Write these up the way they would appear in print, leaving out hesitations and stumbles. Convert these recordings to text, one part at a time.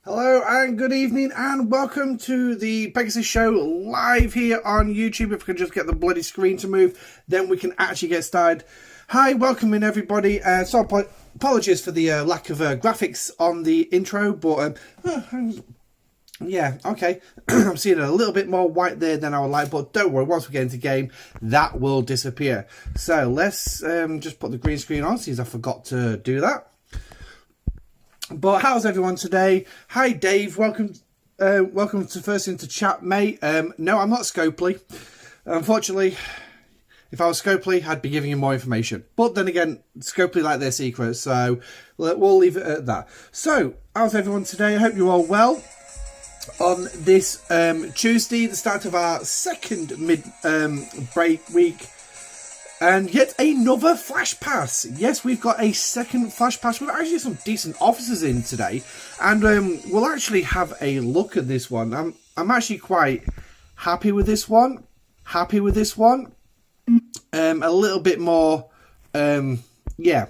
Hello and good evening and welcome to the Pegasus Show live here on YouTube. If we can just get the bloody screen to move, then we can actually get started. Hi, welcome in everybody. So apologies for the lack of graphics on the intro, but yeah, okay. I'm seeing a little bit more white there than I would like, but don't worry, once we get into game, that will disappear. So let's just put the green screen on, since I forgot to do that. But how's everyone today? Hi Dave, welcome to First Into Chat, mate. No, I'm not Scopely. Unfortunately, if I was Scopely, I'd be giving you more information. But then again, Scopely like their secrets, so we'll leave it at that. So, how's everyone today? I hope you're all well. On this Tuesday, the start of our second mid-break week. And yet another Flash Pass. Yes, we've got a second Flash Pass. We've actually some decent officers in today. And we'll actually have a look at this one. I'm actually quite happy with this one. A little bit more, yeah.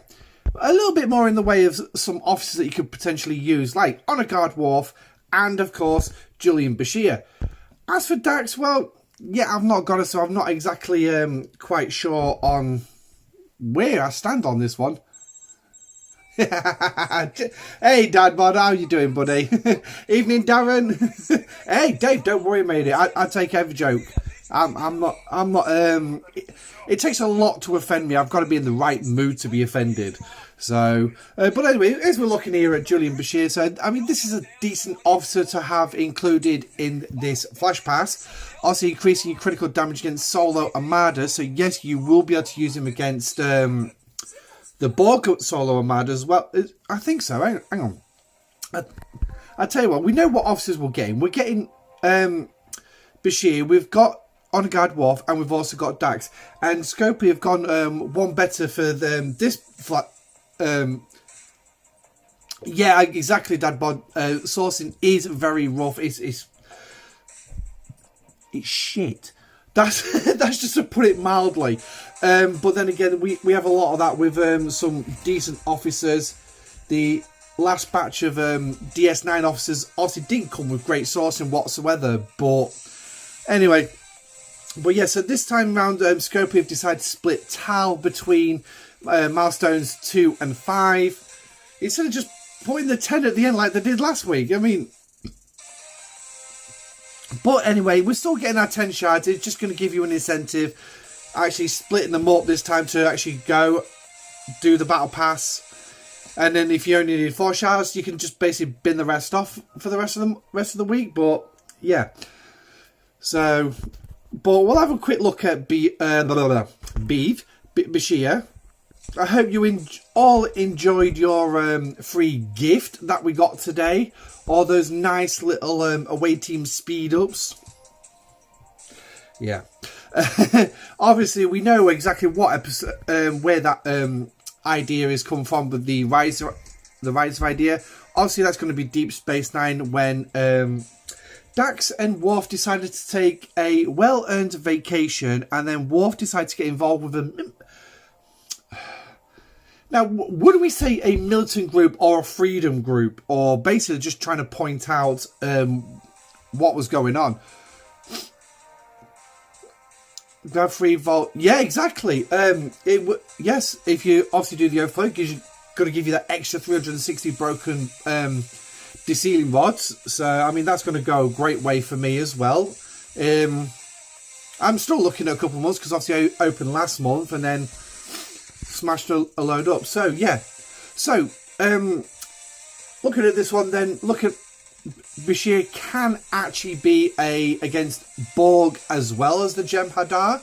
A little bit more in the way of some officers that you could potentially use. Like Honor Guard Worf and, of course, Julian Bashir. As for Dax, well... yeah, I've not got it, so I'm not exactly quite sure on where I stand on this one. Hey, Dad Bod, how you doing, buddy? Evening, Darren. Hey, Dave, don't worry, mate. I take every joke. I'm not. It takes a lot to offend me. I've got to be in the right mood to be offended. So, but anyway, as we're looking here at Julian Bashir, so I mean, this is a decent officer to have included in this Flash Pass. Also, increasing your critical damage against solo Armada. So yes, you will be able to use him against the Borg solo Armada as well. I think so. Hang on. I tell you what, we know what officers we're getting. We're getting Bashir. We've got Honor Guard Worf, and we've also got Dax. And Scopely have gone one better for this flat. Yeah, exactly, Dad Bod. Sourcing is very rough. It's shit. That's just to put it mildly. But then again, we have a lot of that with some decent officers. The last batch of DS9 officers obviously didn't come with great sourcing whatsoever. But anyway, but yeah. So this time round, Scopely have decided to split TAL between milestones 2 and 5 instead of just putting the 10 at the end like they did last week. I mean, but anyway, we're still getting our 10 shards. It's just going to give you an incentive, actually splitting them up this time to actually go do the battle pass. And then if you only need 4 shards, you can just basically bin the rest off for the rest of the week. But yeah, so but we'll have a quick look at Bashir. I hope you all enjoyed your free gift that we got today. All those nice little away team speed ups. Yeah. Obviously, we know exactly what episode, where that idea is come from with the rise of idea. Obviously, that's going to be Deep Space Nine when Dax and Worf decided to take a well-earned vacation, and then Worf decided to get involved with a... Now, would we say a militant group or a freedom group, or basically just trying to point out what was going on? Grab free vault. Yeah, exactly. Yes, if you obviously do the overflow, you're going to give you that extra 360 broken de-sealing rods. So, I mean, that's going to go a great way for me as well. I'm still looking at a couple of months because obviously I opened last month and then smashed a load up. So yeah, so looking at this one, then look at Bashir can actually be against Borg as well as the Jem'Hadar.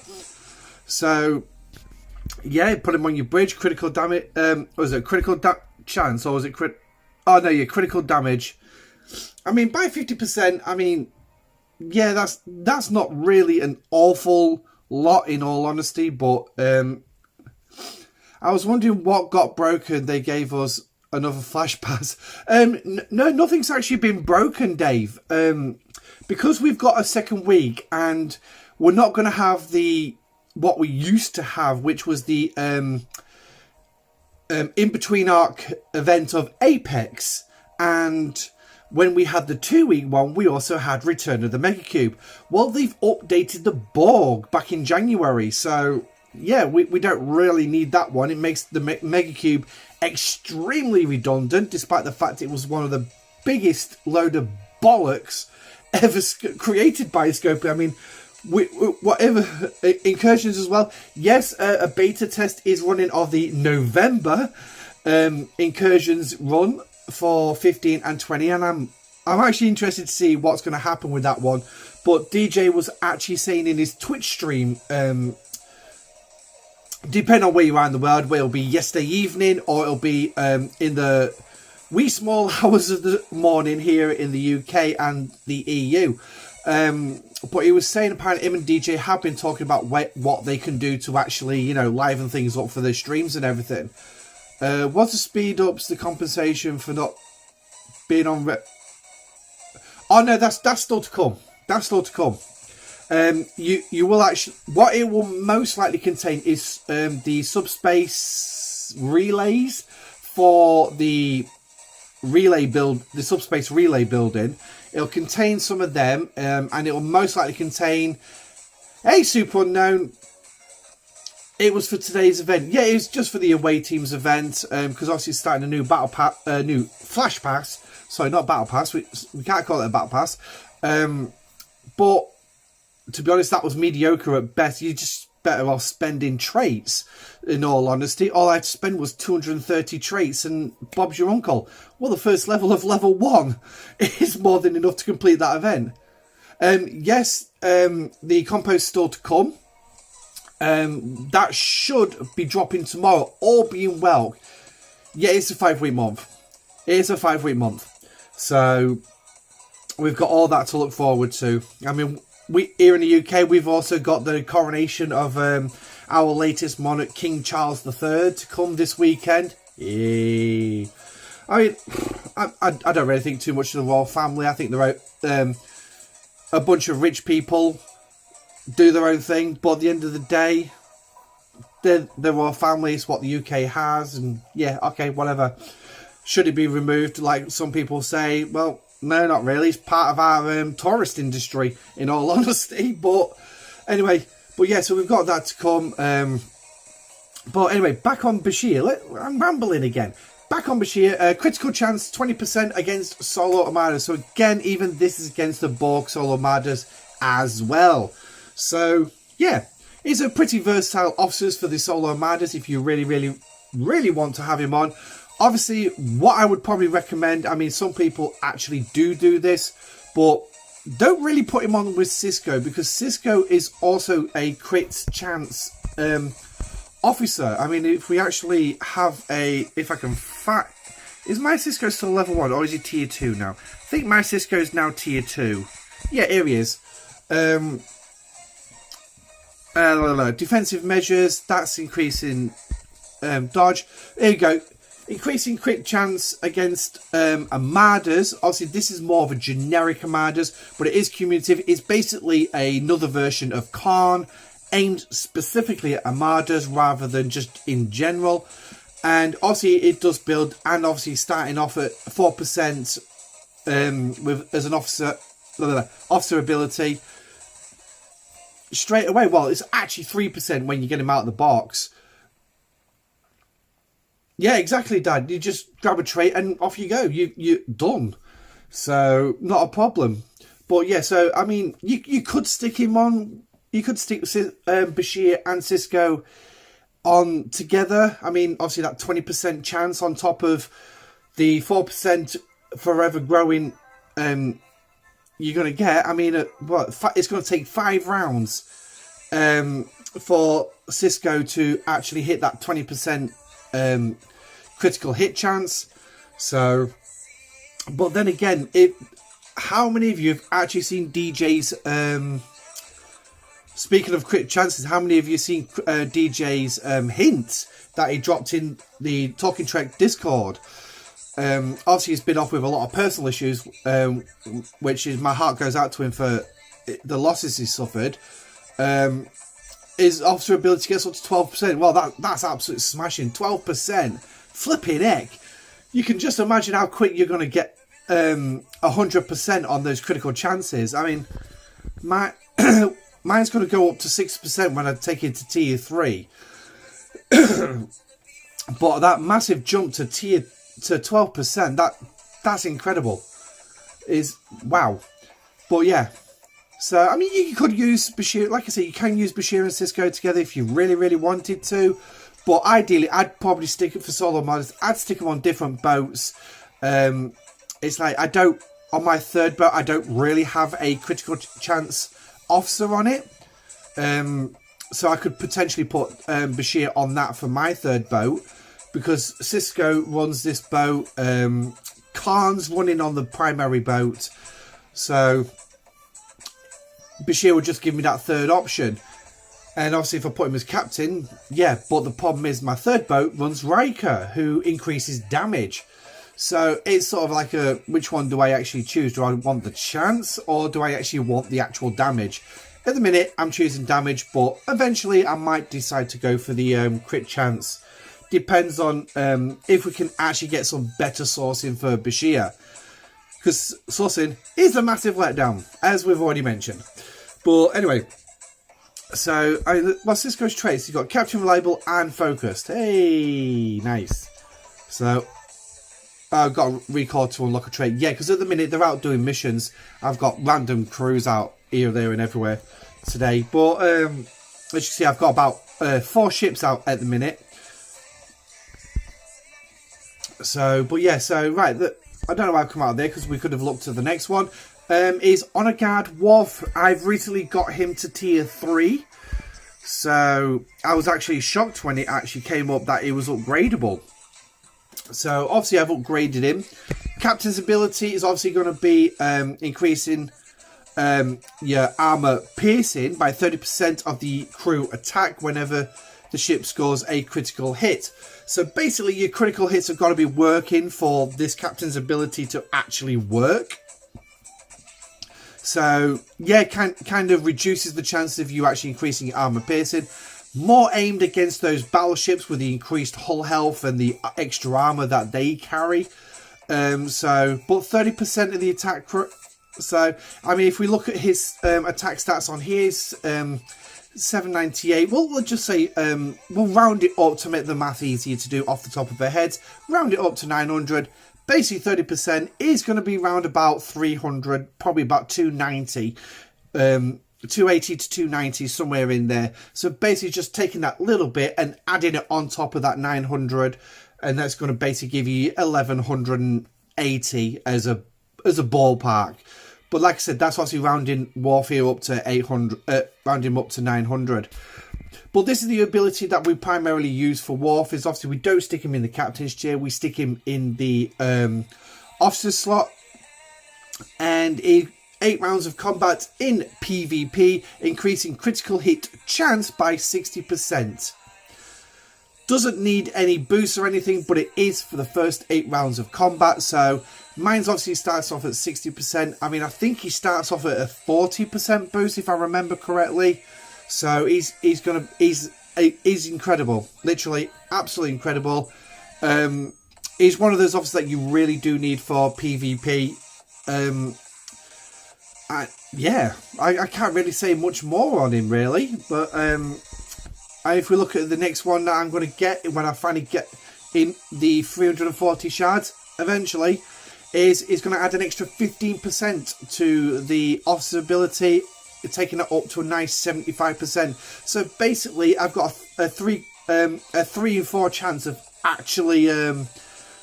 So yeah, put him on your bridge. Critical damage. Was it critical chance or was it crit? Oh no, yeah, critical damage. I mean, by 50%. I mean, yeah, that's not really an awful lot in all honesty, but I was wondering what got broken. They gave us another Flash Pass. No, nothing's actually been broken, Dave. Because we've got a second week and we're not going to have what we used to have, which was the in-between arc event of Apex. And when we had the 2-week one, we also had Return of the Mega Cube. Well, they've updated the Borg back in January, so... yeah, we don't really need that one. It makes the Mega Cube extremely redundant, despite the fact it was one of the biggest load of bollocks ever created by Scopely. I mean, whatever incursions as well. Yes, a beta test is running of the November incursions run. for 15 and 20, and I'm actually interested to see what's going to happen with that one. But DJ was actually saying in his Twitch stream, depending on where you are in the world, where it'll be yesterday evening or it'll be in the wee small hours of the morning here in the UK and the EU. But he was saying apparently him and DJ have been talking about what they can do to actually, you know, liven things up for their streams and everything. What the speed ups, the compensation for not being on... Oh no, that's still to come. That's still to come. You will actually... What it will most likely contain is the subspace relays for the relay build, the subspace relay building. It'll contain some of them, and it will most likely contain a Super Unknown. It was for today's event. Yeah, it was just for the away teams event, because obviously it's starting a new battle pass, new flash pass. Sorry, not battle pass. We can't call it a battle pass. But to be honest, that was mediocre at best. You just better off spending traits. In all honesty, all I had to spend was 230 traits, and Bob's your uncle. Well, the first level of level 1 is more than enough to complete that event. Yes, the compo's still to come. That should be dropping tomorrow, all being well. Yeah, it's a 5-week month. It is a 5-week month. So we've got all that to look forward to. I mean, we here in the UK, we've also got the coronation of our latest monarch, King Charles III, to come this weekend. Yeah. I mean, I don't really think too much of the royal family. I think they're a bunch of rich people do their own thing, but at the end of the day, the royal family is what the UK has, and yeah, okay, whatever. Should it be removed, like some people say? Well, no, not really. It's part of our tourist industry, in all honesty. But anyway, but yeah, so we've got that to come. But anyway, back on Bashir. I'm rambling again. Back on Bashir. Critical chance 20% against solo armadas. So again, even this is against the Borg solo armadas as well. So yeah, he's a pretty versatile officers for the solo armadas if you really want to have him on. Obviously, what I would probably recommend, I mean, some people actually do this, but don't really put him on with Cisco, because Cisco is also a crit chance officer. I mean, if we actually have if I can find... Is my Cisco still level 1, or is he tier 2 now? I think my Cisco is now tier 2. Yeah, here he is. Defensive measures, that's increasing dodge. There you go. Increasing crit chance against armadas. Obviously, this is more of a generic armadas, but it is cumulative. It's basically another version of Khan, aimed specifically at armadas rather than just in general. And obviously, it does build, and obviously starting off at 4% as an officer ability straight away. Well, it's actually 3% when you get him out of the box. Yeah, exactly, Dad. You just grab a trait and off you go. You're done. So, not a problem. But yeah, so, I mean, you could stick him on. You could stick Bashir and Cisco on together. I mean, obviously that 20% chance on top of the 4% forever growing you're going to get. I mean, it's going to take 5 rounds for Cisco to actually hit that 20% critical hit chance. So, but then again, how many of you have actually seen DJ's speaking of crit chances, how many of you have seen DJ's hints that he dropped in the Talking Trek Discord? Obviously he's been off with a lot of personal issues, which is, my heart goes out to him for the losses he suffered. His officer ability gets up to 12%. Well, that's absolutely smashing. 12%. Flipping heck. You can just imagine how quick you're going to get 100% on those critical chances. I mean, mine's going to go up to 6% when I take it to tier 3. But that massive jump to 12%, that's incredible. Wow. But yeah. So, I mean, you could use Bashir, like I said, you can use Bashir and Cisco together if you really wanted to. But ideally, I'd probably stick it for solo mods. I'd stick them on different boats. it's like I don't, on my third boat, I don't really have a critical chance officer on it. So I could potentially put Bashir on that for my third boat, because Cisco runs this boat. Khan's running on the primary boat, so Bashir would just give me that third option. And obviously if I put him as captain, yeah, but the problem is my third boat runs Riker, who increases damage. So it's sort of like a, which one do I actually choose? Do I want the chance, or do I actually want the actual damage? At the minute, I'm choosing damage, but eventually I might decide to go for the crit chance. Depends on if we can actually get some better sourcing for Bashir. Because sourcing is a massive letdown, as we've already mentioned. But anyway, so well, Cisco's traits, you've got Captain Reliable and Focused. Hey, nice. So I've got a recall to unlock a trait. Yeah, because at the minute they're out doing missions. I've got random crews out here, there and everywhere today. But as you can see, I've got about 4 ships out at the minute. So, but yeah, so right, I don't know why I've come out of there, because we could have looked at the next one. Is Honor Guard Worf. I've recently got him to tier 3. So I was actually shocked when it actually came up that it was upgradable. So obviously I've upgraded him. Captain's ability is obviously going to be increasing your armor piercing by 30% of the crew attack whenever the ship scores a critical hit. So basically your critical hits have got to be working for this captain's ability to actually work. So yeah, kind of reduces the chances of you actually increasing your armor piercing. More aimed against those battleships with the increased hull health and the extra armor that they carry. So, but 30% of the attack. So, I mean, if we look at his attack stats on his 798, well, we'll just say we'll round it up to make the math easier to do off the top of our heads. Round it up to 900. Basically, 30% is going to be round about 300, probably about 290. 280 to 290, somewhere in there. So basically just taking that little bit and adding it on top of that 900, and that's going to basically give you 1180 as a ballpark. But like I said, that's obviously rounding Warfare up to 800, rounding him up to 900. But this is the ability that we primarily use for Worf. Is obviously we don't stick him in the captain's chair, we stick him in the officer slot, and 8 rounds of combat in PvP, increasing critical hit chance by 60%. Doesn't need any boosts or anything, but it is for the first 8 rounds of combat. So mine's obviously starts off at 60%. I mean, I think he starts off at a 40% boost if I remember correctly. So he's incredible, literally absolutely incredible. He's one of those officers that you really do need for PvP. I can't really say much more on him really, but if we look at the next one that I'm going to get when I finally get in the 340 shards eventually, is going to add an extra 15% to the officer ability, taking it up to a nice 75%. So basically I've got a 3 in 4 chance of actually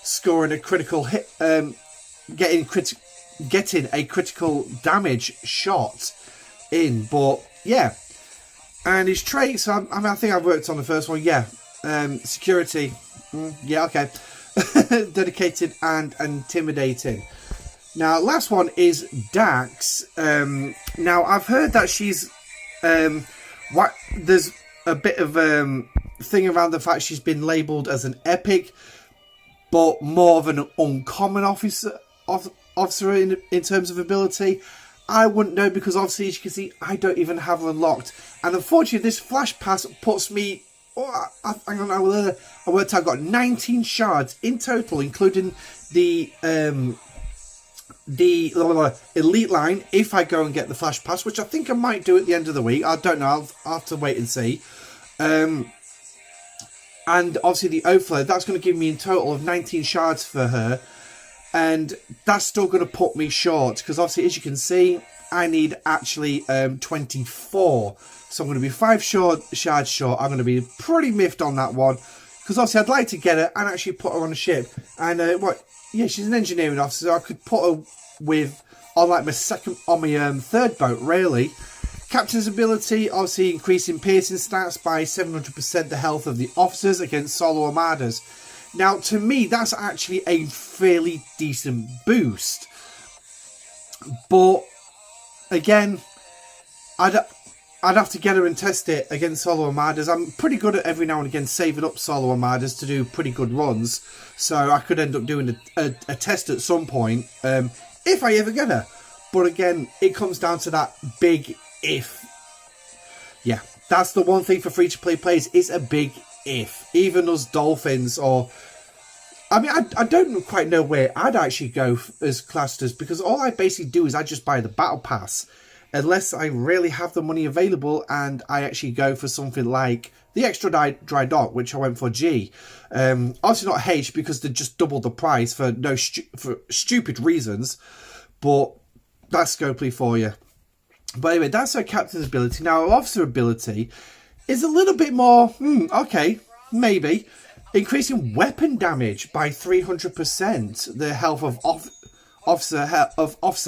scoring a critical hit, getting a critical damage shot in. But yeah, and his traits, I mean, I think I've worked on the first one. Yeah, security, yeah, okay. Dedicated and intimidating. Now last one is Dax. Now I've heard that she's there's a bit of thing around the fact she's been labelled as an epic, but more of an uncommon officer in terms of ability. I wouldn't know, because obviously, as you can see, I don't even have her unlocked. And unfortunately, this flash pass puts me... I worked out I've got 19 shards in total, including the elite line, if I go and get the flash pass, which I think I might do at the end of the week. I don't know. I'll have to wait and see. And obviously, the overflow, that's going to give me in total of 19 shards for her. And that's still going to put me short, because obviously, as you can see, I need actually 24. So I'm going to be 5 shards short. I'm going to be pretty miffed on that one. because obviously I'd like to get her and actually put her on a ship. And yeah, she's an engineering officer, so I could put her on like my third boat, really. Captain's ability, obviously increasing piercing stats by 700% the health of the officers against solo armadas. Now, to me, that's actually a fairly decent boost. But, again, I'd have to get her and test it against solo armadas. I'm pretty good at every now and again saving up solo armadas to do pretty good runs. So I could end up doing a test at some point, if I ever get her. But again, it comes down to that big if. Yeah, that's the one thing for free-to-play players. It's a big if. Even us dolphins, or I mean, I don't quite know where I'd actually go as classed as, because all I basically do is I just buy the battle pass, unless I really have the money available and I actually go for something like the extra dry dock, which I went for G. Obviously not H, because they just doubled the price for stupid reasons, but that's Scopely for you. But anyway, that's our captain's ability. Now, our officer ability is a little bit more, okay, maybe. Increasing weapon damage by 300%. The health of officer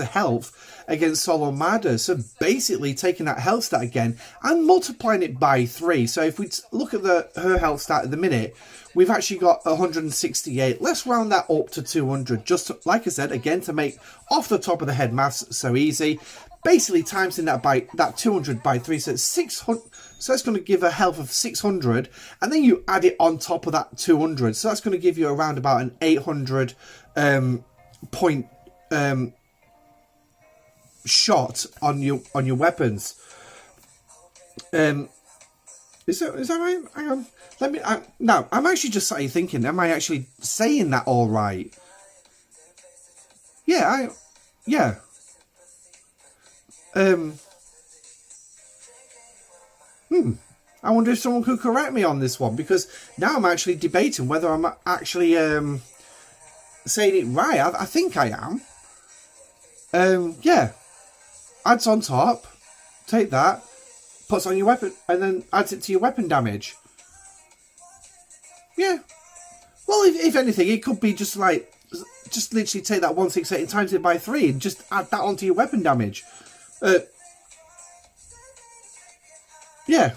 health against solo armadas. So basically taking that health stat again and multiplying it by 3. So if we look at her health stat at the minute, we've actually got 168. Let's round that up to 200. Just to, like I said, again, to make off the top of the head maths so easy. Basically timesing that 200 by 3, so it's 600. So that's going to give a health of 600, and then you add it on top of that 200. So that's going to give you around about an 800 point shot on your weapons. Is that right? Hang on. Let me. No, I'm actually just sat here thinking. Am I actually saying that all right? Yeah. Yeah. I wonder if someone could correct me on this one, because now I'm actually debating whether I'm actually saying it right. I think I am. Yeah. Adds on top. Take that. Puts on your weapon. And then adds it to your weapon damage. Yeah. Well, if anything, it could be just like... Just literally take that 168 and times it by 3 and just add that onto your weapon damage. Yeah.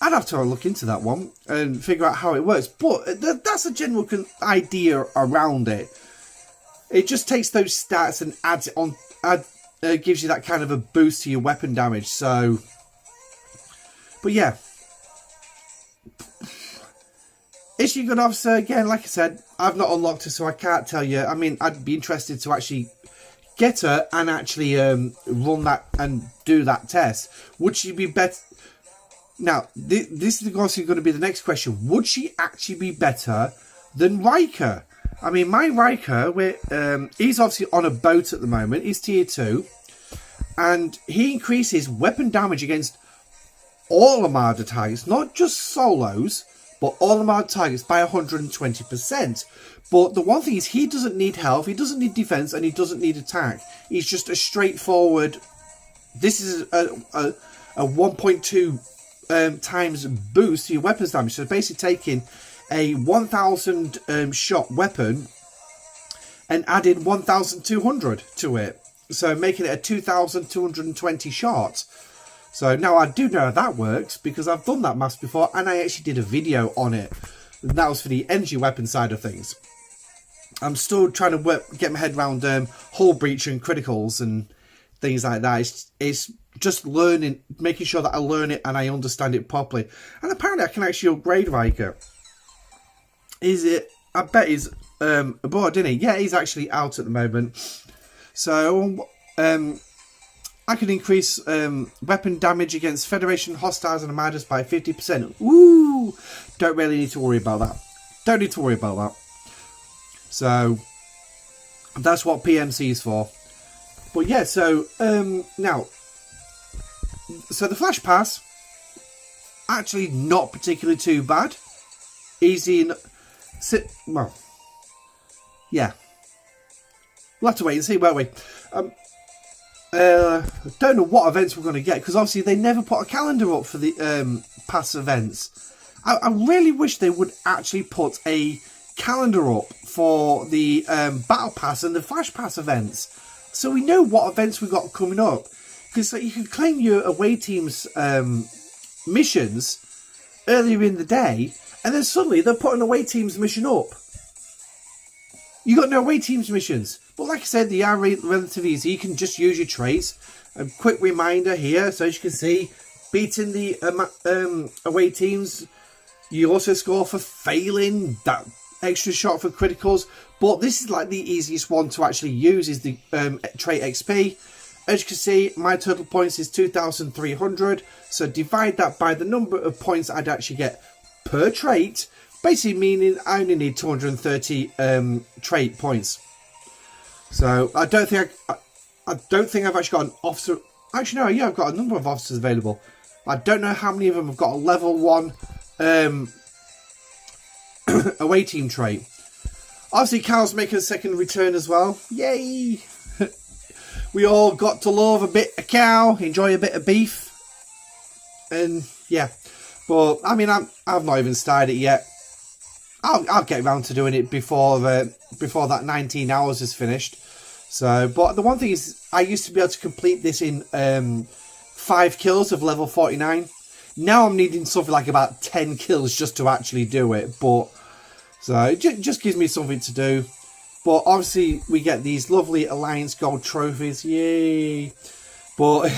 I'd have to look into that one and figure out how it works. But that's a general idea around it. It just takes those stats and adds it on. Gives you that kind of a boost to your weapon damage. So, but yeah. Is she a good officer? Again, like I said, I've not unlocked her, so I can't tell you. I mean, I'd be interested to actually get her and actually run that and do that test. Would she be better? Now, this is also going to be the next question. Would she actually be better than Riker? I mean, my Riker, he's obviously on a boat at the moment. He's tier 2. And he increases weapon damage against all Armada targets, not just solos, but all Armada targets by 120%. But the one thing is, he doesn't need health, he doesn't need defense, and he doesn't need attack. He's just a straightforward... This is a 1.2 times boost to your weapons damage. So basically taking a 1,000 shot weapon and adding 1,200 to it. So making it a 2,220 shot. So now I do know how that works, because I've done that maths before and I actually did a video on it. And that was for the energy weapon side of things. I'm still trying to get my head around hull breach and criticals and things like that. It's just learning, making sure that I learn it and I understand it properly. And apparently I can actually upgrade Riker. I bet he's aboard, isn't he? Yeah, he's actually out at the moment. So I can increase weapon damage against Federation hostiles and Armadas by 50%. Ooh! Don't really need to worry about that. Don't need to worry about that. So that's what PMC is for. But yeah, so now, so the Flash Pass, actually not particularly too bad. Easy and well, yeah. We'll have to wait and see, won't we? don't know what events we're going to get, because obviously they never put a calendar up for the pass events. I really wish they would actually put a calendar up for the battle pass and the flash pass events, so we know what events we've got coming up. Because you can claim your away team's missions earlier in the day, and then suddenly they're putting away team's mission up. You got no away team's missions. But like I said, they are relatively easy. You can just use your traits. A quick reminder here, so as you can see, beating the away teams, you also score for failing that extra shot for criticals. But this is like the easiest one to actually use, is the trait XP. As you can see, my total points is 2,300. So divide that by the number of points I'd actually get per trait, basically meaning I only need 230 trait points. So I don't think I've actually got an officer. Actually, no, yeah, I've got a number of officers available. I don't know how many of them have got a level 1 away team trait. Obviously, Cal's making a second return as well. Yay! We all got to love a bit of cow, enjoy a bit of beef, and yeah. But I mean, I've not even started it yet. I'll get around to doing it before that 19 hours is finished. So, but the one thing is, I used to be able to complete this in 5 kills of level 49. Now I'm needing something like about 10 kills just to actually do it. But so it just gives me something to do. But obviously we get these lovely Alliance Gold trophies, yay! But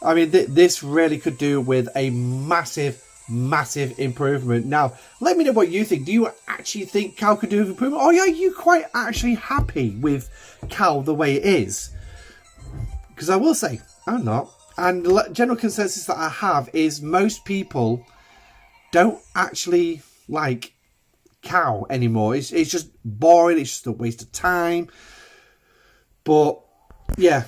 I mean, this really could do with a massive improvement. Now, let me know what you think. Do you actually think Cal could do with improvement? Or are you quite actually happy with Cal the way it is? Because I will say, I'm not. And the general consensus that I have is most people don't actually like Cal anymore. It's just boring. It's just a waste of time. But yeah,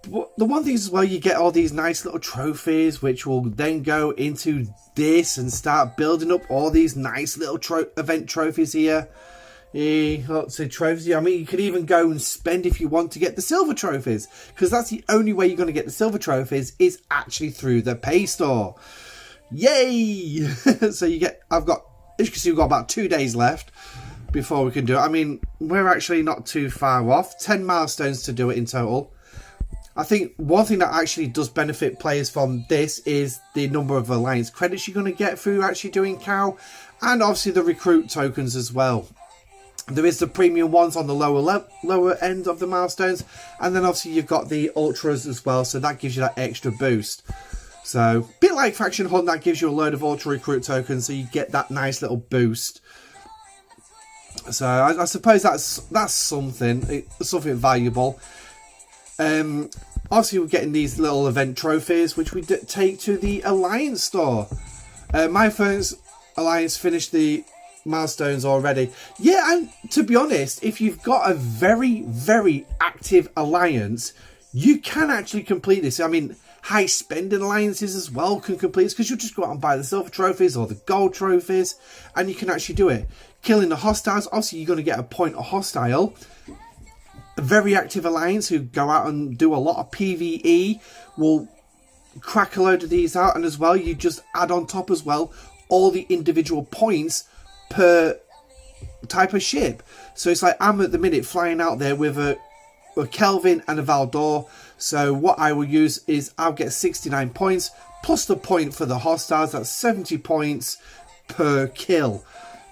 but the one thing is as well, you get all these nice little trophies, which will then go into this and start building up all these nice little event trophies here. Lots of trophies. I mean, you could even go and spend if you want to get the silver trophies, because that's the only way you're going to get the silver trophies is actually through the pay store. Yay! So you get, as you can see, we've got about 2 days left before we can do it. I mean, we're actually not too far off. 10 milestones to do it in total. I think one thing that actually does benefit players from this is the number of Alliance credits you're going to get through actually doing Cal, and obviously the recruit tokens as well. There is the premium ones on the lower end of the milestones, and then obviously you've got the ultras as well, so that gives you that extra boost. So, a bit like Faction Hunt, that gives you a load of ultra recruit tokens, so you get that nice little boost. So I suppose that's something valuable. Obviously, we're getting these little event trophies, which we take to the Alliance store. My first Alliance finished the milestones already. Yeah, and to be honest, if you've got a very active Alliance, you can actually complete this. I mean, high spending alliances as well can complete this, because you'll just go out and buy the silver trophies or the gold trophies, and you can actually do it. Killing the hostiles, obviously you're going to get a point a hostile. A very active alliance who go out and do a lot of PvE will crack a load of these out, and as well you just add on top as well all the individual points per type of ship. So it's like I'm at the minute flying out there with a Kelvin and a Valdor. So what I will use is I'll get 69 points plus the point for the hostiles. That's 70 points per kill.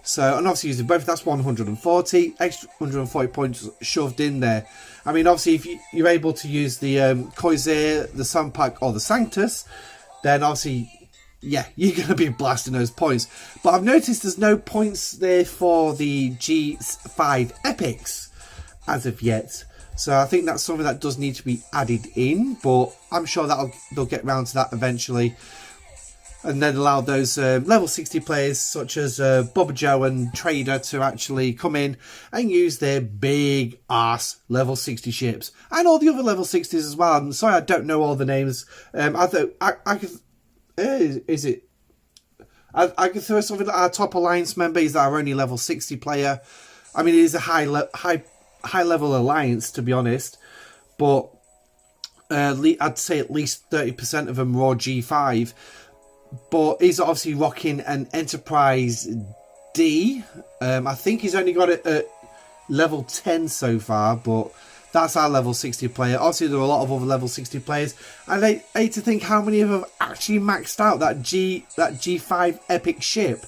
So, and obviously using both, that's 140, extra 140 points shoved in there. I mean, obviously if you're able to use the Coiser, the Sunpack or the Sanctus, then obviously, yeah, you're going to be blasting those points. But I've noticed there's no points there for the G5 Epics as of yet. So I think that's something that does need to be added in, but I'm sure they'll get round to that eventually. And then allow those level 60 players such as Boba Joe and Trader to actually come in and use their big ass level 60 ships. And all the other level 60s as well. I'm sorry I don't know all the names. I could... I could throw something like our top alliance member is our only level 60 player. I mean, it is a high level alliance, to be honest. But I'd say at least 30% of them raw G5. But he's obviously rocking an Enterprise D. I think he's only got it at level 10 so far, but that's our level 60 player. Obviously, there are a lot of other level 60 players. And I hate to think how many of them have actually maxed out that G5 epic ship.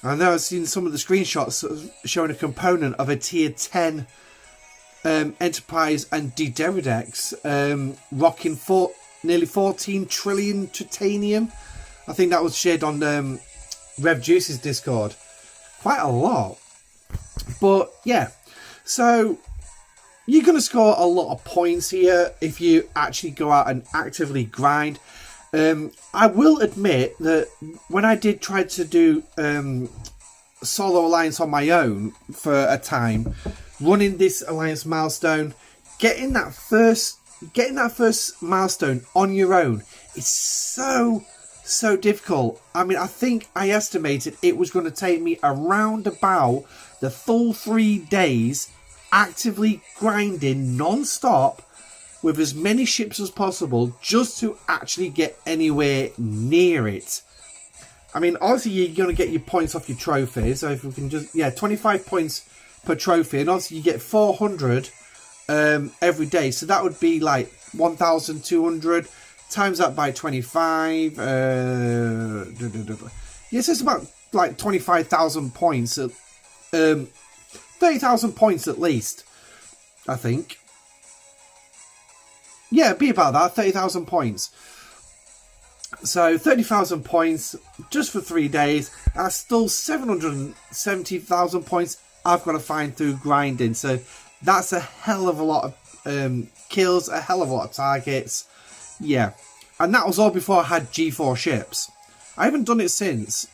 I know I've seen some of the screenshots showing a component of a tier 10 Enterprise and Dederidex rocking nearly 14 trillion titanium. I think that was shared on Rev Juice's Discord. Quite a lot. But yeah, so you're going to score a lot of points here if you actually go out and actively grind. I will admit that when I did try to do solo alliance on my own for a time, running this alliance milestone, getting that first milestone on your own is so difficult. I mean, I think I estimated it was going to take me around about the full 3 days actively grinding non-stop with as many ships as possible just to actually get anywhere near it. I mean, obviously you're going to get your points off your trophies. So if we can just, 25 points per trophy. And obviously you get 400 every day. So that would be like 1,200 times that by 25. Yes, it's about like 25,000 points. 30,000 points at least, I think. Yeah, it'd be about that, 30,000 points. So 30,000 points just for 3 days. That's still 770,000 points I've got to find through grinding. So that's a hell of a lot of kills, a hell of a lot of targets. Yeah, and that was all before I had G4 ships. I haven't done it since.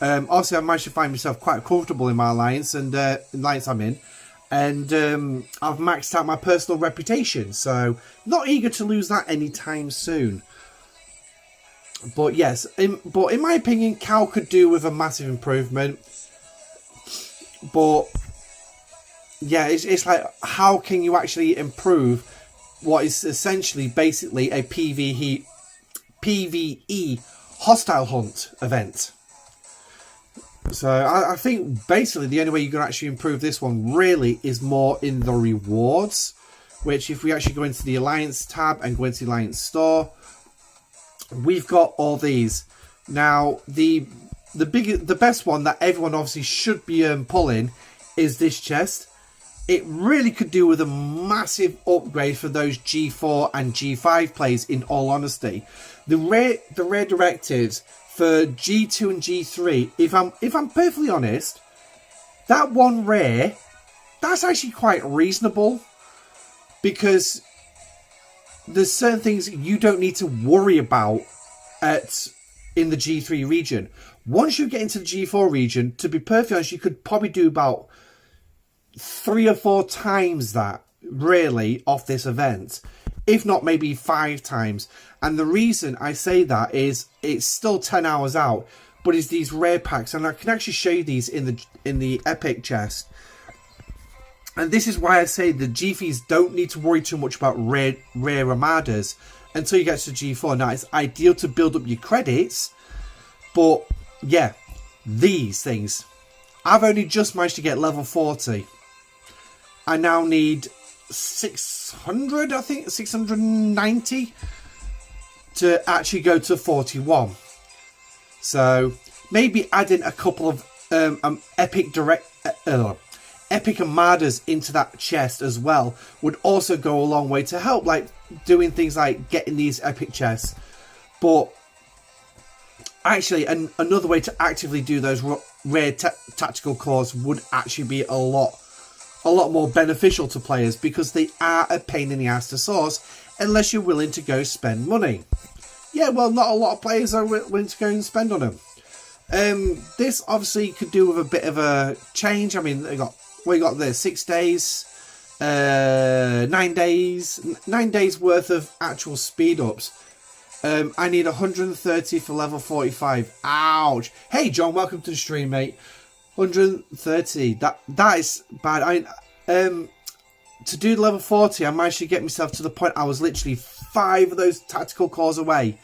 Obviously, I managed to find myself quite comfortable in my alliance and alliance I'm in. And I've maxed out my personal reputation. So, not eager to lose that anytime soon. But yes, in my opinion, Cal could do with a massive improvement. But yeah, it's like, how can you actually improve what is essentially basically a PvE hostile hunt event? So I think basically the only way you can actually improve this one really is more in the rewards, which if we actually go into the Alliance tab and go into the Alliance store, we've got all these. Now the best one that everyone obviously should be pulling is this chest. It really could do with a massive upgrade for those G4 and G5 players, in all honesty. The rare directives for G2 and G3, if I'm perfectly honest, that one rare, that's actually quite reasonable, because there's certain things you don't need to worry about in the G3 region. Once you get into the G4 region, to be perfectly honest, you could probably do about 3 or 4 times that, really, off this event. If not, maybe 5 times. And the reason I say that is it's still 10 hours out, but it's these rare packs, and I can actually show you these in the epic chest. And this is why I say the G3s don't need to worry too much about rare armadas until you get to G4. Now, it's ideal to build up your credits, but yeah, these things. I've only just managed to get level 40. I now need 600, I think, 690 to actually go to 41. So maybe adding a couple of epic armadas into that chest as well would also go a long way to help, like doing things like getting these epic chests. But actually, another way to actively do those rare tactical cores would actually be a lot more beneficial to players, because they are a pain in the ass to source unless you're willing to go spend money. Yeah, well, not a lot of players are willing to go and spend on them. This obviously could do with a bit of a change. I mean, we got there 6 days, 9 days worth of actual speed ups. I need 130 for level 45. Ouch! Hey John, welcome to the stream, mate. 130. That is bad. to do level 40, I managed to get myself to the point I was literally 5 of those tactical cores away.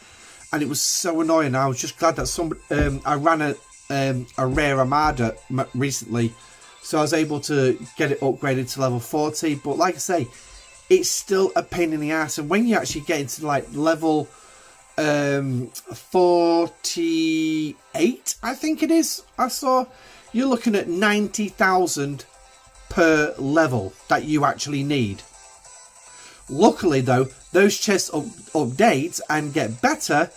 And it was so annoying. I was just glad that I ran a rare Armada recently. So I was able to get it upgraded to level 40. But like I say, it's still a pain in the ass. And when you actually get into like level 48, I think it is, I saw, you're looking at 90,000 per level that you actually need. Luckily though, those chests update and get better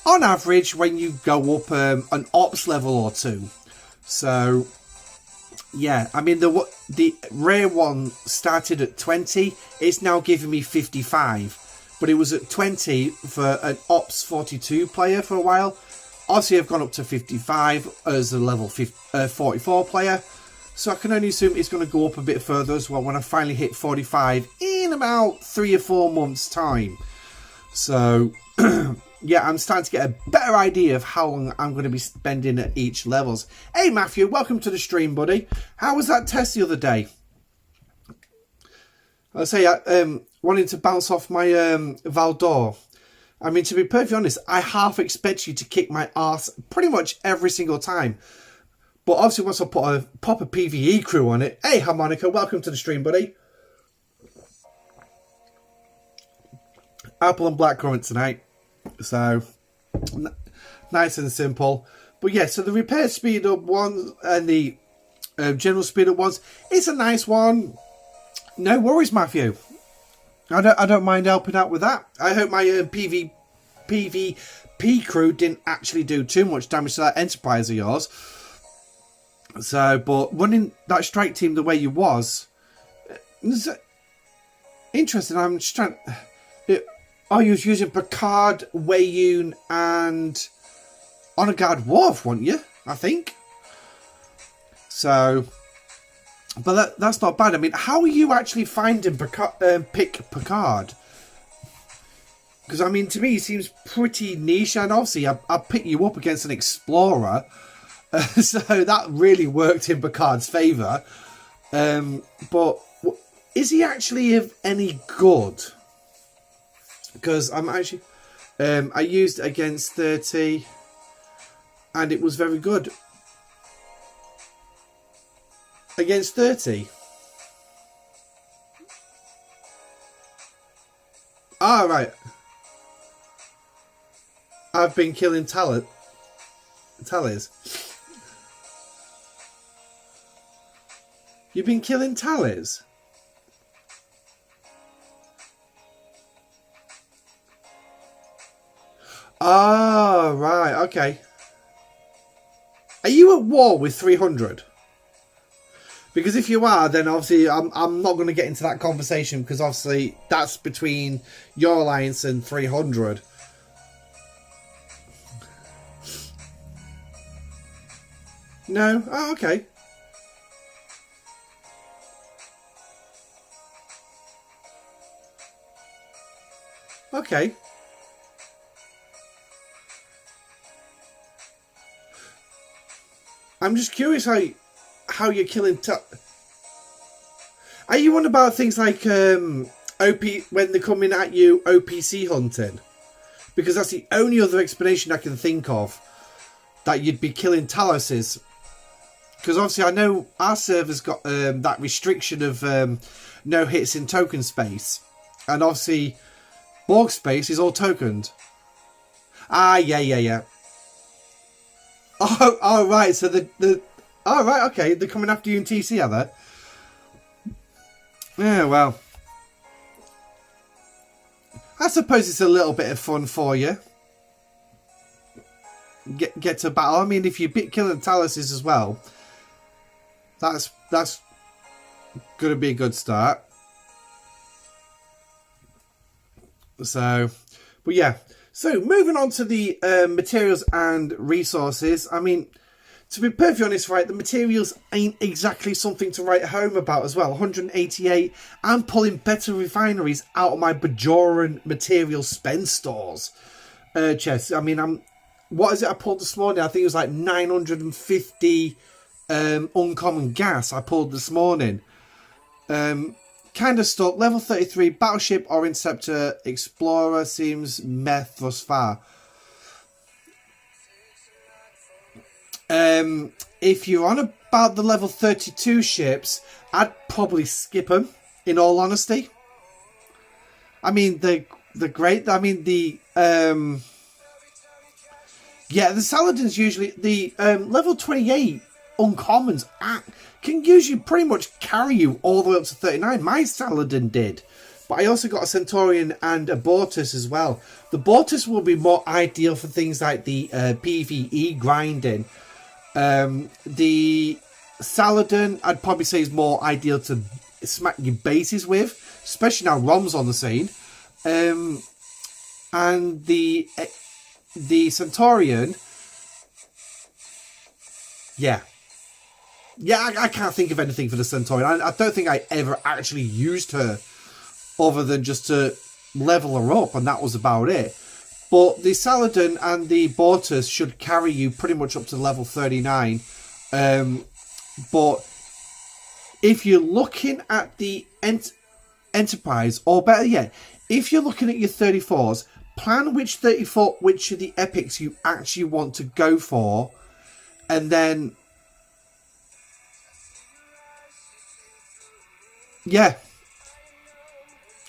on average when you go up an ops level or 2. So yeah, I mean the rare one started at 20. It's now giving me 55, but it was at 20 for an ops 42 player for a while. Obviously I've gone up to 55 as a level 44 player. So I can only assume it's going to go up a bit further as well when I finally hit 45 in about 3 or 4 months' time. So, yeah, I'm starting to get a better idea of how long I'm going to be spending at each levels. Hey, Matthew, welcome to the stream, buddy. How was that test the other day? I say, wanting to bounce off my Valdor. I mean, to be perfectly honest, I half expect you to kick my arse pretty much every single time. But obviously, once I pop a PvE crew on it. Hey, Harmonica, welcome to the stream, buddy. Apple and blackcurrant tonight. So, nice and simple. But yeah, so the repair speed up one and the general speed up ones, it's a nice one. No worries, Matthew. I don't mind helping out with that. I hope my PvP crew didn't actually do too much damage to that Enterprise of yours. So, but running that strike team the way you was interesting. I'm just trying. Oh, you was using Picard, Wayun, and Honor Guard Worf, weren't you? I think. So, but that's not bad. I mean, how are you actually finding pick Picard? Because I mean, to me, he seems pretty niche, and obviously, I pick you up against an Explorer. So that really worked in Picard's favour. But is he actually of any good? Because I'm actually... I used it against 30 and it was very good. Against 30? Ah, right. I've been killing tallies. You've been killing tallies? Oh, right, okay. Are you at war with 300? Because if you are, then obviously I'm not going to get into that conversation, because obviously that's between your alliance and 300. No? Oh, okay. Okay. I'm just curious how you're killing. Are you on about things like OP when they're coming at you OPC hunting? Because that's the only other explanation I can think of that you'd be killing Taloses. Because obviously I know our server's got that restriction of no hits in token space, and obviously Borg space is all tokened. Ah, yeah. Oh, right. So oh, right. Okay, they're coming after you in TC, are they? Yeah. Well, I suppose it's a little bit of fun for you. Get to battle. I mean, if you beat killing Taloses as well, that's going to be a good start. So, but yeah. So, moving on to the materials and resources. I mean, to be perfectly honest, right, the materials ain't exactly something to write home about as well. 188. I'm pulling better refineries out of my Bajoran material spend stores. Chess. I mean, what is it I pulled this morning? I think it was like 950 uncommon gas I pulled this morning. Kind of stuck. Level 33, Battleship or Interceptor Explorer seems meh thus far. If you're on about the level 32 ships, I'd probably skip them, in all honesty. I mean, they're great. I mean, the Saladin's usually... The level 28 uncommons can usually pretty much carry you all the way up to 39. My Saladin did. But I also got a Centurion and a Bortus as well. The Bortus will be more ideal for things like the PvE grinding. The Saladin, I'd probably say, is more ideal to smack your bases with, especially now Rom's on the scene. And the Centurion, I can't think of anything for the Centurion. I don't think I ever actually used her other than just to level her up, and that was about it. But the Saladin and the Bortus should carry you pretty much up to level 39. But if you're looking at the Enterprise, or better yet, if you're looking at your 34s, plan which of the epics you actually want to go for, and then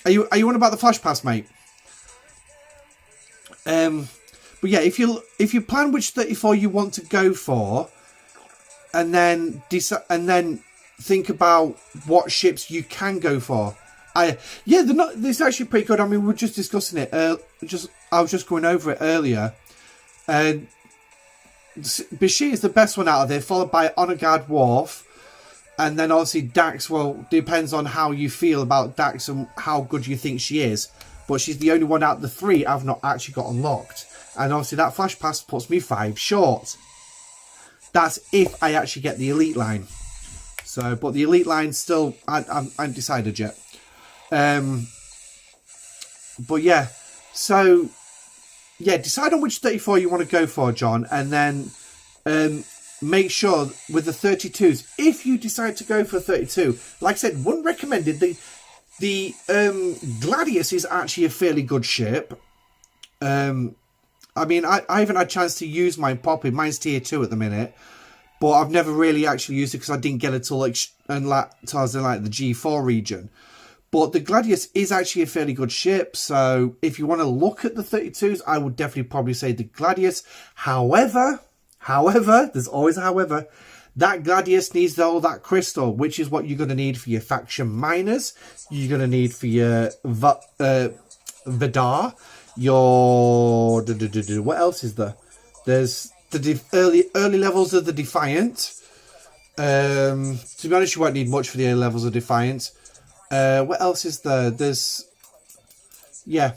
Are you on about the flash pass, mate? But yeah, if you plan which 34 you want to go for, and then think about what ships you can go for. It's actually pretty good. I mean, we were just discussing it. I was just going over it earlier. Bashir is the best one out of there, followed by Honor Guard Worf. And then obviously Dax, well, depends on how you feel about Dax and how good you think she is. But she's the only one out of the 3 I've not actually got unlocked. And obviously that flash pass puts me 5 short. That's if I actually get the elite line. So, but the elite line still, I'm undecided yet. But yeah, so yeah, decide on which 34 you want to go for, John, and then make sure with the 32s, if you decide to go for 32, like I said, wouldn't recommend it. The Gladius is actually a fairly good ship. I mean, I haven't had a chance to use mine properly. Mine's tier 2 at the minute, but I've never really actually used it because I didn't get it till I was in the G4 region. But the Gladius is actually a fairly good ship, so if you want to look at the 32s, I would definitely probably say the Gladius. However, there's always a however, that Gladius needs all that crystal, which is what you're going to need for your faction miners. You're going to need for your Vidar, your... What else is there? There's the early levels of the Defiant. To be honest, you won't need much for the early levels of Defiant. What else is there? There's... Yeah.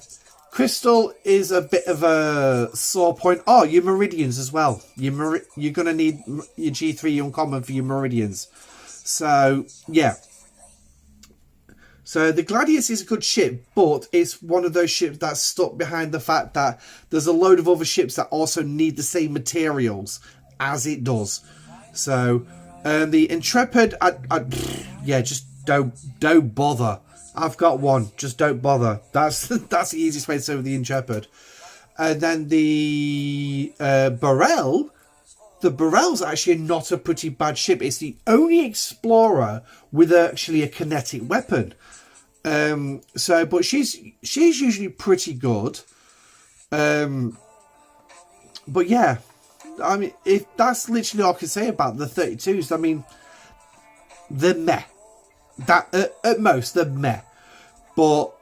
Crystal is a bit of a sore point. Oh, your Meridians as well. You're going to need your G3 uncommon for your Meridians. So, yeah. So, the Gladius is a good ship, but it's one of those ships that's stuck behind the fact that there's a load of other ships that also need the same materials as it does. So, the Intrepid, just don't bother. I've got one. Just don't bother. That's the easiest way to say with the Intrepid. And then the Burrell. The Burrell's actually not a pretty bad ship. It's the only explorer with actually a kinetic weapon. But she's usually pretty good. But yeah, I mean, if that's literally all I can say about the 32s. I mean, they're meh. That at most they're meh. But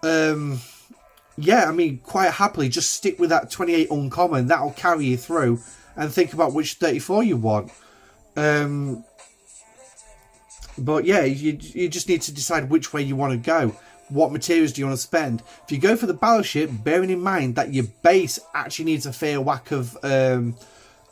yeah, I mean, quite happily just stick with that 28 uncommon. That'll carry you through, and think about which 34 you want. But yeah, you just need to decide which way you want to go. What materials do you want to spend? If you go for the battleship, bearing in mind that your base actually needs a fair whack of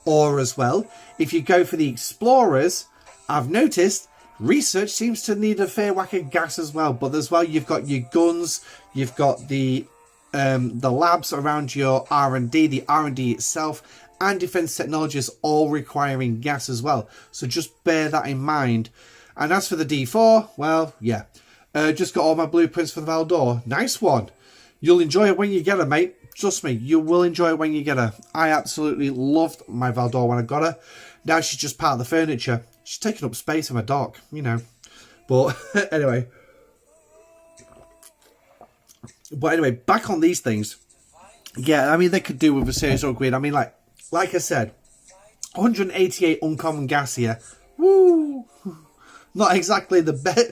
ore as well. If you go for the explorers, I've noticed research seems to need a fair whack of gas as well. But as well, you've got your guns, you've got the labs around your R&D, the R&D itself, and defense technologies all requiring gas as well. So just bear that in mind. And as for the D4, well, yeah. Just got all my blueprints for the Valdor. Nice one. You'll enjoy it when you get her, mate. Trust me, you will enjoy it when you get her. I absolutely loved my Valdor when I got her. Now she's just part of the furniture. She's taking up space in my dock, you know. But anyway. Back on these things. Yeah, I mean, they could do with a serious upgrade. I mean, like I said, 188 uncommon gas here. Woo! Not exactly the best.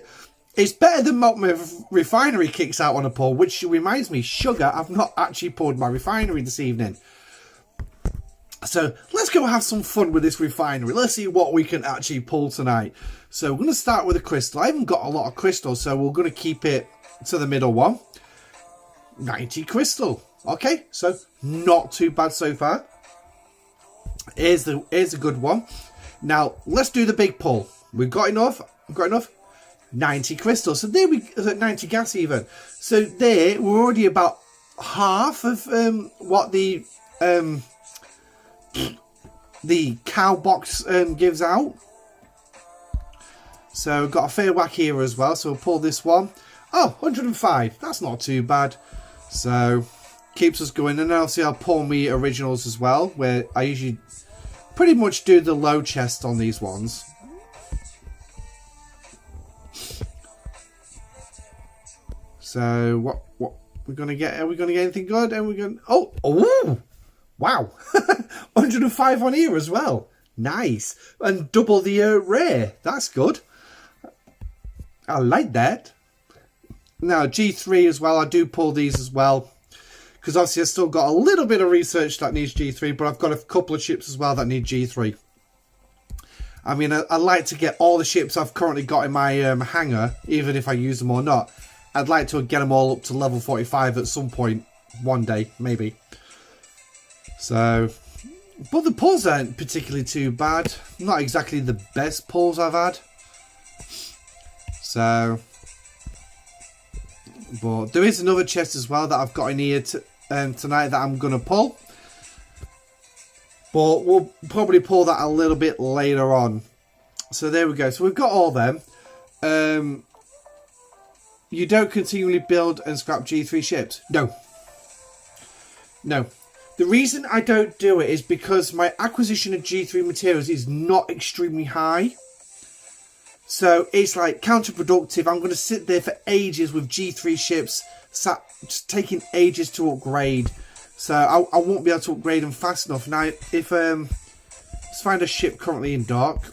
It's better than what my refinery kicks out on a pull, which reminds me, sugar, I've not actually pulled my refinery this evening. So let's go have some fun with this refinery. Let's see what we can actually pull tonight. So we're going to start with a crystal. I haven't got a lot of crystals, so we're going to keep it to the middle one. 90 crystal. Okay, so not too bad so far. Here's a good one. Now let's do the big pull. We've got enough. 90 crystals. So there we 90 gas even. So there we're already about half of what the cow box gives out. So we've got a fair whack here as well. So we'll pull this one. Oh, 105. That's not too bad. So keeps us going. And obviously I'll pull me originals as well, where I usually pretty much do the low chest on these ones. So what we're gonna get? Are we gonna get anything good? And we're gonna oh wow, 105 on here as well. Nice, and double the rare. That's good. I like that. Now G3 as well. I do pull these as well because obviously I've still got a little bit of research that needs G3, but I've got a couple of ships as well that need G3. I mean, I like to get all the ships I've currently got in my hangar, even if I use them or not. I'd like to get them all up to level 45 at some point, one day, maybe. So, but the pulls aren't particularly too bad. Not exactly the best pulls I've had. So, but there is another chest as well that I've got in here tonight that I'm going to pull. But we'll probably pull that a little bit later on. So there we go. So we've got all them. You don't continually build and scrap G3 ships. No. No. The reason I don't do it is because my acquisition of G3 materials is not extremely high. So it's like counterproductive. I'm going to sit there for ages with G3 ships, just taking ages to upgrade. So I won't be able to upgrade them fast enough. Now, if let's find a ship currently in dock.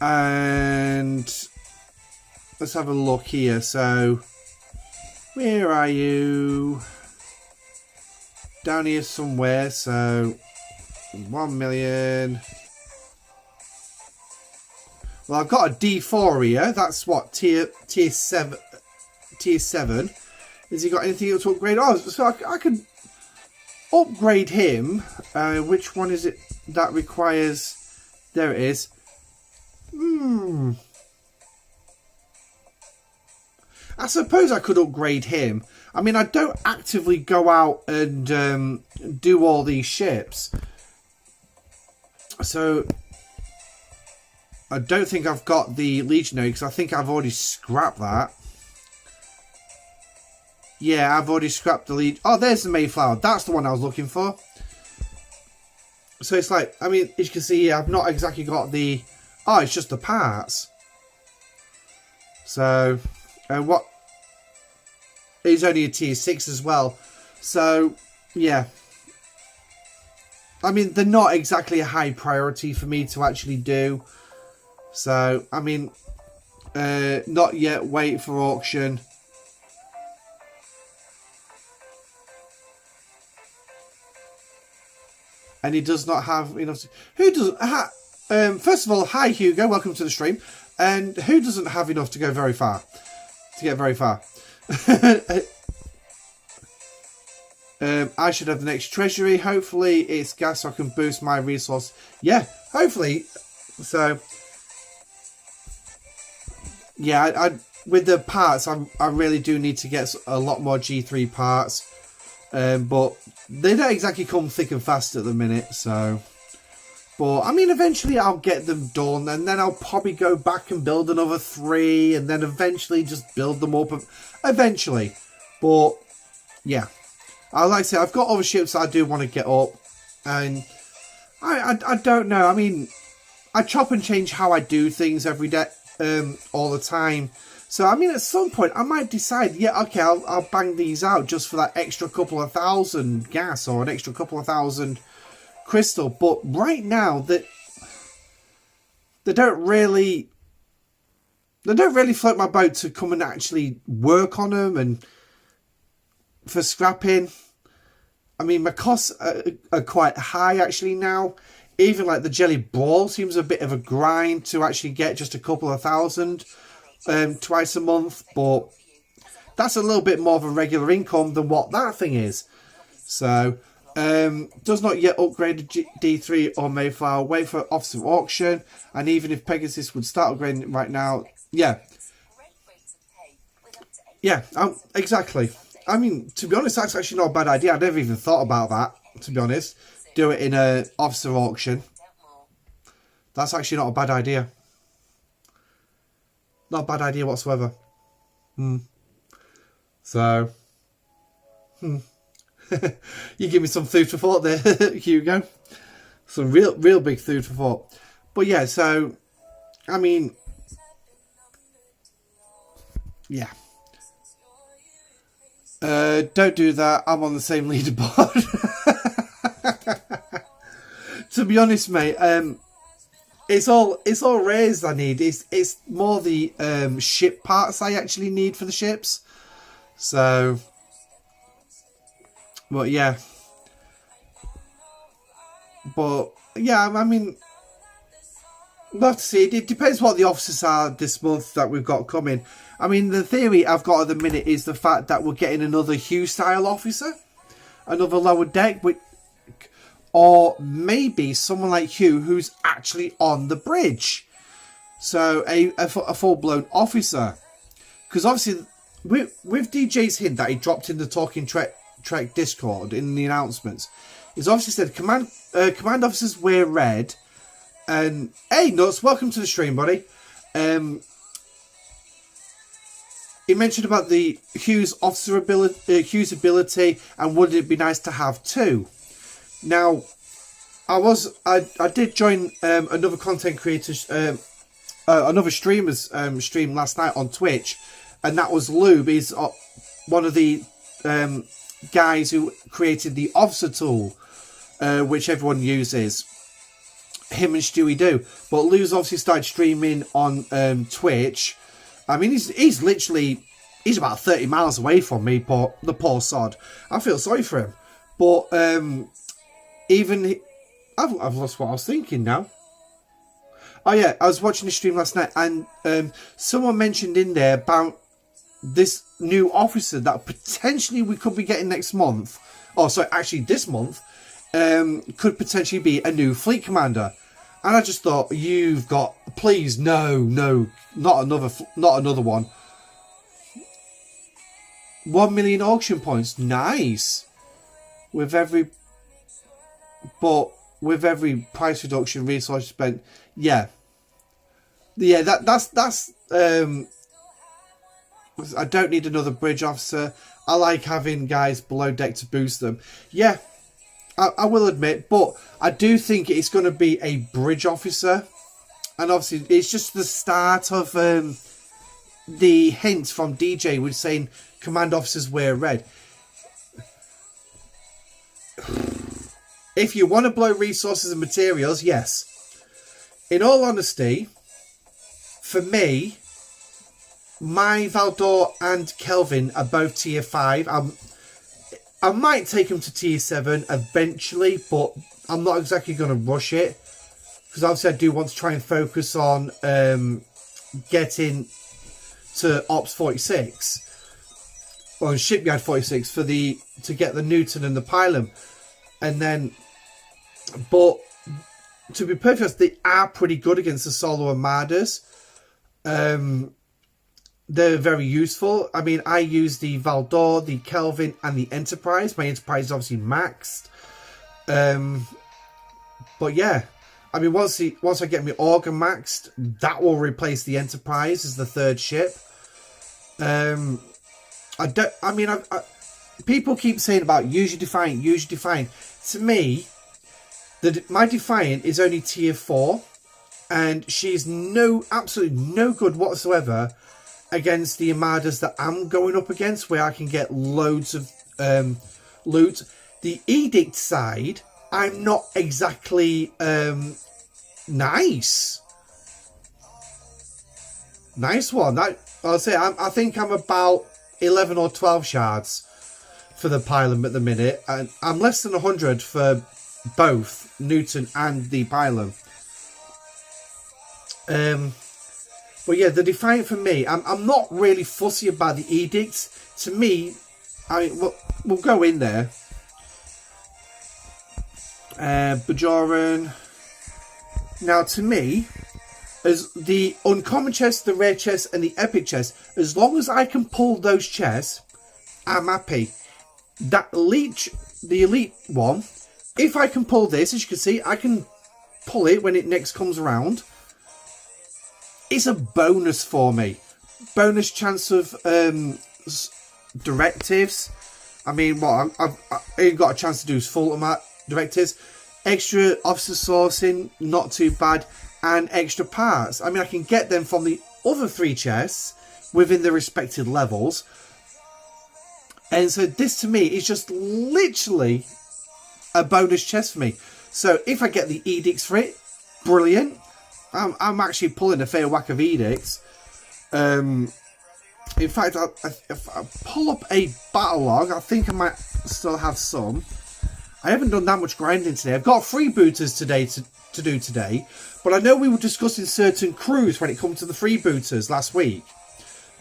And let's have a look here. So, where are you? Down here somewhere. So, 1 million. Well, I've got a D4 here. That's what, tier 7. Tier 7. Has he got anything else to upgrade? Oh, so I could upgrade him. Which one is it that requires? There it is. I suppose I could upgrade him. I mean, I don't actively go out and do all these ships. So I don't think I've got the Legionary because I think I've already scrapped that. Yeah, I've already scrapped the lead. Oh, there's the Mayflower. That's the one I was looking for. So it's like, I mean, as you can see here, I've not exactly got the... Oh, it's just the parts. So, what... It's only a tier 6 as well. So, yeah. I mean, they're not exactly a high priority for me to actually do. So, I mean, not yet. Wait for auction. And he does not have enough to... Who doesn't... first of all, hi Hugo, welcome to the stream. And who doesn't have enough to go very far? To get very far. I should have the next treasury. Hopefully it's gas so I can boost my resource. Yeah, hopefully. So, yeah, with the parts, I really do need to get a lot more G3 parts. But they don't exactly come thick and fast at the minute, so But, I mean, eventually I'll get them done, and then I'll probably go back and build another 3, and then eventually just build them up. Eventually. But, yeah. Like I say, I've got other ships that I do want to get up, and I don't know. I mean, I chop and change how I do things every day, all the time. So, I mean, at some point, I might decide, yeah, okay, I'll bang these out just for that extra couple of thousand gas, or an extra couple of thousand crystal. But right now, they don't really float my boat to come and actually work on them and for scrapping. I mean, my costs are quite high actually now. Even like the jelly ball seems a bit of a grind to actually get just a couple of thousand twice a month, but that's a little bit more of a regular income than what that thing is. So does not yet upgrade D3 or Mayflower. Wait for officer auction. And even if Pegasus would start upgrading right now, yeah, exactly. I mean, to be honest, that's actually not a bad idea. I never even thought about that, to be honest. Do it in a officer auction. That's actually not a bad idea. Not a bad idea whatsoever. So, you give me some food for thought there, Hugo. Some real big food for thought. But yeah, so, I mean, yeah. Don't do that. I'm on the same leaderboard. To be honest, mate, it's all rares I need. It's more the ship parts I actually need for the ships. So, but yeah, I mean, we'll have to see. It depends what the officers are this month that we've got coming. I mean, the theory I've got at the minute is the fact that we're getting another Hugh style officer, another lower deck, or maybe someone like Hugh who's actually on the bridge. So a full-blown officer. Because obviously, with DJ's hint that he dropped in the Talking Trek Discord in the announcements, he's obviously said command officers wear red. And hey, Nuts, welcome to the stream, buddy. He mentioned about the Hugh's ability, and would it be nice to have 2? Now, I did join another content creator's, another streamer's stream last night on Twitch, and that was Lube. He's one of the guys who created the officer tool, which everyone uses. Him and Stewie do. But Lube's obviously started streaming on Twitch. I mean, he's literally, he's about 30 miles away from me, the poor sod. I feel sorry for him. But I've lost what I was thinking now. Oh yeah, I was watching the stream last night, and someone mentioned in there about this new officer that potentially we could be getting next month. Oh, sorry, actually this month, could potentially be a new fleet commander. And I just thought, you've got, please, no, not another one. 1 million auction points, nice. With every price reduction, resource spent, yeah. That's I don't need another bridge officer. I like having guys below deck to boost them. Yeah, I will admit, but I do think it's going to be a bridge officer. And obviously, it's just the start of the hint from DJ, which saying command officers wear red. If you want to blow resources and materials, yes. In all honesty, for me, my Valdor and Kelvin are both tier 5. I might take them to tier 7 eventually, but I'm not exactly going to rush it. Because obviously I do want to try and focus on getting to Ops 46. Or Shipyard 46 to get the Newton and the Pylon. And then, but to be perfect honest, they are pretty good against the solo armadas. They're very useful. I mean, I use the Valdor, the Kelvin, and the Enterprise. My Enterprise is obviously maxed. But yeah, I mean, once I get my organ maxed, that will replace the Enterprise as the third ship. People keep saying about use your Defiant. To me, my Defiant is only tier 4, and she's absolutely no good whatsoever against the Armadas that I'm going up against, where I can get loads of loot. The Edict side, I'm not exactly nice one. I'll say I think I'm about 11 or 12 shards for the pylon at the minute, and I'm less than 100 for both Newton and the pylon. But yeah, the Defiant for me, I'm not really fussy about the Edicts. To me, we'll go in there. Bajoran. Now, to me, as the uncommon chest, the rare chest, and the epic chest, as long as I can pull those chests, I'm happy. The elite one, if I can pull this, as you can see, I can pull it when it next comes around. It's a bonus for me. Bonus chance of directives. I mean, what I've ain't got a chance to do is full amount directives. Extra officer sourcing, not too bad. And extra parts. I mean, I can get them from the other 3 chests within the respective levels. And so this to me is just literally a bonus chest for me. So if I get the edicts for it, brilliant. I'm actually pulling a fair whack of edicts. In fact, if I pull up a battle log, I think I might still have some. I haven't done that much grinding today. I've got freebooters today to do today, but I know we were discussing certain crews when it comes to the freebooters last week.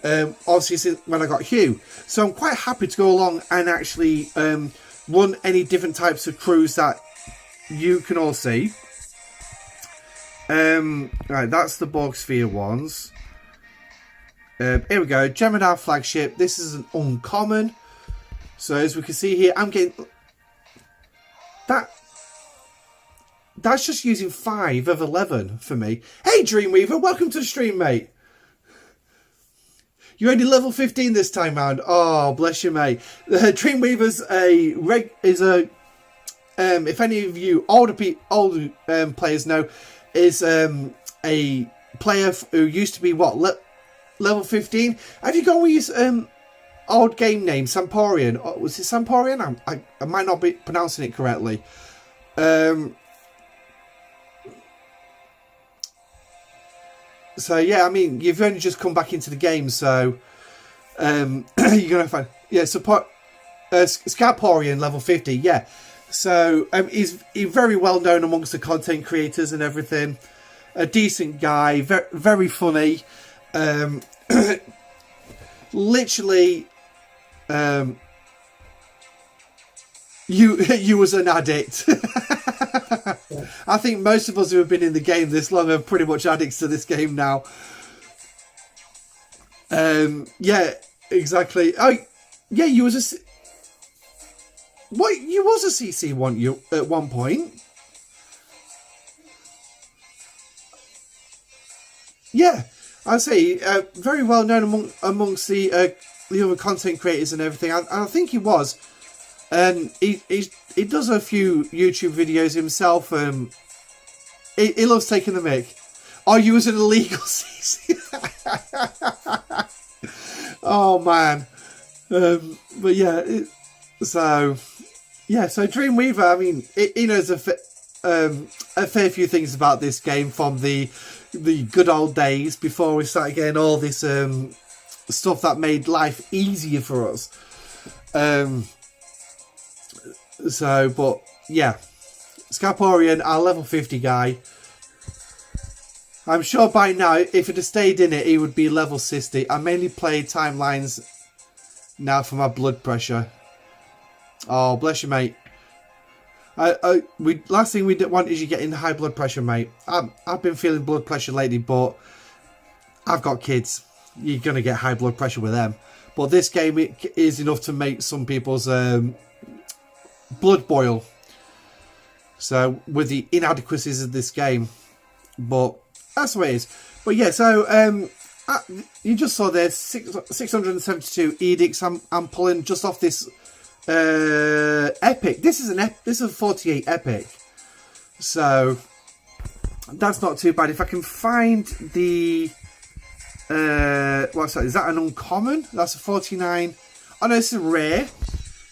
Obviously, when I got Hugh, so I'm quite happy to go along and actually run any different types of crews that you can all see. Right, that's the Borg Sphere ones. Here we go, Gemini flagship. This is an uncommon. So as we can see here, I'm getting that. That's just using 5 of 11 for me. Hey, Dreamweaver, welcome to the stream, mate. You're only level 15 this time round. Oh, bless you, mate. Dreamweaver's if any of you older players know, is a player who used to be level 15. Have you gone with his old game name, Samporian? Oh, was it Samporian? I might not be pronouncing it correctly. So yeah, I mean, you've only just come back into the game, so you're gonna find support Scalporian level 50, yeah. So he's very well known amongst the content creators and everything. A decent guy, very funny. Literally, you was an addict. I think most of us who have been in the game this long are pretty much addicts to this game now. Yeah, exactly. Oh, yeah, you was a CC at one point. Yeah, I'd say very well known amongst the other content creators and everything. I think he was. And he does a few YouTube videos himself. He loves taking the mic. Oh, you was an illegal CC. Oh man. But yeah. So Dreamweaver. I mean, he knows a fair few things about this game from the good old days before we started getting all this stuff that made life easier for us. So, but yeah, Scalporian, our level 50 guy. I'm sure by now, if it had stayed in it, he would be level 60. I mainly play timelines now for my blood pressure. Oh, bless you, mate. Last thing we want is you getting high blood pressure, mate. I've been feeling blood pressure lately, but I've got kids. You're gonna get high blood pressure with them. But this game is enough to make some people's blood boil. So with the inadequacies of this game, but that's the way it is. But yeah, so you just saw there 672 edicts. I'm pulling just off this epic. This is a 48 epic. So that's not too bad. If I can find the what's that? Is that an uncommon? That's a 49. Oh no, this is rare.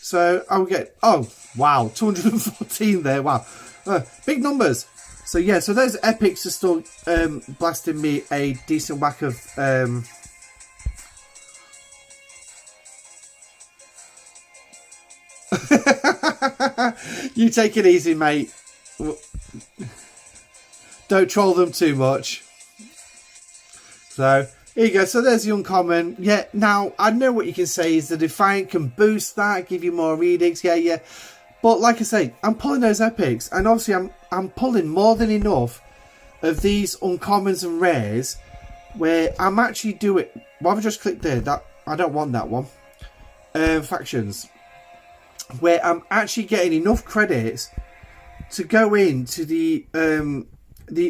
So I'll get, oh wow, 214 there. Wow, big numbers. So yeah, so those epics are still blasting me a decent whack of you take it easy, mate. Don't troll them too much. So here you go. So there's the uncommon. Yeah, now I know what you can say is the Defiant can boost that, give you more edicts. Yeah. But like I say, I'm pulling those epics, and obviously I'm pulling more than enough of these uncommons and rares where I'm actually doing. Why have I just clicked there? That I don't want that one. Factions, where I'm actually getting enough credits to go into the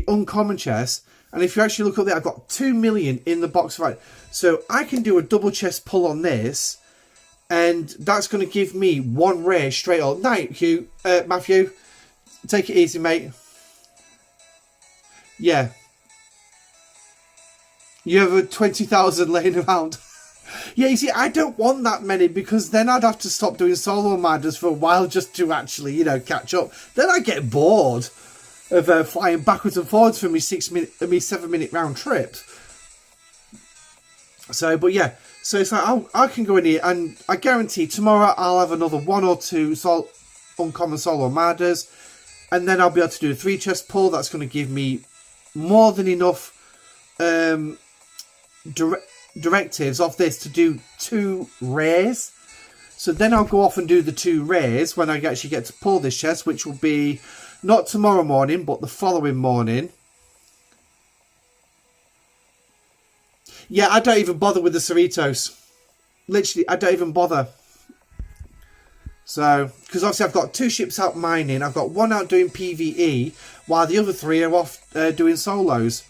uncommon chest. And if you actually look up there, I've got 2 million in the box, right? So I can do a double chest pull on this, and that's going to give me one rare straight up. Night, Hugh, Matthew, take it easy, mate. Yeah, you have a 20,000 laying around. Yeah, you see, I don't want that many, because then I'd have to stop doing solo matters for a while just to actually, you know, catch up. Then I get bored of flying backwards and forwards for me 7 minute round trip. So, but yeah, so it's like I can go in here, and I guarantee tomorrow I'll have another 1 or 2 uncommon solo matters, and then I'll be able to do a 3 chest pull. That's going to give me more than enough directives of this to do 2 rares. So then I'll go off and do the 2 rares when I actually get to pull this chest, which will be not tomorrow morning, but the following morning. Yeah, I don't even bother with the Cerritos. Literally, I don't even bother. So, because obviously I've got 2 ships out mining. I've got 1 out doing PvE, while the other 3 are off doing solos.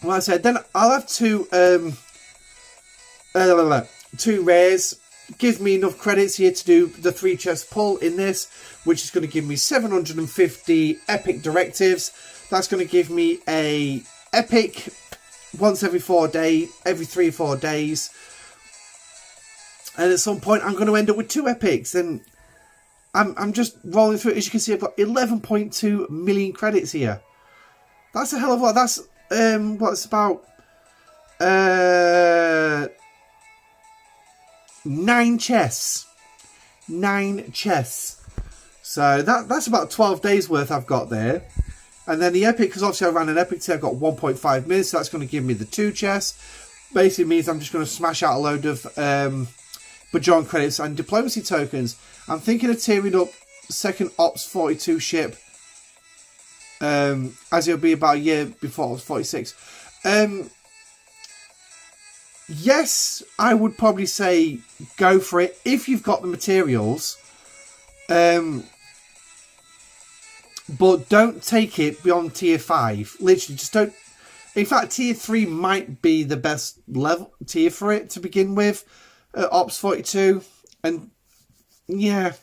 Like I said, then I'll have 2 rares. Give me enough credits here to do the 3 chest pull in this, which is going to give me 750 epic directives. That's going to give me a epic once every 3 or 4 days. And at some point I'm going to end up with 2 epics, and I'm just rolling through it. As you can see, I've got 11.2 million credits here. That's a hell of a lot. That's what's about 9 chests. 9 chests. So that's about 12 days worth I've got there. And then the epic, because obviously I ran an epic today, I've got 1.5 minutes, so that's going to give me the 2 chests. Basically means I'm just going to smash out a load of Bajon credits and diplomacy tokens. I'm thinking of tearing up second Ops 42 ship, as it'll be about a year before Ops 46. Yes, I would probably say go for it if you've got the materials. But don't take it beyond tier 5. Literally, just don't. In fact, tier 3 might be the best level tier for it to begin with. Ops 42. And yeah,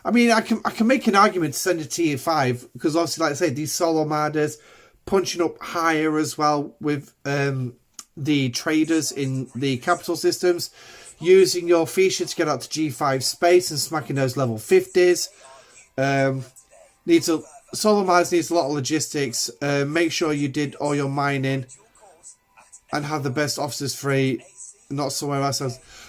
I mean, I can make an argument to send a tier 5, because obviously, like I say, these solo matters punching up higher as well with the traders in the capital systems, using your feature to get out to G5 space and smacking those level 50s. Solo mines needs a lot of logistics. Make sure you did all your mining and have the best officers free, not somewhere else.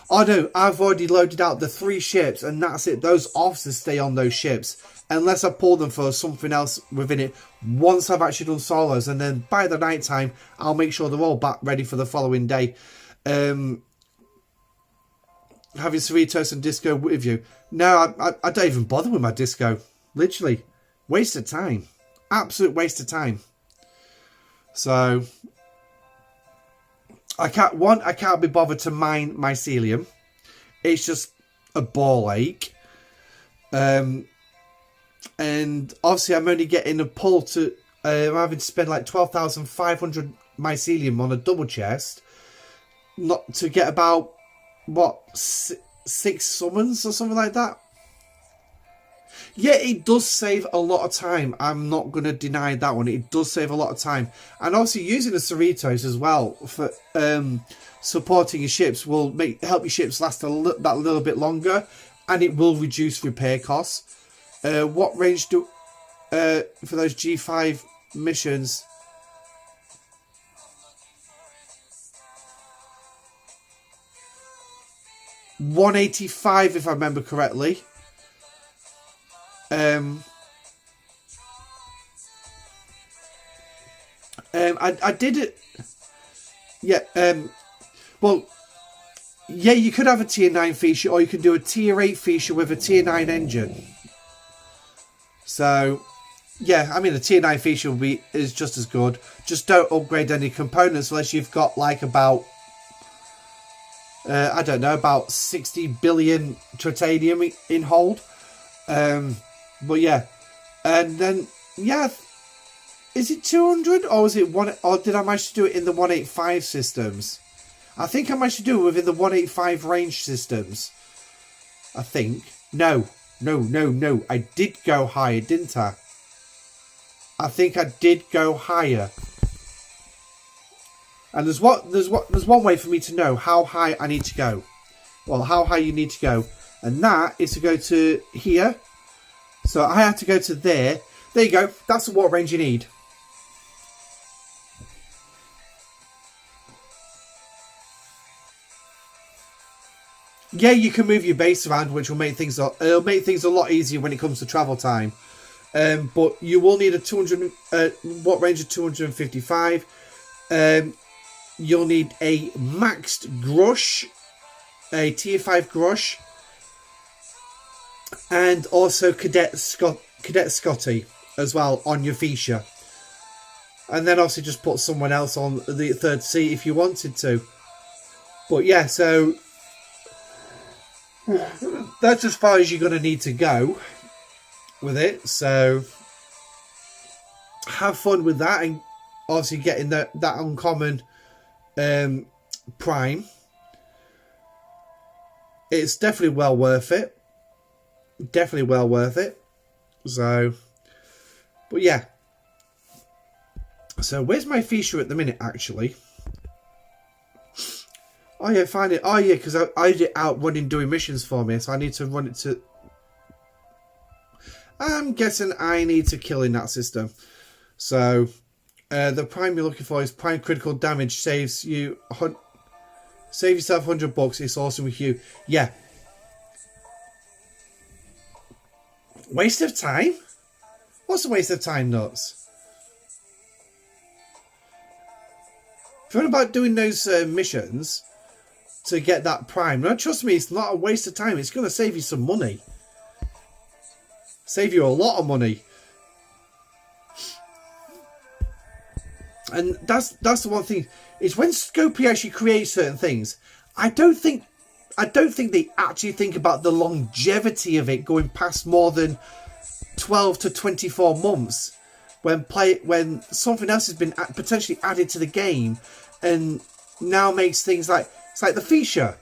Oh no, I've already loaded out the 3 ships, and that's it. Those officers stay on those ships unless I pull them for something else within it once I've actually done solos, and then by the night time I'll make sure they're all back ready for the following day. Having Cerritos and Disco with you. No, I don't even bother with my Disco. Literally. Waste of time. Absolute waste of time. So I can't be bothered to mine mycelium. It's just a ball ache. And and obviously I'm only getting a pull to, I'm having to spend like 12,500 mycelium on a double chest, not to get about, what, 6 summons or something like that. Yeah, it does save a lot of time. I'm not going to deny that one. It does save a lot of time. And obviously using the Cerritos as well for supporting your ships will help your ships last that little bit longer, and it will reduce repair costs. What range do for those G5 missions? $185 if I remember correctly. I did it. Yeah. Well, yeah, you could have a tier 9 feature, or you could do a tier 8 feature with a tier 9 engine. So, yeah, I mean, the tier 9 feature is just as good. Just don't upgrade any components unless you've got like about, I don't know, about 60 billion titanium in hold. But yeah, and then yeah, is it 200 or is it one? Or did I manage to do it in the 185 systems? I think I managed to do it within the 185 range systems. I think no. I did go higher, didn't I? I think I did go higher. And there's one way for me to know how high I need to go. Well, how high you need to go, and that is to go to here. So I have to go to there. There you go. That's the water range you need. Yeah, you can move your base around, which will make things a lot easier when it comes to travel time. But you will need a 200 water range of 255. You'll need a maxed Grush, a tier 5 Grush, and also Cadet Scotty as well on your Fisher. And then obviously just put someone else on the third seat if you wanted to. But yeah, so that's as far as you're going to need to go with it. So have fun with that, and obviously getting that uncommon prime. It's definitely well worth it. Definitely well worth it. So, but yeah. So where's my Fisher at the minute, actually? Oh yeah, find it. Oh yeah, because I did it out running doing missions for me, so I need to run it to. I'm guessing I need to kill in that system. So the prime you're looking for is prime critical damage. Saves you. Save yourself $100. It's awesome with you. Yeah. Waste of time? What's a waste of time, nuts? If you're about doing those missions to get that prime, no, trust me, it's not a waste of time. It's going to save you some money. Save you a lot of money. And that's the one thing, is when Scopely actually creates certain things, I don't think they actually think about the longevity of it going past more than 12 to 24 months when something else has been potentially added to the game and now makes things like, it's like the Fisher.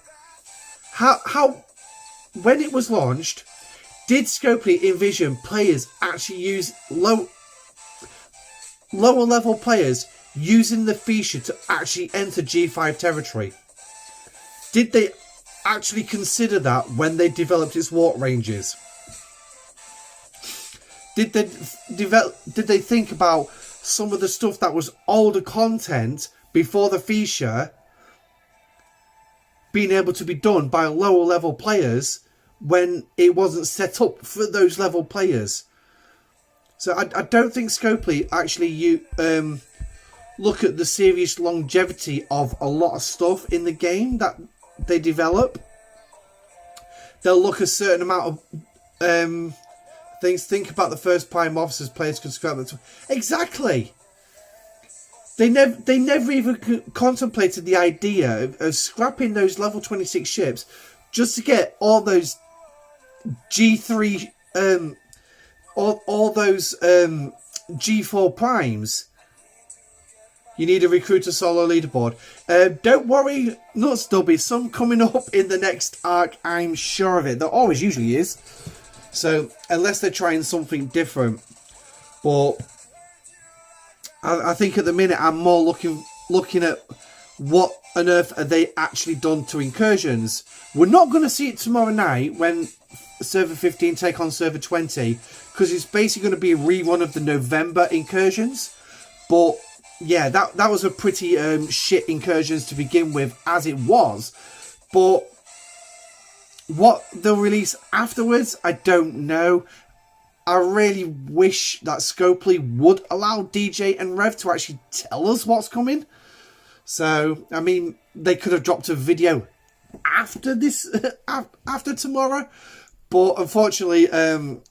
How when it was launched, did Scopely envision players actually use lower level players using the Fisher to actually enter G5 territory? Did they actually consider that when they developed its water ranges? Did they think about some of the stuff that was older content before the Fisher being able to be done by lower level players when it wasn't set up for those level players? So I don't think Scopely actually look at the serious longevity of a lot of stuff in the game that they develop. They'll look a certain amount of things. Think about the first prime officers players could scrap them. Exactly. They never even contemplated the idea of scrapping those level 26 ships just to get all those G3 all those G4 primes, you need a recruiter solo leaderboard. Don't worry, nuts, there'll be some coming up in the next arc, I'm sure of it. There always usually is. So, unless they're trying something different. But I think at the minute I'm more looking at what on earth are they actually done to incursions. We're not going to see it tomorrow night when Server 15 take on Server 20. Because it's basically going to be a rerun of the November incursions. But yeah, that was a pretty shit incursions to begin with, as it was. But what they'll release afterwards, I don't know. I really wish that Scopely would allow DJ and Rev to actually tell us what's coming. So, I mean, they could have dropped a video after this, after tomorrow. But unfortunately, with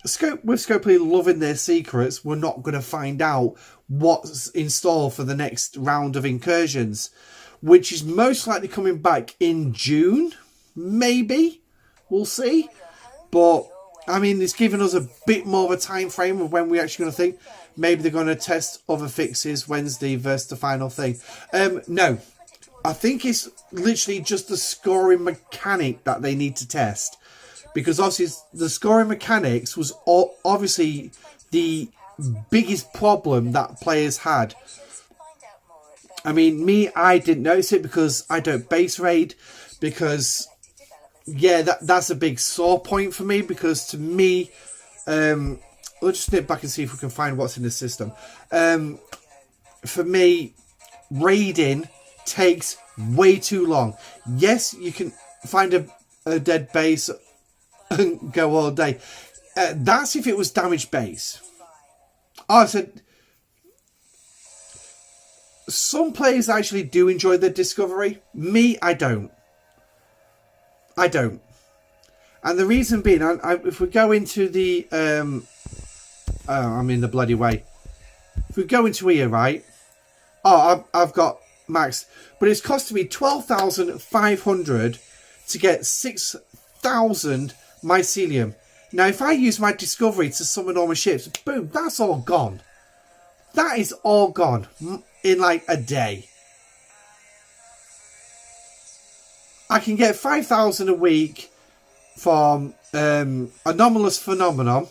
Scopely loving their secrets, we're not going to find out what's in store for the next round of incursions, which is most likely coming back in June, maybe. We'll see. But, I mean, it's given us a bit more of a time frame of when we're actually going to think maybe they're going to test other fixes Wednesday versus the final thing. No, I think it's literally just the scoring mechanic that they need to test. Because obviously the scoring mechanics was obviously the biggest problem that players had. I mean, I didn't notice it because I don't base raid. Because, yeah, that's a big sore point for me. Because to me, we'll just nip back and see if we can find what's in the system. For me, raiding takes way too long. Yes, you can find a dead base and go all day. That's if it was damaged base. Oh, I said some players actually do enjoy the discovery. Me, I don't. And the reason being, if we go into the I'm in the bloody way. If we go into here, right? Oh, I've got max, but it's costing me 12,500 to get 6,000 mycelium. Now, if I use my discovery to summon all my ships, boom, that's all gone. That is all gone in like a day. I can get 5,000 a week from Anomalous Phenomenon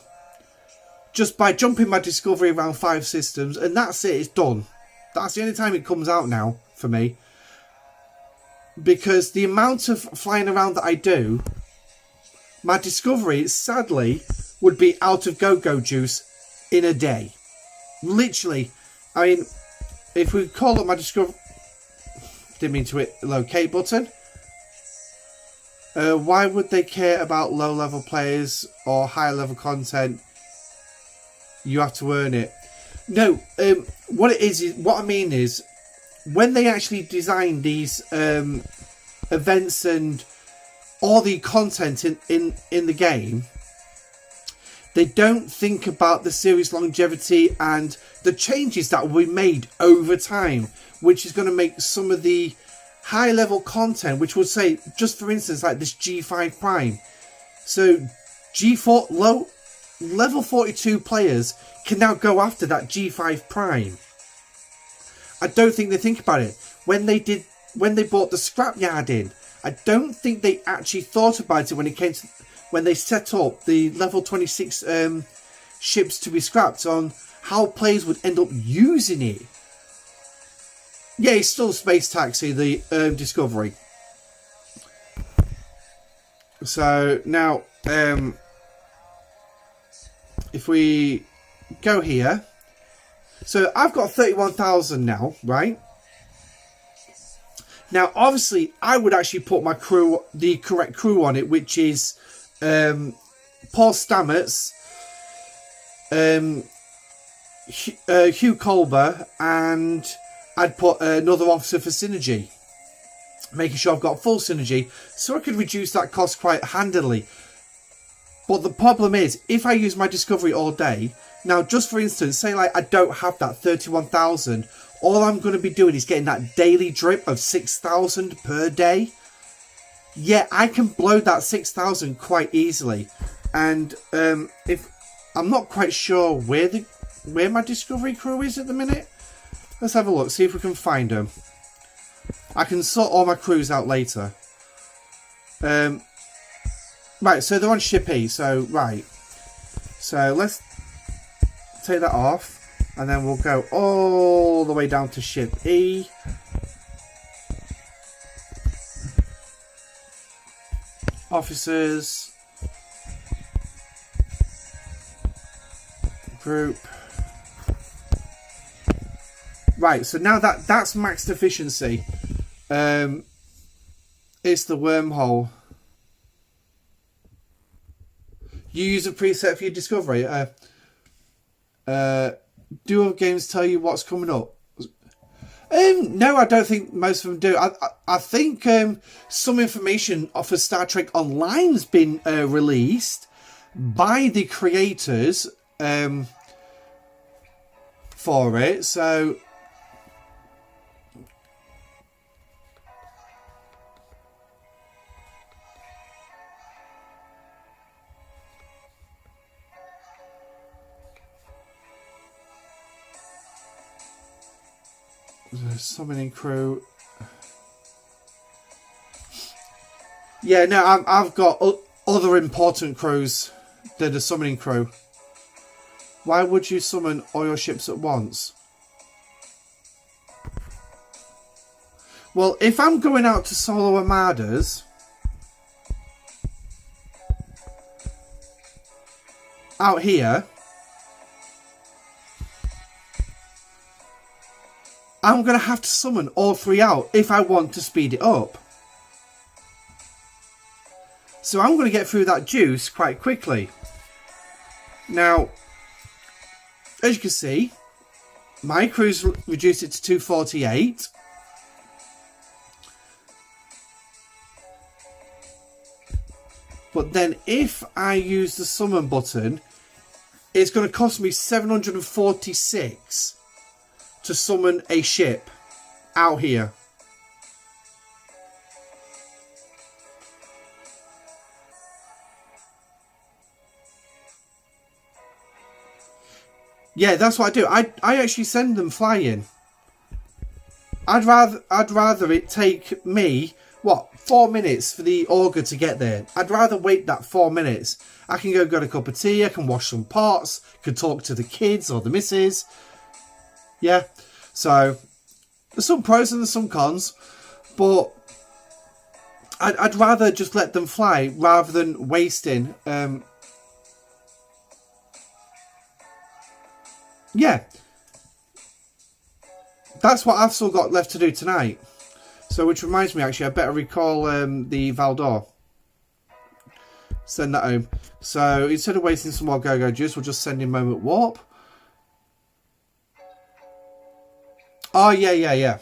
just by jumping my discovery around 5 systems, and that's it, it's done. That's the only time it comes out now for me. Because the amount of flying around that I do, my discovery, sadly, would be out of go-go juice in a day. Literally. I mean, if we call up my discovery... Didn't mean to hit the locate button. Why would they care about low-level players or higher-level content? You have to earn it. No, what I mean is, when they actually design these events and all the content in the game, they don't think about the series longevity and the changes that will be made over time, which is going to make some of the high level content, which would say, just for instance, like this G5 Prime. So G4 low level 42 players can now go after that G5 Prime. I don't think they think about it. When they bought the scrapyard in, I don't think they actually thought about it when they set up the level 26 ships to be scrapped on how players would end up using it. Yeah, it's still Space Taxi, the Discovery. So now, if we go here, so I've got 31,000 now, right? Now, obviously, I would actually put my crew, the correct crew on it, which is Paul Stamets, Hugh Colber, and I'd put another officer for synergy, making sure I've got full synergy, so I could reduce that cost quite handily. But the problem is, if I use my discovery all day, now just for instance, say like I don't have that 31,000, all I'm going to be doing is getting that daily drip of 6,000 per day. Yeah, I can blow that 6,000 quite easily. And if I'm not quite sure where my discovery crew is at the minute. Let's have a look, see if we can find them. I can sort all my crews out later. Right, so they're on ship E, so right. So let's take that off, and then we'll go all the way down to ship E. Officers. Group. Right, so now that's maxed efficiency. It's the wormhole. You use a preset for your discovery. Do other games tell you what's coming up? No, I don't think most of them do. I think some information off of Star Trek Online has been released by the creators for it. So the summoning crew. Yeah, no, I've got other important crews than the summoning crew. Why would you summon all your ships at once? Well, if I'm going out to solo armadas, out here, I'm going to have to summon all three out if I want to speed it up. So I'm going to get through that juice quite quickly. Now, as you can see, my crew's reduced it to 248. But then if I use the summon button, it's going to cost me 746 to summon a ship out here. Yeah, that's what I do. I actually send them flying. I'd rather it take me, what, 4 minutes for the auger to get there. I'd rather wait that 4 minutes. I can go get a cup of tea, I can wash some pots, can talk to the kids or the missus. Yeah, so there's some pros and there's some cons, but I'd rather just let them fly rather than wasting. Yeah, that's what I've still got left to do tonight. So, which reminds me, actually, I better recall the Valdor. Send that home. So, instead of wasting some more go-go juice, we'll just send in Moment Warp. Oh, yeah.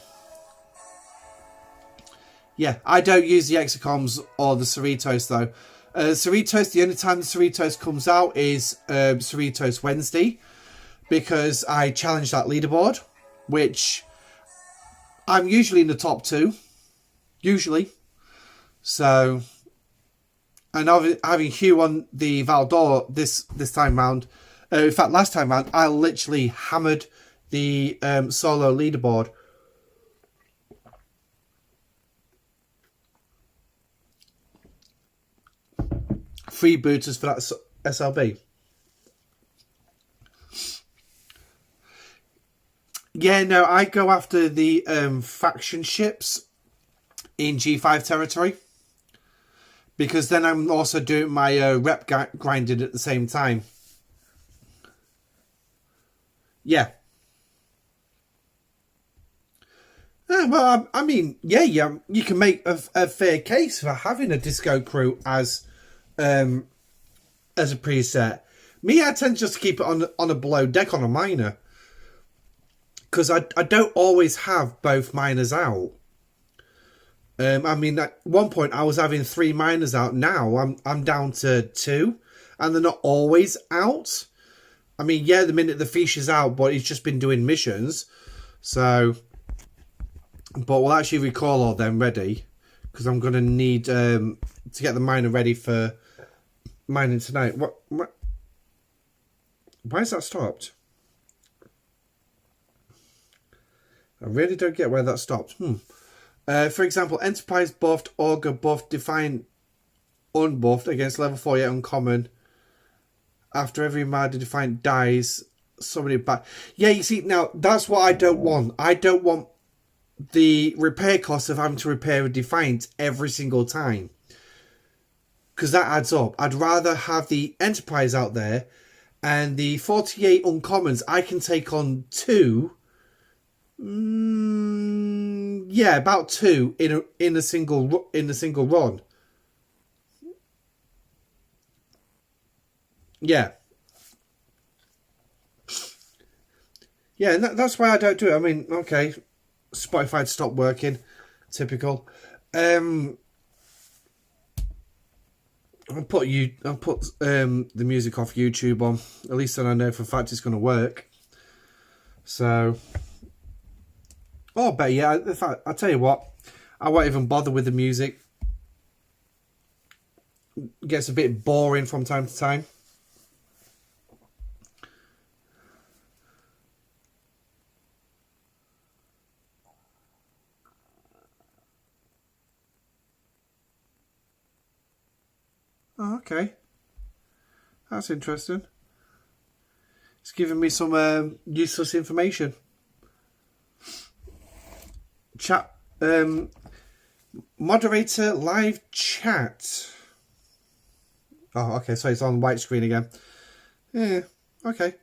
Yeah, I don't use the Exacoms or the Cerritos, though. Cerritos, the only time the Cerritos comes out is Cerritos Wednesday, because I challenged that leaderboard, which I'm usually in the top 2. Usually. So, and having Hugh on the Valdor this time round, in fact, last time round, I literally hammered the solo leaderboard. Freebooters for that SLB. Yeah, no, I go after the faction ships in G5 territory, because then I'm also doing my rep grinding at the same time. Yeah. Well, I mean, yeah, you can make a fair case for having a disco crew as a preset. Me, I tend just to keep it on a below deck on a minor, because I don't always have both miners out. I mean, at one point I was having 3 miners out. Now I'm down to 2, and they're not always out. I mean, yeah, the minute the fish is out, but he's just been doing missions. So, but we'll actually recall all them ready, because I'm going to need to get the miner ready for mining tonight. What? Why is that stopped? I really don't get where that stopped. For example, Enterprise buffed, Augur buffed, Defiant unbuffed against level 48 uncommon. After every Armada Defiant dies, somebody back. Yeah, you see, now that's what I don't want. I don't want the repair cost of having to repair a Defiant every single time, because that adds up. I'd rather have the Enterprise out there, and the 48 uncommons I can take on 2. Yeah, about 2 in a single run. Yeah. Yeah, and that's why I don't do it. I mean, okay, Spotify stopped working. Typical. I'll put the music off YouTube on. At least then I know for a fact it's going to work. So, oh, better yeah. In fact, I'll tell you what, I won't even bother with the music. It gets a bit boring from time to time. Oh, okay. That's interesting. It's giving me some useless information. Chat, moderator live chat. Oh, okay, so it's on white screen again. Yeah, okay.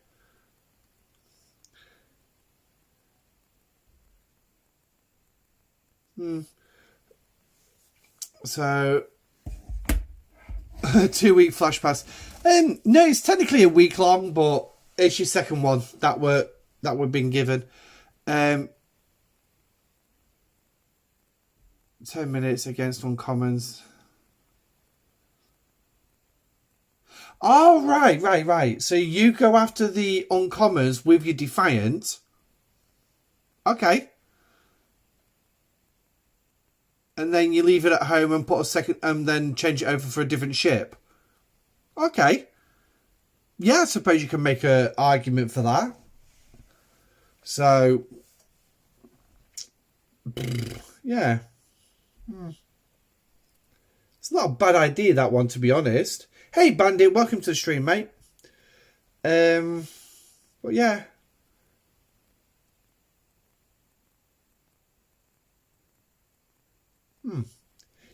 So 2-week flash pass. No, it's technically a week long, but it's your second one that we've been given. 10 minutes against uncommons. Oh, right. So you go after the uncommons with your Defiant. Okay. And then you leave it at home and put a second, and then change it over for a different ship. Okay. Yeah, I suppose you can make an argument for that. So, yeah. It's not a bad idea, that one, to be honest. Hey, Bandit, welcome to the stream, mate. But yeah.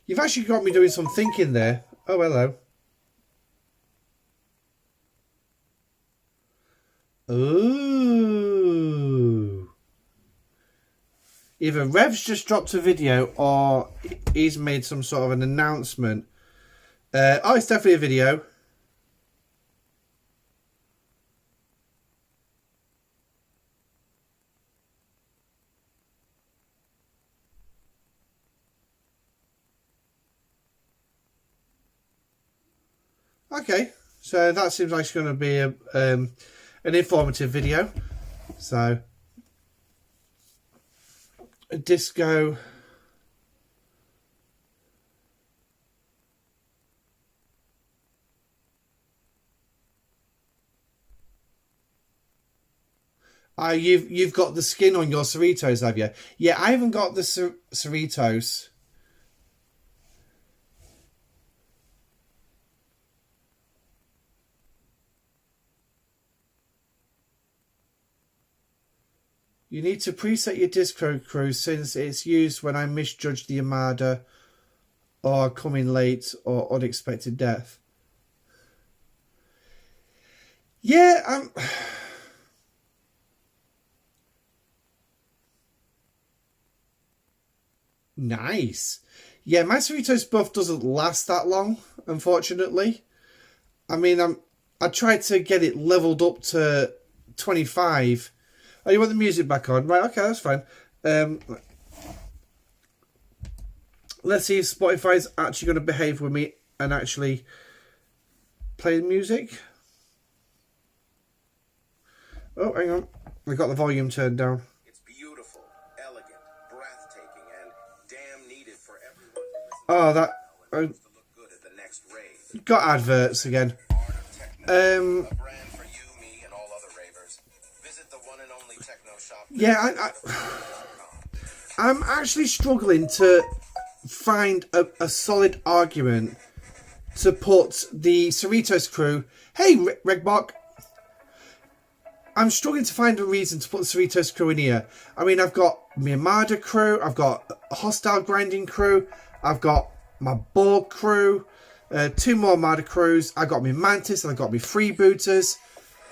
You've actually got me doing some thinking there. Oh, hello. Ooh. Either Rev's just dropped a video or he's made some sort of an announcement. Oh, it's definitely a video. Okay, so that seems like it's going to be an informative video. So, Disco. You've got the skin on your Cerritos, have you? Yeah, I haven't got the Cerritos. You need to preset your disco crew since it's used when I misjudge the Armada or coming late or unexpected death. Yeah, nice. Yeah, my Cerritos buff doesn't last that long, unfortunately. I mean, I tried to get it leveled up to 25. Oh, you want the music back on? Right, okay, that's fine. Let's see if Spotify's actually going to behave with me and actually play the music. Oh, hang on. I got the volume turned down. It's beautiful, elegant, breathtaking, and damn needed for everyone. Oh, that... To look good at the next rave. Got adverts again. A brand for you, me, and all Yeah, I'm actually struggling to find a solid argument to put the Cerritos crew... Hey, Regbok! I'm struggling to find a reason to put the Cerritos crew in here. I mean, I've got my Armada crew, I've got a hostile grinding crew, I've got my Borg crew, 2 more Armada crews, I've got my Mantis, and I've got my Freebooters.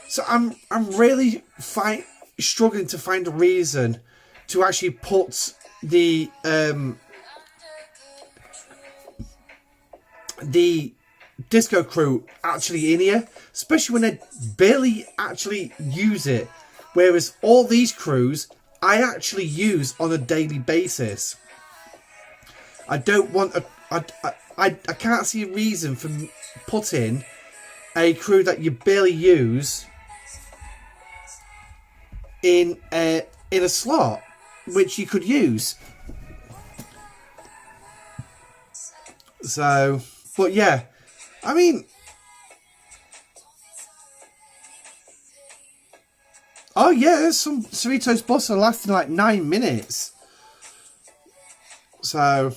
So I'm really struggling to find a reason to actually put the disco crew actually in here, especially when they barely actually use it, whereas all these crews I actually use on a daily basis. I don't want I can't see a reason for putting a crew that you barely use in a slot which you could use. So, but yeah, I mean, oh yeah, there's some Cerritos boss are lasting like 9 minutes. So,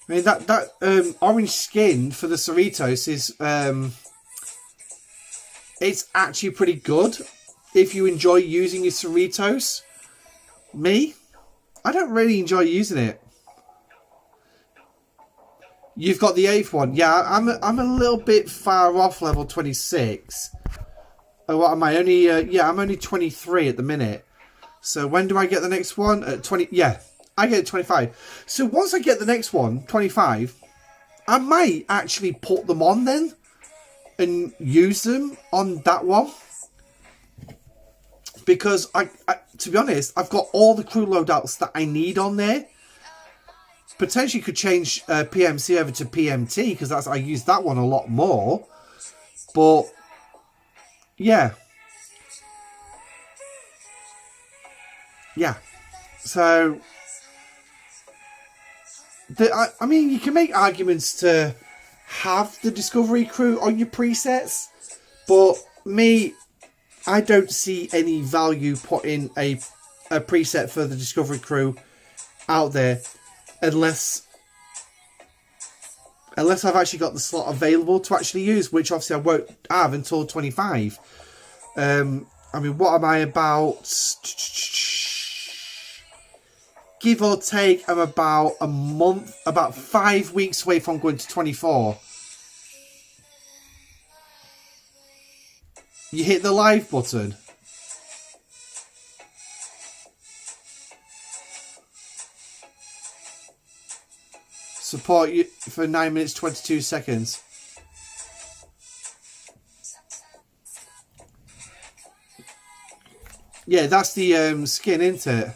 I mean that orange skin for the Cerritos is it's actually pretty good if you enjoy using your Cerritos. Me, I don't really enjoy using it. You've got the 8th one. Yeah, I'm a little bit far off level 26. Oh, what am I? Only yeah, I'm only 23 at the minute. So when do I get the next one? At 20. Yeah, I get 25. So once I get the next one, 25, I might actually put them on then and use them on that one. Because I to be honest, I've got all the crew loadouts that I need on there. Potentially could change PMC over to PMT because I use that one a lot more. But yeah, So I mean, you can make arguments to have the Discovery crew on your presets, but me, I don't see any value putting a preset for the Discovery crew out there unless I've actually got the slot available to actually use, which obviously I won't have until 25. I mean, what am I about? Give or take, I'm about a month, about 5 weeks away from going to 24. You hit the live button. Support you for 9 minutes 22 seconds. Yeah, that's the skin, isn't it?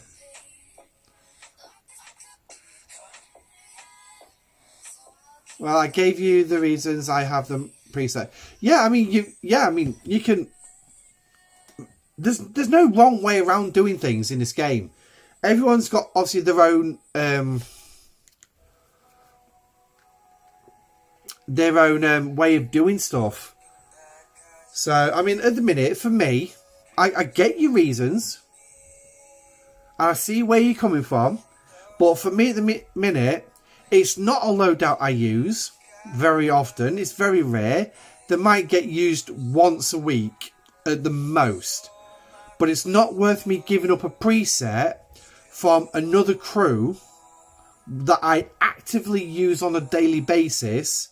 Well, I gave you the reasons. I have them preset. Yeah, I mean you can. There's no wrong way around doing things in this game. Everyone's got obviously their own way of doing stuff. So I mean, at the minute, for me, I get your reasons. I see where you're coming from, but for me at the minute, it's not a loadout I use very often. It's very rare. They might get used once a week at the most. But it's not worth me giving up a preset from another crew that I actively use on a daily basis.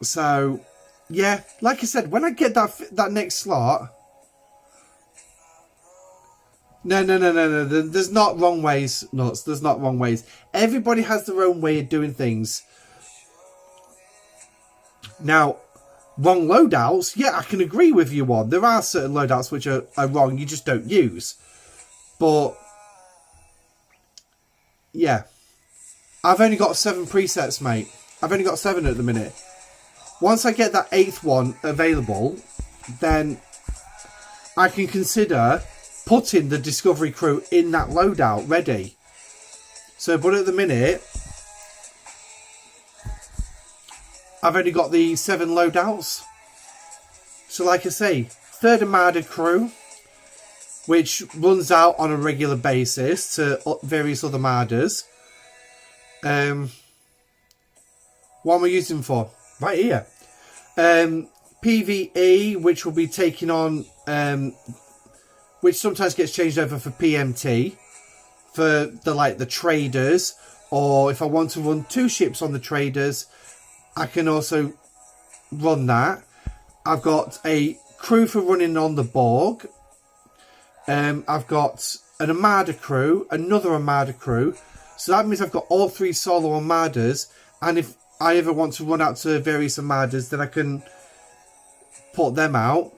So, yeah, like I said, when I get that next slot... No. There's not wrong ways, Nuts. There's not wrong ways. Everybody has their own way of doing things. Now, wrong loadouts, yeah, I can agree with you on. There are certain loadouts which are wrong, you just don't use. But, yeah. I've only got 7 presets, mate. I've only got 7 at the minute. Once I get that 8th one available, then I can consider putting the Discovery crew in that loadout ready. So, but at the minute, I've only got the 7 loadouts. So like I say, third Armada crew, which runs out on a regular basis to various other Armadas. What am I using for? Right here. PvE, which will be taking on, which sometimes gets changed over for PMT, for the traders, or if I want to run 2 ships on the traders, I can also run that. I've got a crew for running on the Borg. I've got an Armada crew, another Armada crew. So that means I've got all 3 solo Armadas, and if I ever want to run out to various Armadas, then I can put them out.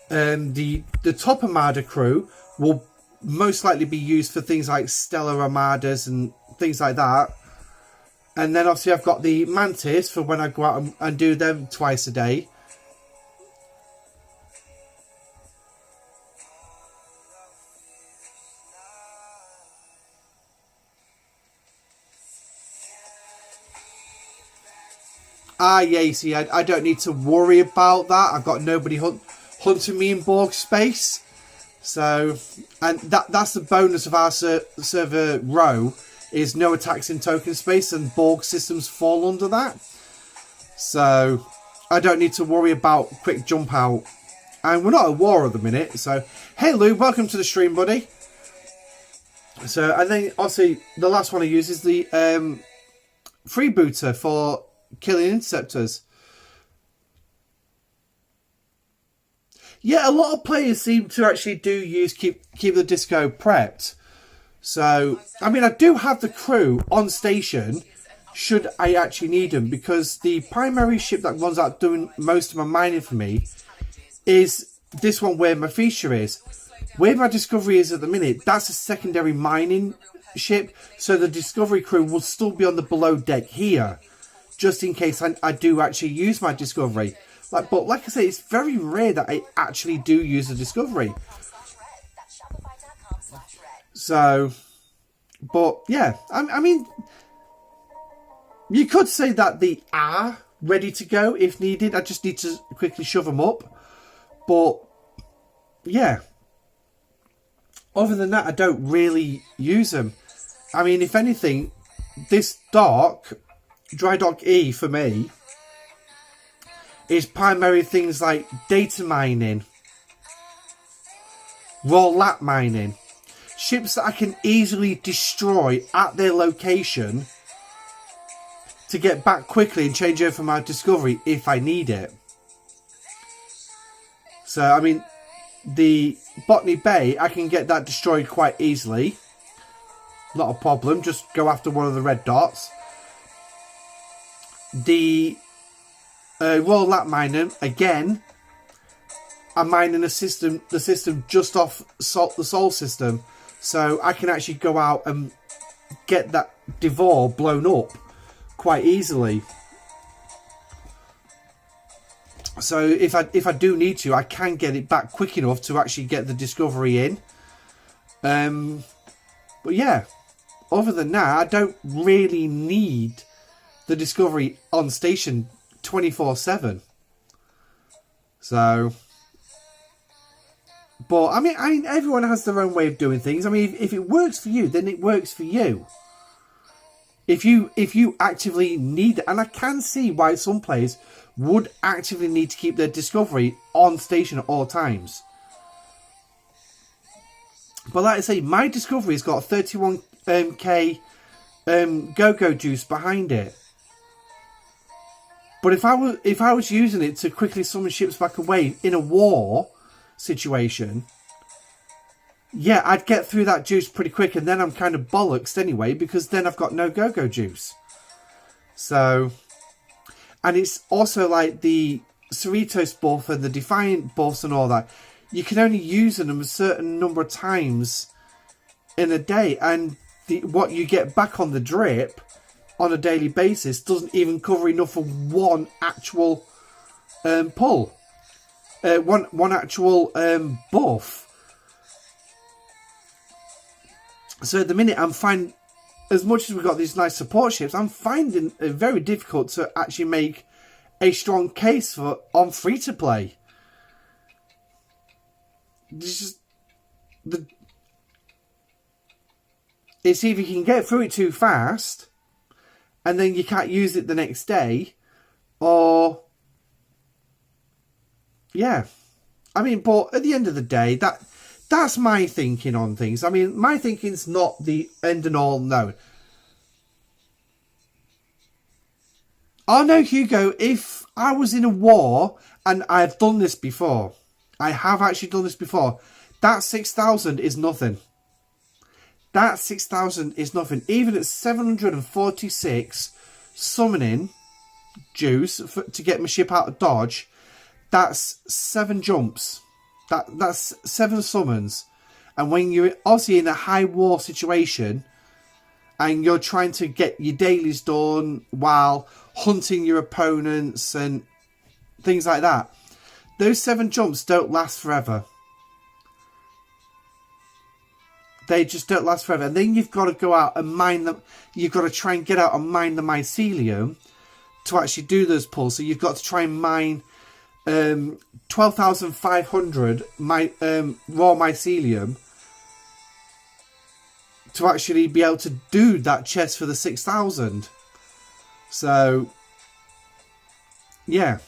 The top Armada crew will most likely be used for things like Stellar Armadas and things like that. And then obviously I've got the Mantis for when I go out and do them twice a day. Yeah, you see, I don't need to worry about that. I've got nobody hunting me in Borg space. So, and that's the bonus of our server row, is no attacks in token space, and Borg systems fall under that. So, I don't need to worry about quick jump out. And we're not at war at the minute, so... Hey Lou, welcome to the stream, buddy. So, and then, obviously, the last one I use is the freebooter for killing interceptors. Yeah, a lot of players seem to actually keep the disco prepped. So, I mean, I do have the crew on station should I actually need them, because the primary ship that runs out doing most of my mining for me is this one where my feature is. Where my discovery is at the minute, that's a secondary mining ship, so the discovery crew will still be on the below deck here, just in case I do actually use my discovery. But like I say, it's very rare that I actually do use the discovery. So, but yeah, I mean, you could say that they are ready to go if needed. I just need to quickly shove them up. But yeah, other than that, I don't really use them. I mean, if anything, this dry dock E for me is primarily things like data mining, raw lap mining, ships that I can easily destroy at their location to get back quickly and change over my discovery if I need it. So, I mean, the Botany Bay, I can get that destroyed quite easily. Not a problem, just go after one of the red dots. The Royal Lap Miner, again, I'm mining the system just off the Sol system, so I can actually go out and get that Devore blown up quite easily. So if I do need to, I can get it back quick enough to actually get the discovery in. But yeah, other than that, I don't really need the discovery on station 24/7. So, but I mean, everyone has their own way of doing things. I mean, if it works for you, then it works for you. If you actively need it, and I can see why some players would actively need to keep their discovery on station at all times. But like I say, my discovery's got 31k go-go juice behind it. But if I was using it to quickly summon ships back away in a war situation, yeah, I'd get through that juice pretty quick, and then I'm kind of bollocksed anyway, because then I've got no go-go juice. So, and it's also like the Cerritos buff and the Defiant buffs and all that. You can only use them a certain number of times in a day, and what you get back on the drip on a daily basis doesn't even cover enough for one actual pull. One actual buff. So at the minute, I'm finding, as much as we've got these nice support ships, I'm finding it very difficult to actually make a strong case on free to play. it's either you can get through it too fast and then you can't use it the next day, or yeah. I mean, but at the end of the day, that's my thinking on things. I mean, my thinking's not the end and all, no. Oh no, Hugo, if I was in a war, and I've done this before, I have actually done this before, that 6,000 is nothing. That 6,000 is nothing. Even at 746 summoning juice to get my ship out of dodge, that's 7 jumps. That's 7 summons. And when you're obviously in a high war situation and you're trying to get your dailies done while hunting your opponents and things like that, those 7 jumps don't last forever. They just don't last forever. And then you've got to go out and mine them. You've got to try and get out and mine the mycelium to actually do those pulls. So you've got to try and mine 12,500 raw mycelium to actually be able to do that chest for the 6,000. So, yeah.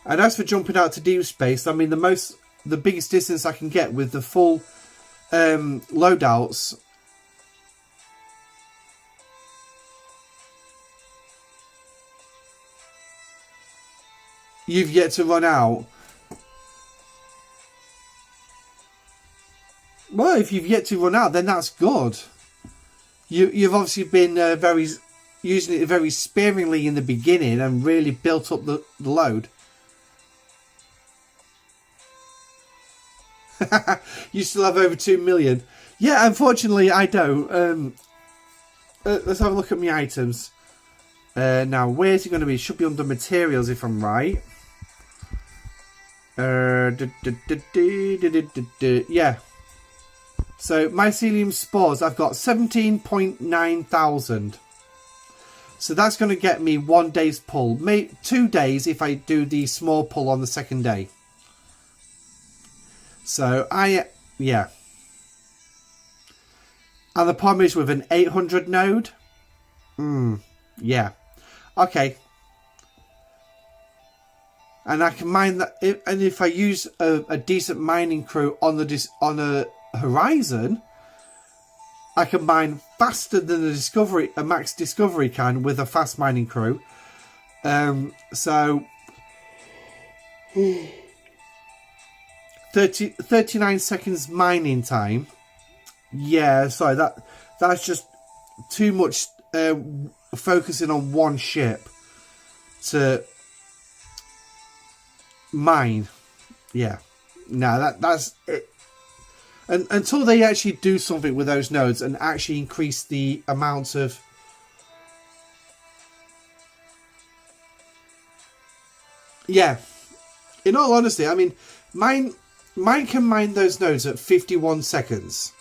And as for jumping out to deep space, I mean, the biggest distance I can get with the full loadouts, you've yet to run out. Well, if you've yet to run out, then that's good. You've obviously been using it very sparingly in the beginning and really built up the load. You still have over 2 million. Yeah, unfortunately, I don't. Let's have a look at my items. Now, where's it going to be? It should be under materials, if I'm right. Yeah. So, mycelium spores, I've got 17.9 thousand. So that's going to get me 1 day's pull. 2 days if I do the small pull on the second day. So, yeah. And the problem is with an 800 node. Yeah. Okay. And I can mine that. And if I use a decent mining crew on a horizon, I can mine faster than a max discovery can with a fast mining crew. So 39 seconds mining time. Yeah, sorry, that's just too much focusing on one ship to mine. Yeah, no, that's it. And until they actually do something with those nodes and actually increase the amount of yeah, in all honesty, I mean, mine can mine those nodes at 51 seconds.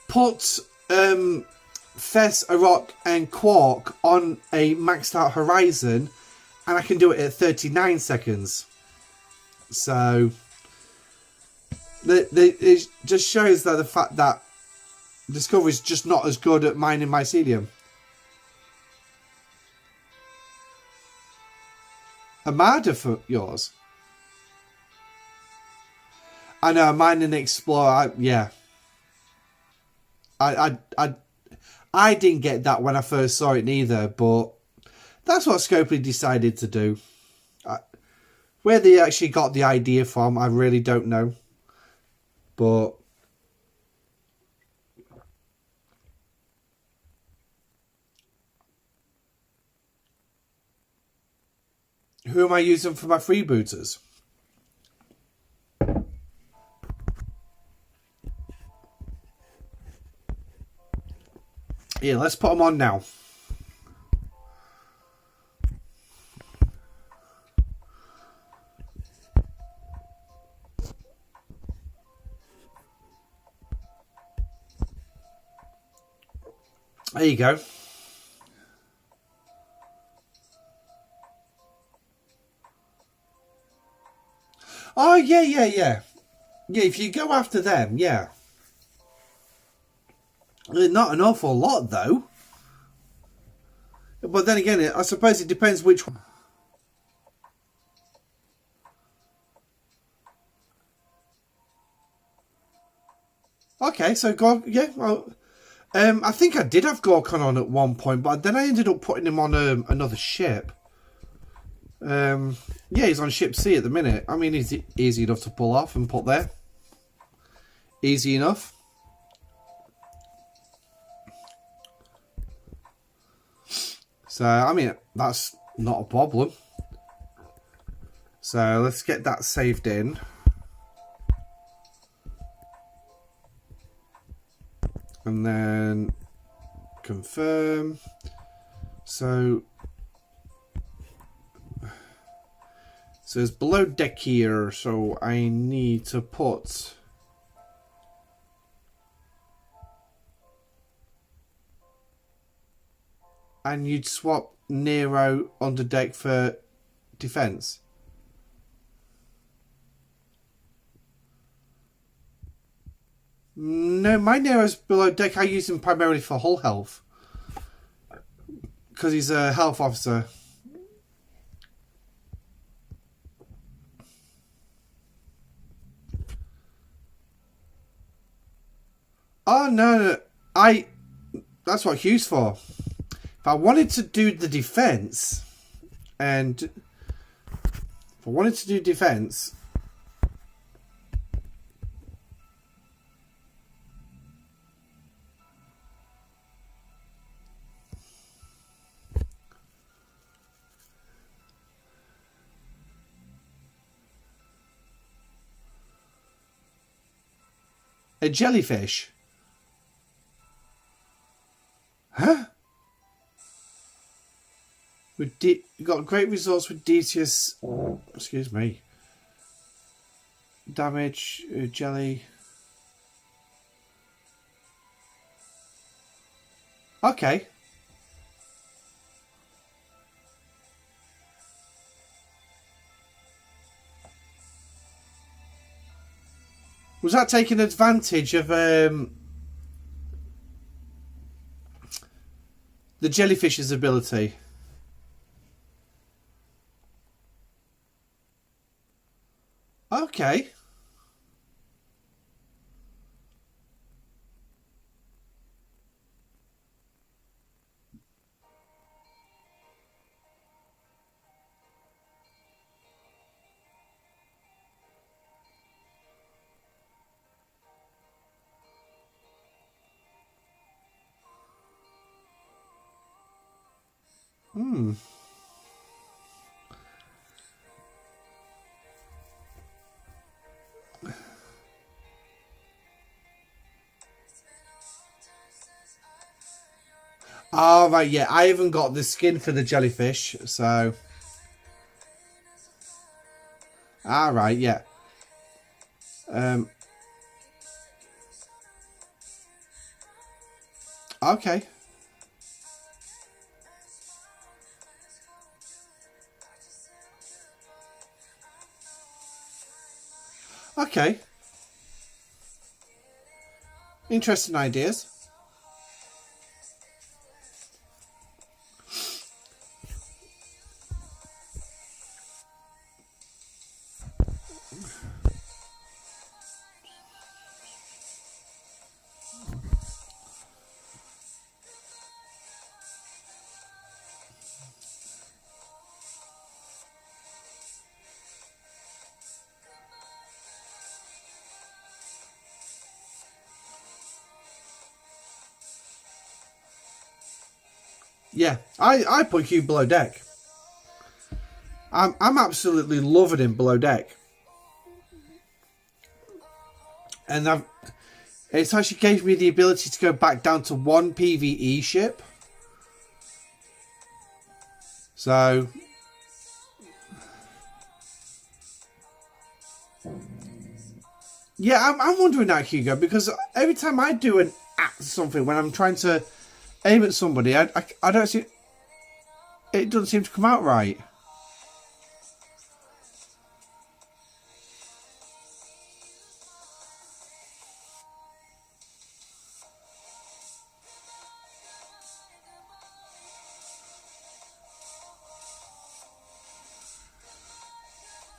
Put Fess, Arok and Quark on a maxed out horizon and I can do it at 39 seconds. So it just shows that the fact that Discovery is just not as good at mining mycelium. Armada for yours? I know, mining Explorer, yeah. I didn't get that when I first saw it neither, but that's what Scopely decided to do. Where they actually got the idea from, I really don't know. But who am I using for my freebooters? Yeah, let's put them on now. There you go. Oh yeah. Yeah, if you go after them, yeah. Not an awful lot, though. But then again, I suppose it depends which one. Okay, so yeah, well, I think I did have Gorkon on at one point, but then I ended up putting him on another ship. Yeah, he's on ship C at the minute. I mean, he's easy enough to pull off and put there. Easy enough. So, I mean, that's not a problem. So, let's get that saved in. And then confirm. So it's below deck here, so I need to put and you'd swap Nero onto deck for defense. No, my Nero's below deck. I use him primarily for hull health. Because he's a health officer. Oh, no. That's what Hugh's for. If I wanted to do the defense, a jellyfish. Huh? We got great results with DTS. Excuse me. Damage, jelly. Okay. Was that taking advantage of the jellyfish's ability? Okay. Oh, right, yeah. I haven't got the skin for the jellyfish, so... All right, yeah. Okay. Okay. Interesting ideas. Yeah, I put Hugh below deck. I'm absolutely loving him below deck. And it's actually gave me the ability to go back down to one PvE ship. So... Yeah, I'm wondering now, Hugo, because every time I do an act something, when I'm trying to aim at somebody, I don't see... It doesn't seem to come out right.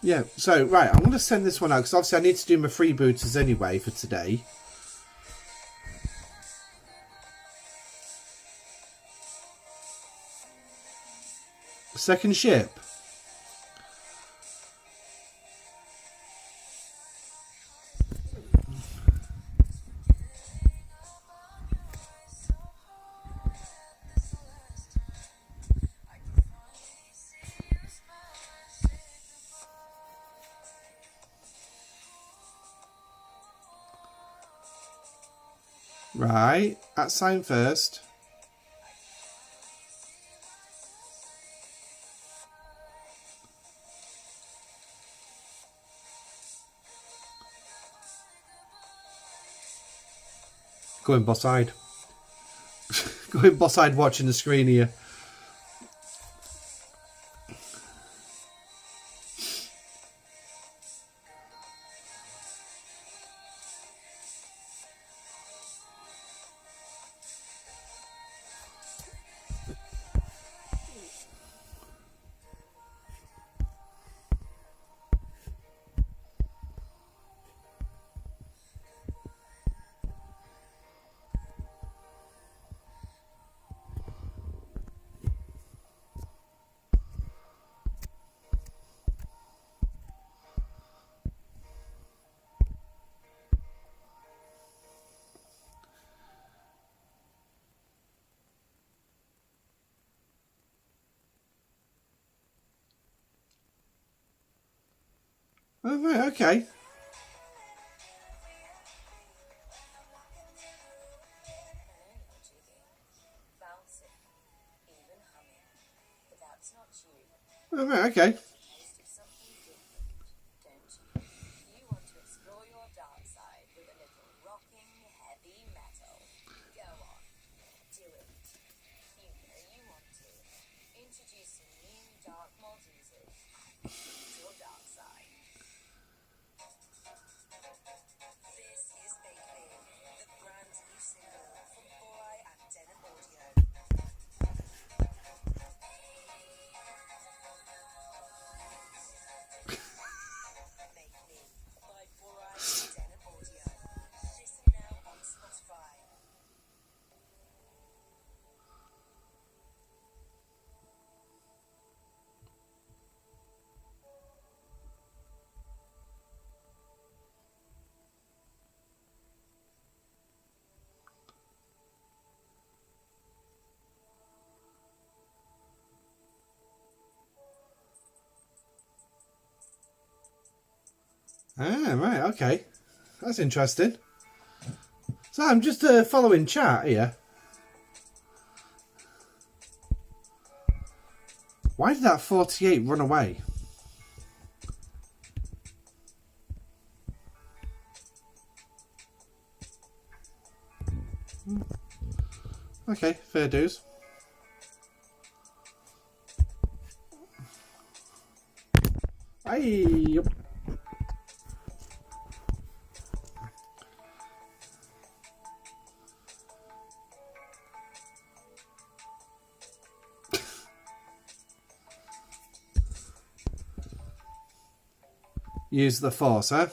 Yeah, so, right, I'm going to send this one out, because obviously I need to do my freebooters anyway for today. Second ship. Right, at sign first. Going boss-eyed. Going boss-eyed watching the screen here. Oh, right, okay. Oh, right, okay. Ah, right, okay. That's interesting. So I'm just following chat here. Why did that 48 run away? Okay, fair dues. Hey. Use the force, huh?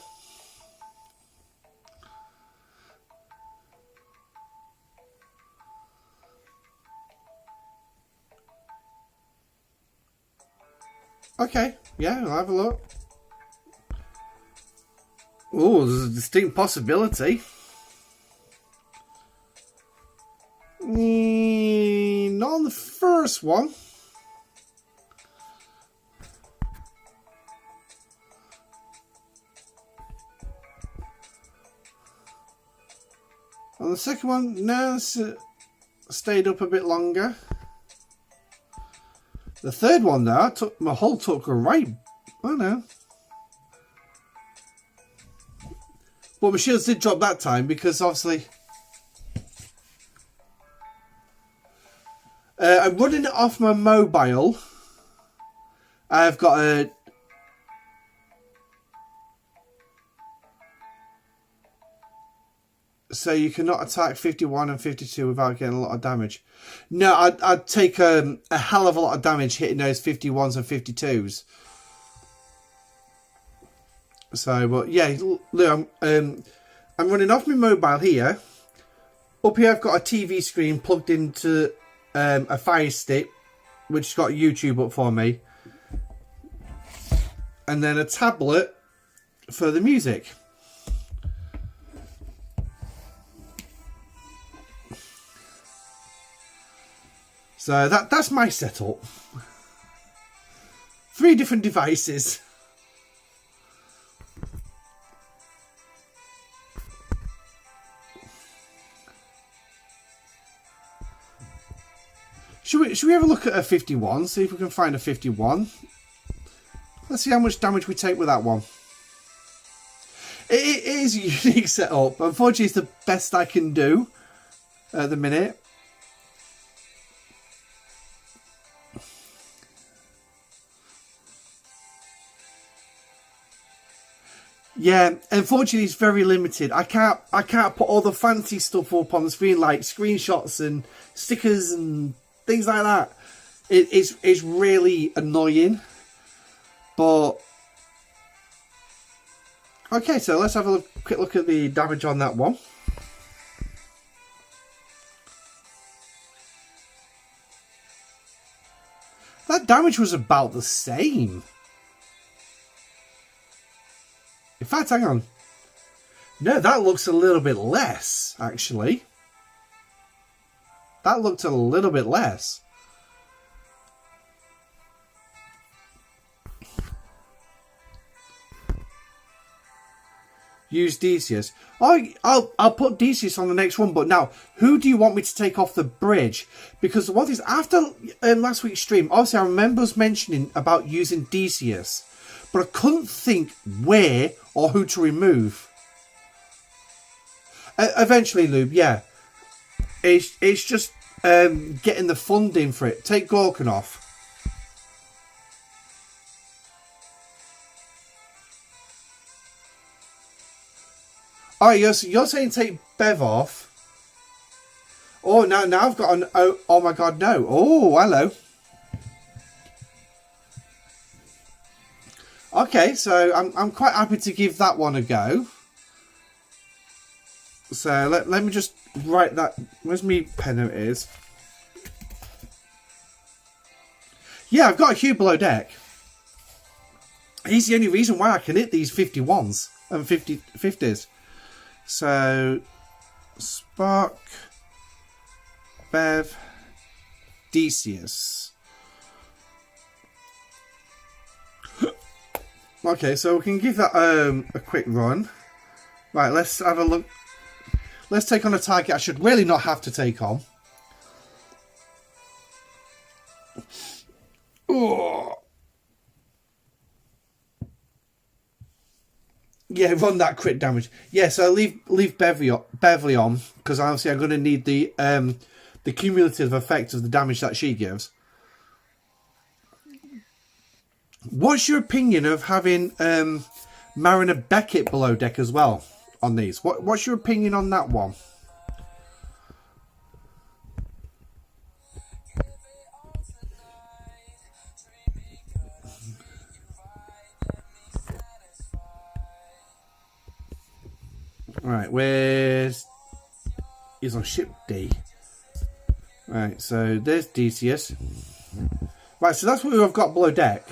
Okay, yeah, I'll have a look. Oh, there's a distinct possibility. Not on the first one. On the second one, no, it's stayed up a bit longer. The third one, though, my hull took a right. I know. But my shields did drop that time because obviously I'm running it off my mobile. I've got a so you cannot attack 51 and 52 without getting a lot of damage. No, I'd take a hell of a lot of damage hitting those 51s and 52s. So, but yeah, look, I'm running off my mobile here. Up here, I've got a TV screen plugged into a Fire Stick, which has got YouTube up for me, and then a tablet for the music. So that's my setup. 3 different devices. Should we have a look at a 51? See if we can find a 51. Let's see how much damage we take with that one. It is a unique setup. Unfortunately, it's the best I can do at the minute. Yeah, unfortunately, it's very limited. I can't put all the fancy stuff up on the screen, like screenshots and stickers and things like that. It's really annoying. But okay, so let's have a quick look at the damage on that one. That damage was about the same. In fact, hang on. No, that looks a little bit less, actually. That looked a little bit less. Use Decius. I'll put Decius on the next one, but now, who do you want me to take off the bridge? Because the one thing is, after last week's stream, obviously I remember us mentioning about using Decius, but I couldn't think where or who to remove. Eventually, Lube, yeah. It's just getting the funding for it. Take Gorkin off. Alright, you're saying take Bev off. Oh, now I've got an... Oh my god, no. Oh, hello. Okay, so I'm quite happy to give that one a go. So let me just write that. Where's me pen? It is. Yeah, I've got a Hugh below deck. He's the only reason why I can hit these 51s and 50s. So Spark, Bev, Decius. Okay, so we can give that a quick run. Right, let's have a look. Let's take on a target I should really not have to take on. Oh. Yeah, run that crit damage. Yeah, so leave Beverly on, because obviously I'm going to need the cumulative effect of the damage that she gives. What's your opinion of having Mariner Beckett below deck as well on these? What's your opinion on that one? Right, he's on ship D. Right, so there's Decius. Right, so that's what we've got below deck.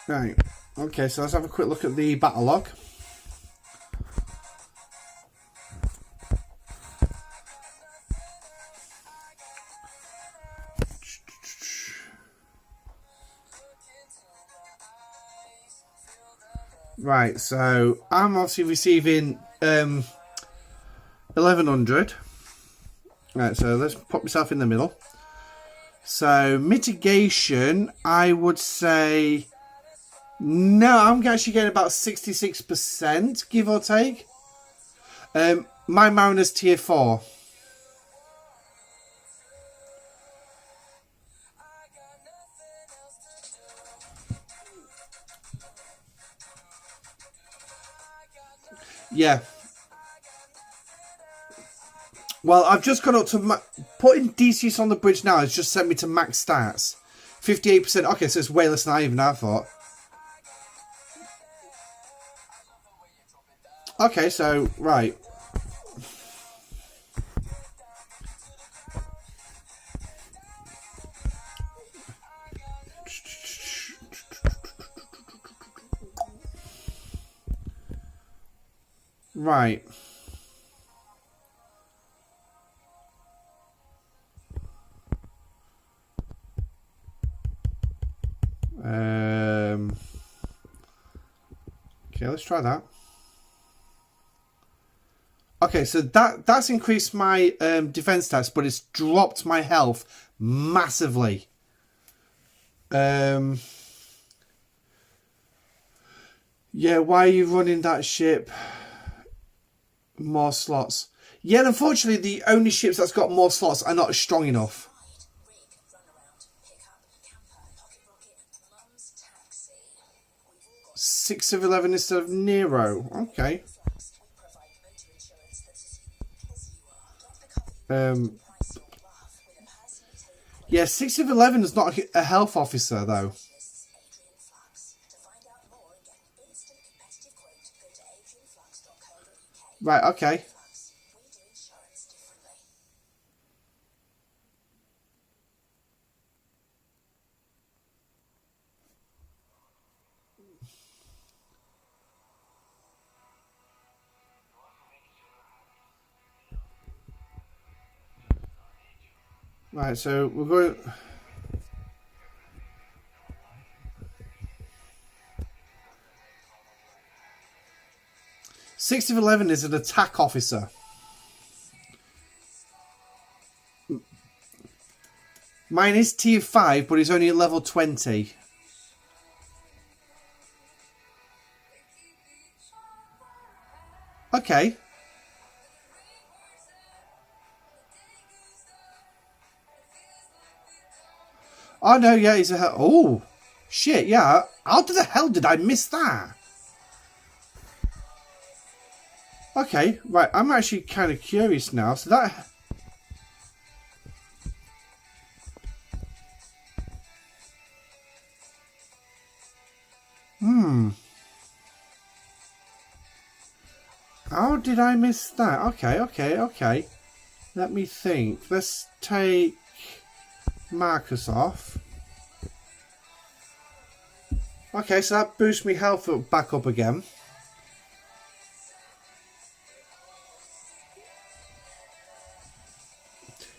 Right, okay, so let's have a quick look at the battle log. Right, so I'm obviously receiving 1100. Right, so let's put myself in the middle. So mitigation, I would say no, I'm actually getting about 66%, give or take. My Mariner's tier 4. Yeah. Well, I've just gone up to... Putting DCS on the bridge now has just sent me to max stats. 58%. Okay, so it's way less than I even I thought. Okay, so, right. Right. Okay, let's try that. Okay, so that's increased my defense stats, but it's dropped my health massively. Yeah, why are you running that ship? More slots. Yeah, and unfortunately, the only ships that's got more slots are not strong enough. 6 of 11 instead of Nero. Okay. Yeah, 6 of 11 is not a health officer, though. Right, okay. Right, so we're going... Six of 11 is an attack officer. Mine is tier 5, but he's only at level 20. Okay. Oh, no, yeah, he's a... Oh, shit, yeah. How the hell did I miss that? Okay, right, I'm actually kind of curious now. So that... How did I miss that? Okay. Let me think. Let's take Marcus off. Okay, so that boosts me health back up again.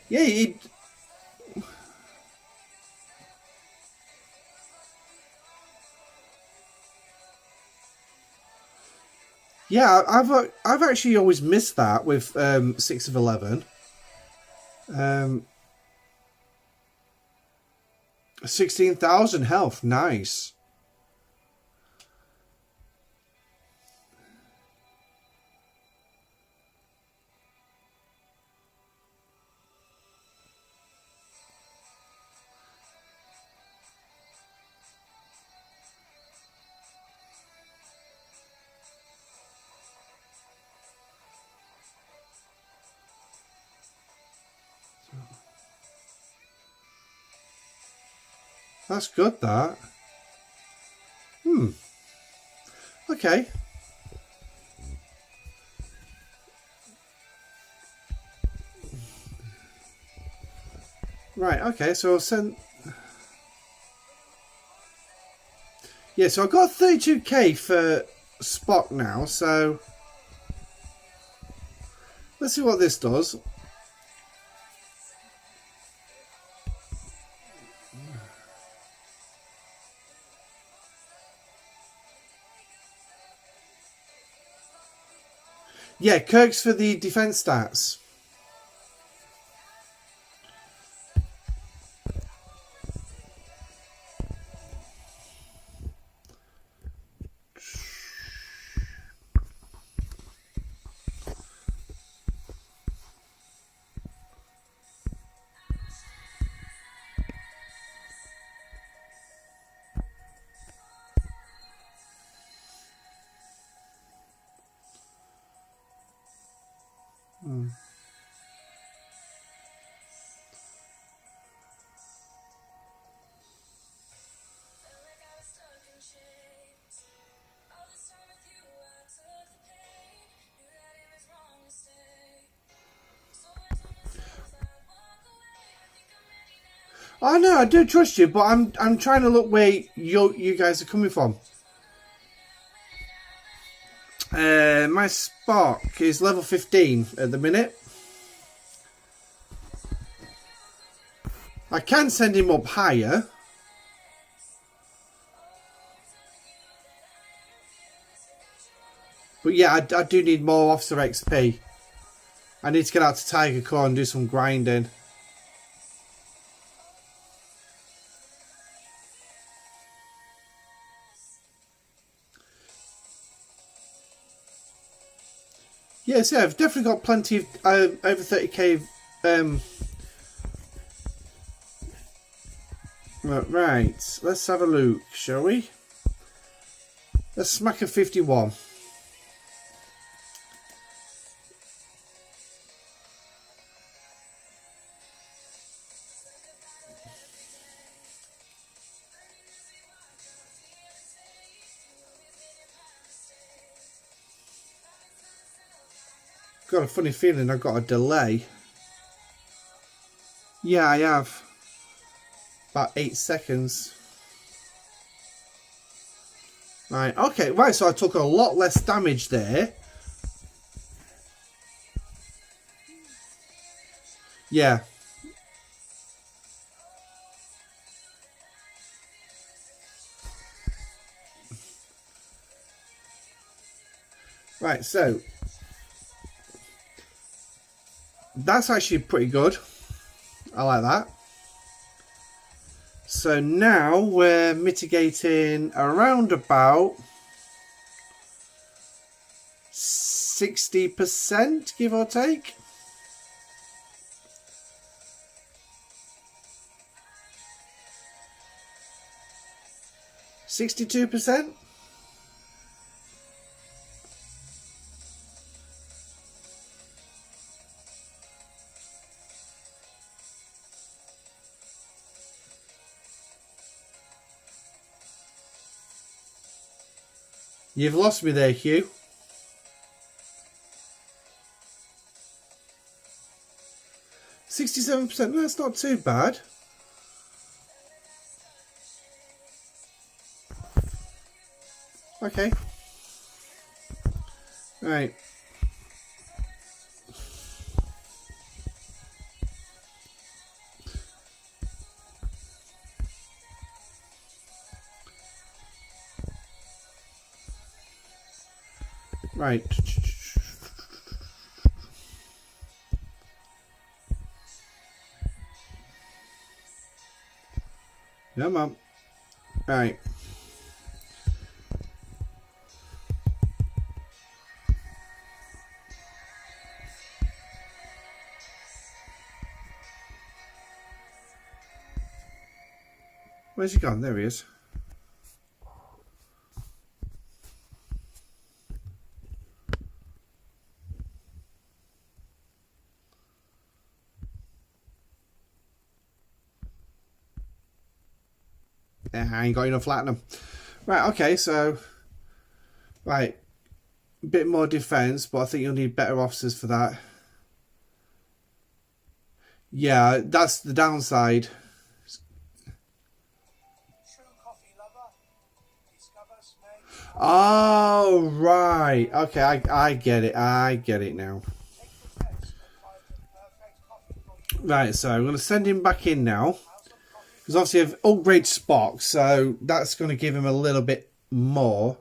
Yeah, yeah, I've actually always missed that with 6 of 11. 16,000 health, nice. That's good, that. Okay. Right, okay, so I'll send... Yeah, so I've got 32k for Spock now, so... Let's see what this does. Yeah, Kirk's for the defense stats. Mm. Oh no, I do trust you, but I'm trying to look where you guys are coming from. My Spark is level 15 at the minute. I can send him up higher. But yeah, I do need more officer XP. I need to get out to Tiger Core and do some grinding. Yes, yeah, I've definitely got plenty of over 30k. Right, let's have a look, shall we? Let's smack a 51. Got a funny feeling I've got a delay. Yeah, I have. About 8 seconds. Right, okay, right, so I took a lot less damage there. Yeah. Right, so that's actually pretty good. I like that. So now we're mitigating around about 60%, give or take. $62%. You've lost me there, Hugh. $67%. That's not too bad. Okay. Right. Right. Come on. Right. Where's he gone? There he is. I ain't got enough platinum. Right, okay, so... Right. A bit more defense, but I think you'll need better officers for that. Yeah, that's the downside. Oh, right. Okay, I get it. I get it now. Right, so I'm going to send him back in now. Because obviously I've upgraded Spock, so that's going to give him a little bit more.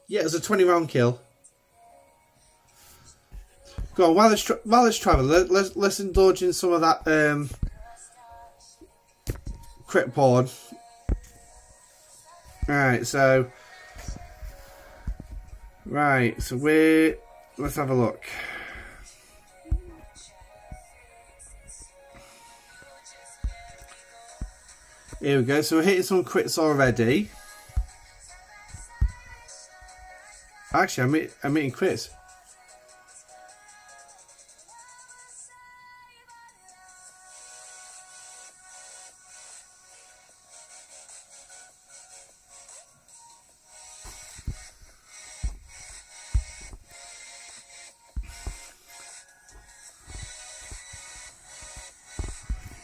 Yeah, it's a 20-round kill. Go on, while it's traveling, let's indulge in some of that crit porn. Right, so let's have a look. Here we go. So we're hitting some crits already. Actually, I'm hitting crits.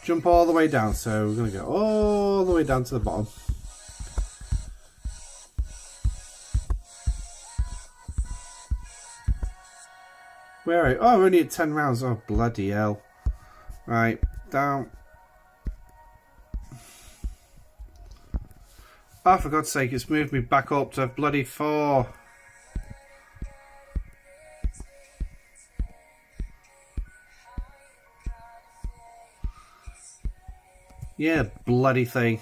Jump all the way down. So we're going to go all the way down to the bottom. Where are we? Oh, we're only at 10 rounds. Oh, bloody hell. Right, down. Oh, for God's sake, it's moved me back up to bloody 4. Yeah, bloody thing.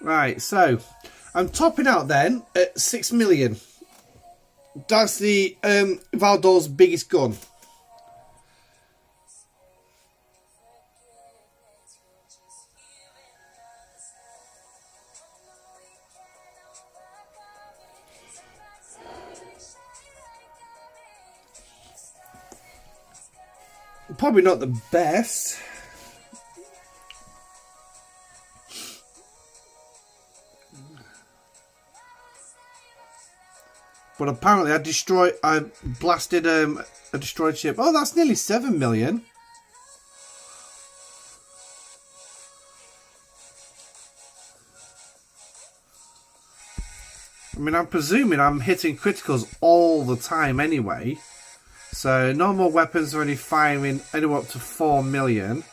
Right, so I'm topping out then at 6 million. That's the Valdor's biggest gun. Probably not the best. But apparently I blasted a destroyed ship. Oh, that's nearly 7 million. I mean, I'm presuming I'm hitting criticals all the time anyway. So normal weapons are only firing anywhere up to 4 million.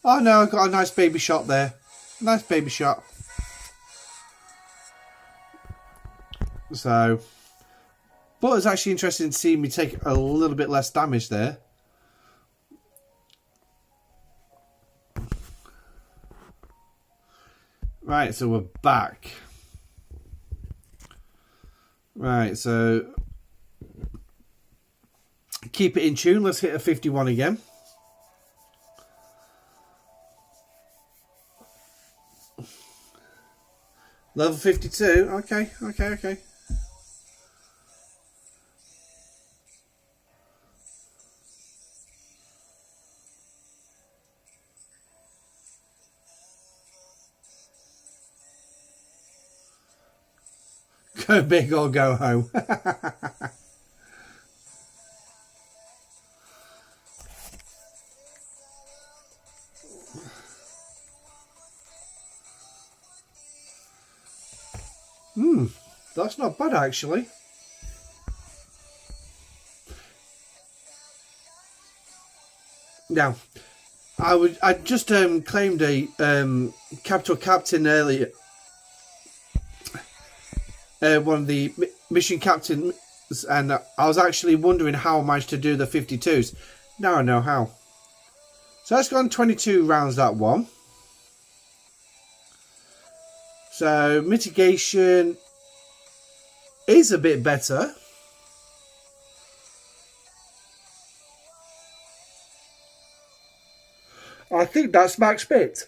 Oh no, I got a nice baby shot there. Nice baby shot. So, but it's actually interesting to see me take a little bit less damage there. Right, so we're back. Right, so keep it in tune. Let's hit a 51 again. Level 52. Okay. Go big or go home. That's not bad actually. Now, I just claimed a capital captain earlier. One of the mission captains, and I was actually wondering how I managed to do the 52s. Now I know how. So that's gone 22 rounds, that one. So mitigation is a bit better. I think that's max bit.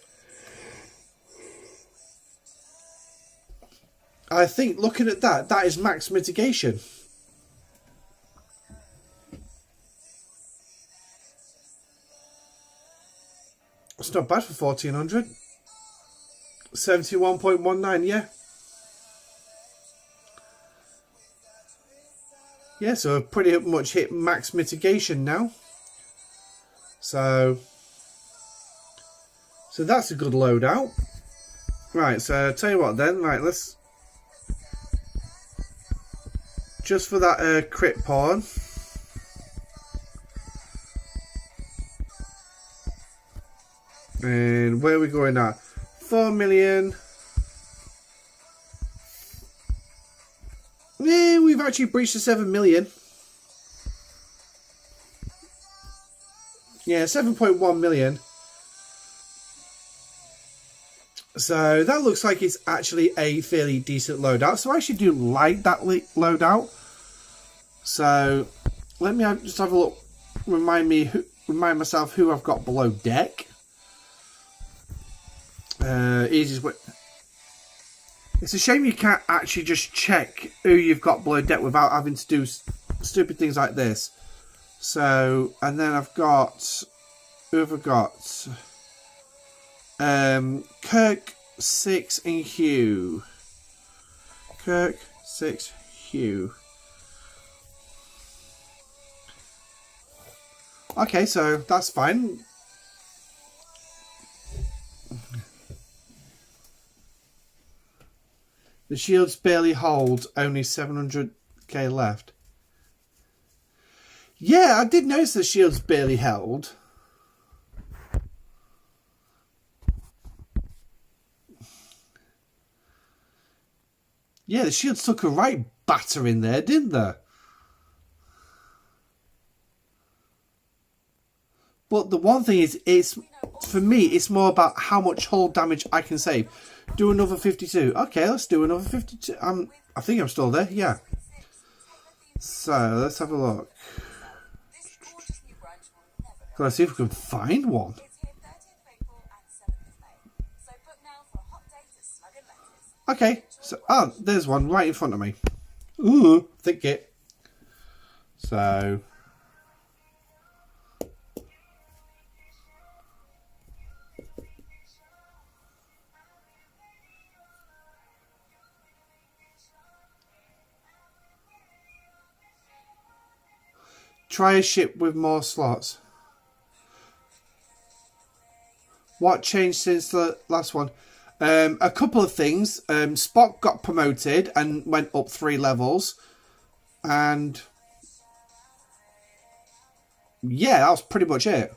I think looking at that, that is max mitigation. It's not bad for 1400. 71.19, yeah. Yeah, so I've pretty much hit max mitigation now. So that's a good loadout. Right, so I'll tell you what then, right, let's just for that crit pawn. And where are we going now? 4 million. Yeah, we've actually breached the 7 million. Yeah, 7.1 million. So that looks like it's actually a fairly decent loadout. So I actually do like that loadout. So let me just have a look. Remind me remind myself who I've got below deck. Easiest way. It's a shame you can't actually just check who you've got below deck without having to do stupid things like this. So, and then I've got, who have I got? Kirk, 6 and Hugh. Kirk, 6, Hugh. Okay, so that's fine. The shields barely hold, only 700k left. Yeah, I did notice the shields barely held. Yeah, the shields took a right batter in there, didn't they? But the one thing is, it's for me, it's more about how much hull damage I can save. Do another 52. Okay, let's do another 52. I think I'm still there. Yeah. So let's have a look. Let's see if we can find one. Okay. So, there's one right in front of me. Ooh, thick it. So. Try a ship with more slots. What changed since the last one? A couple of things. Spock got promoted and went up 3 levels. And yeah, that was pretty much it.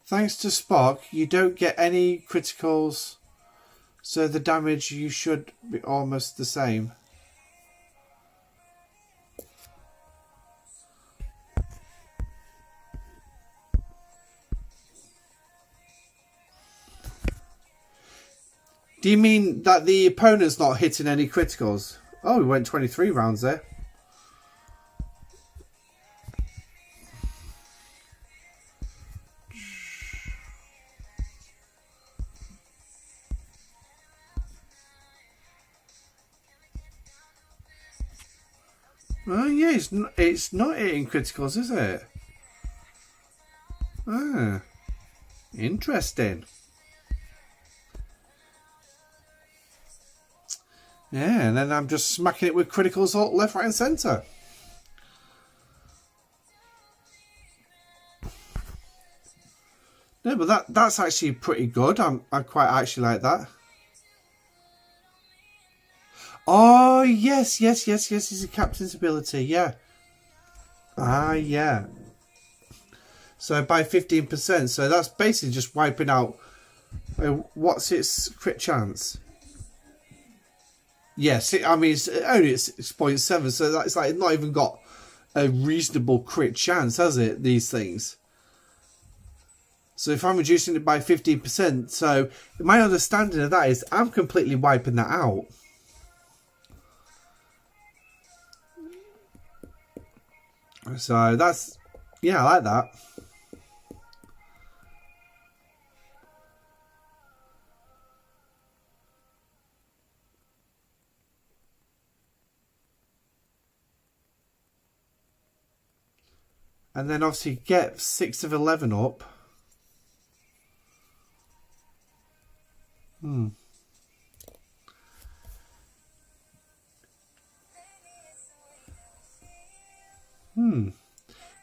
Thanks to Spock, you don't get any criticals. So the damage you should be almost the same. Do you mean that the opponent's not hitting any criticals? Oh, we went 23 rounds there. Oh yeah, it's not hitting criticals, is it? Ah, interesting. Yeah, and then I'm just smacking it with criticals all left, right, and centre. No, but that's actually pretty good. I quite actually like that. Oh, yes. It's a captain's ability, yeah. Ah, yeah. So by 15%. So that's basically just wiping out... what's its crit chance? Yes, I mean, it's only 6.7. So that's like not even got a reasonable crit chance, has it, these things? So if I'm reducing it by 15%, so my understanding of that is I'm completely wiping that out. So that's, yeah, I like that. And then obviously get 6 of 11 up.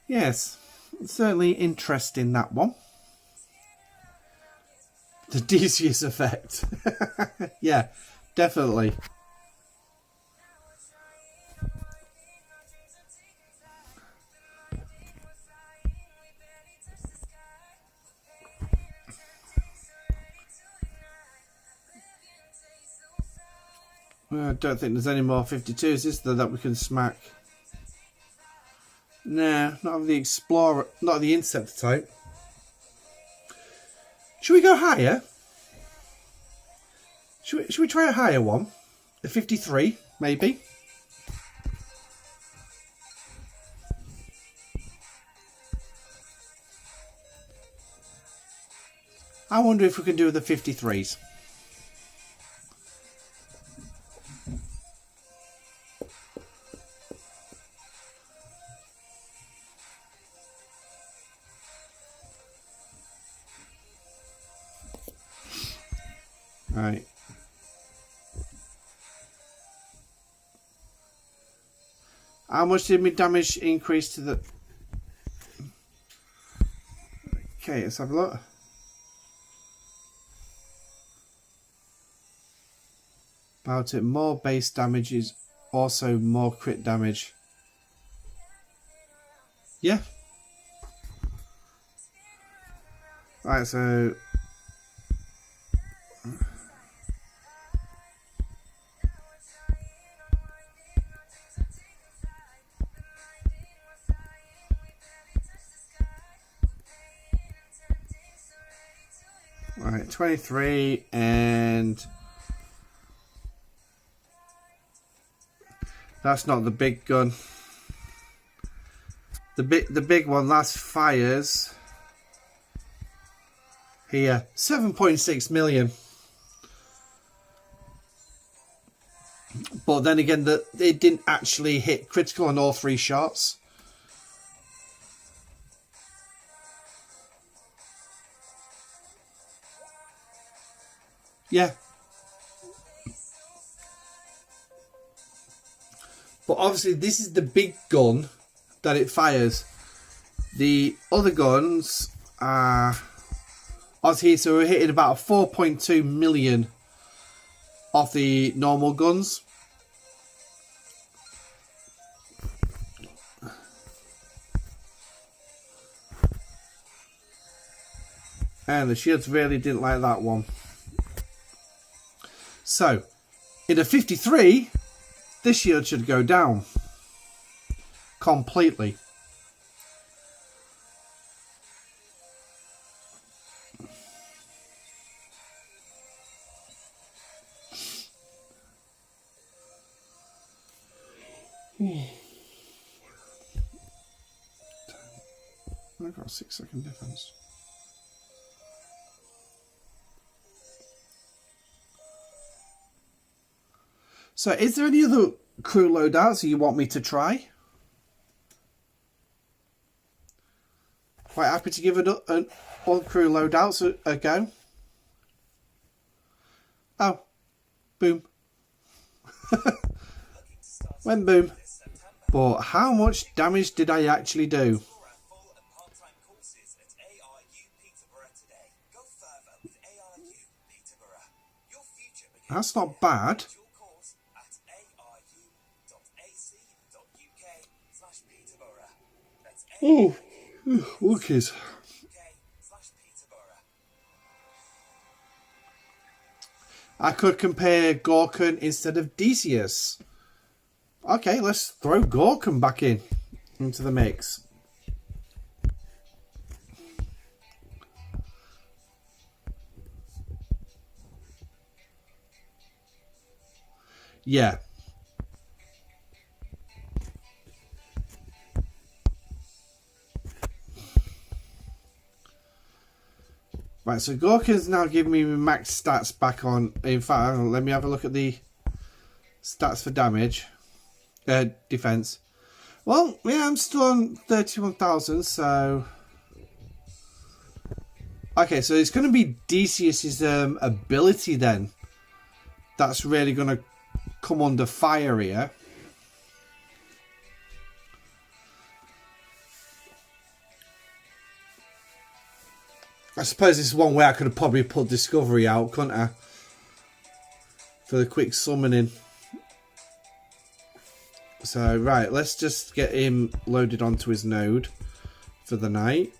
Yes, certainly interesting, that one. The Decius effect. Yeah, definitely. Well, I don't think there's any more 52s, is there, that we can smack? Nah, not of the Explorer, not of the Interceptor type. Should we go higher? Should we try a higher one? A 53, maybe. I wonder if we can do the 53s. Right. How much did my damage increase to the... Okay, let's have a look. About it, more base damage is also more crit damage. Yeah. Right, so... Right, 23 and... That's not the big gun. The big one last fires here 7.6 million. But then again, it didn't actually hit critical on all 3 shots. Yeah. But obviously this is the big gun that it fires. The other guns are obviously, so we're hitting about 4.2 million off the normal guns. And the shields really didn't like that one. So, in a 53, this shield should go down completely. I've got a 6-second difference. So, is there any other crew loadouts you want me to try? Quite happy to give all crew loadouts a go. Oh, boom. Went boom. But how much damage did I actually do? That's not bad. Oh, Wookiees. I could compare Gorkon instead of Decius. Okay, let's throw Gorkon back into the mix. Yeah. Right, so Gorkon's now giving me max stats back on. In fact, let me have a look at the stats for damage. Defense. Well, yeah, I'm still on 31,000, so... Okay, so it's going to be Decius's ability then. That's really going to come under fire here. I suppose this is one way I could have probably put Discovery out, couldn't I? For the quick summoning. So, right, let's just get him loaded onto his node for the night.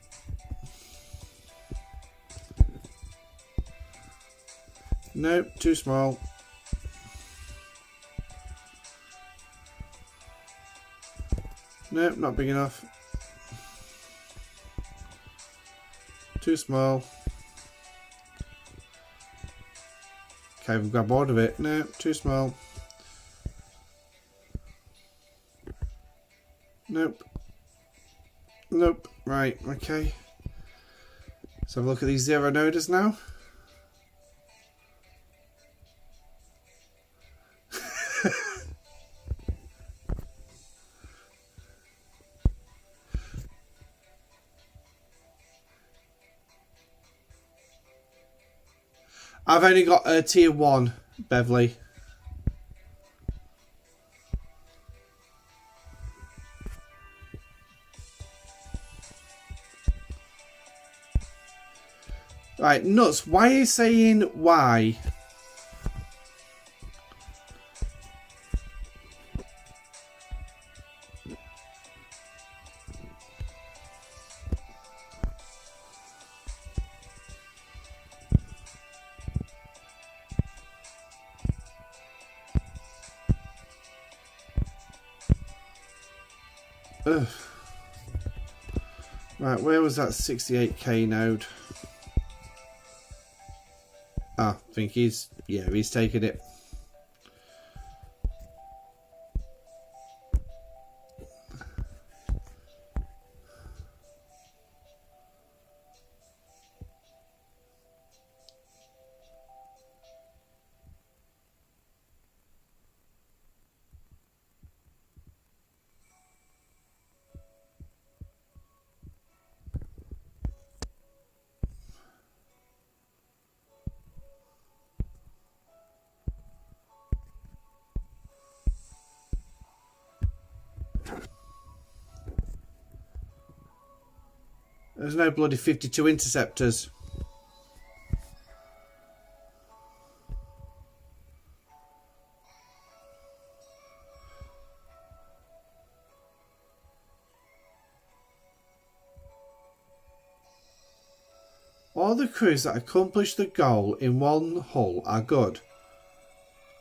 Nope, too small. Nope, not big enough. Too small. Okay, we've got bored of it. No, too small. Nope. Nope. Right, okay. Let's have a look at these zero noders now. I've only got a tier 1, Beverly. Right, nuts. Why are you saying why? Ugh. Right, where was that 68k node? Ah, I think he's taken it. There's no bloody 52 interceptors. All the crews that accomplish the goal in one hull are good.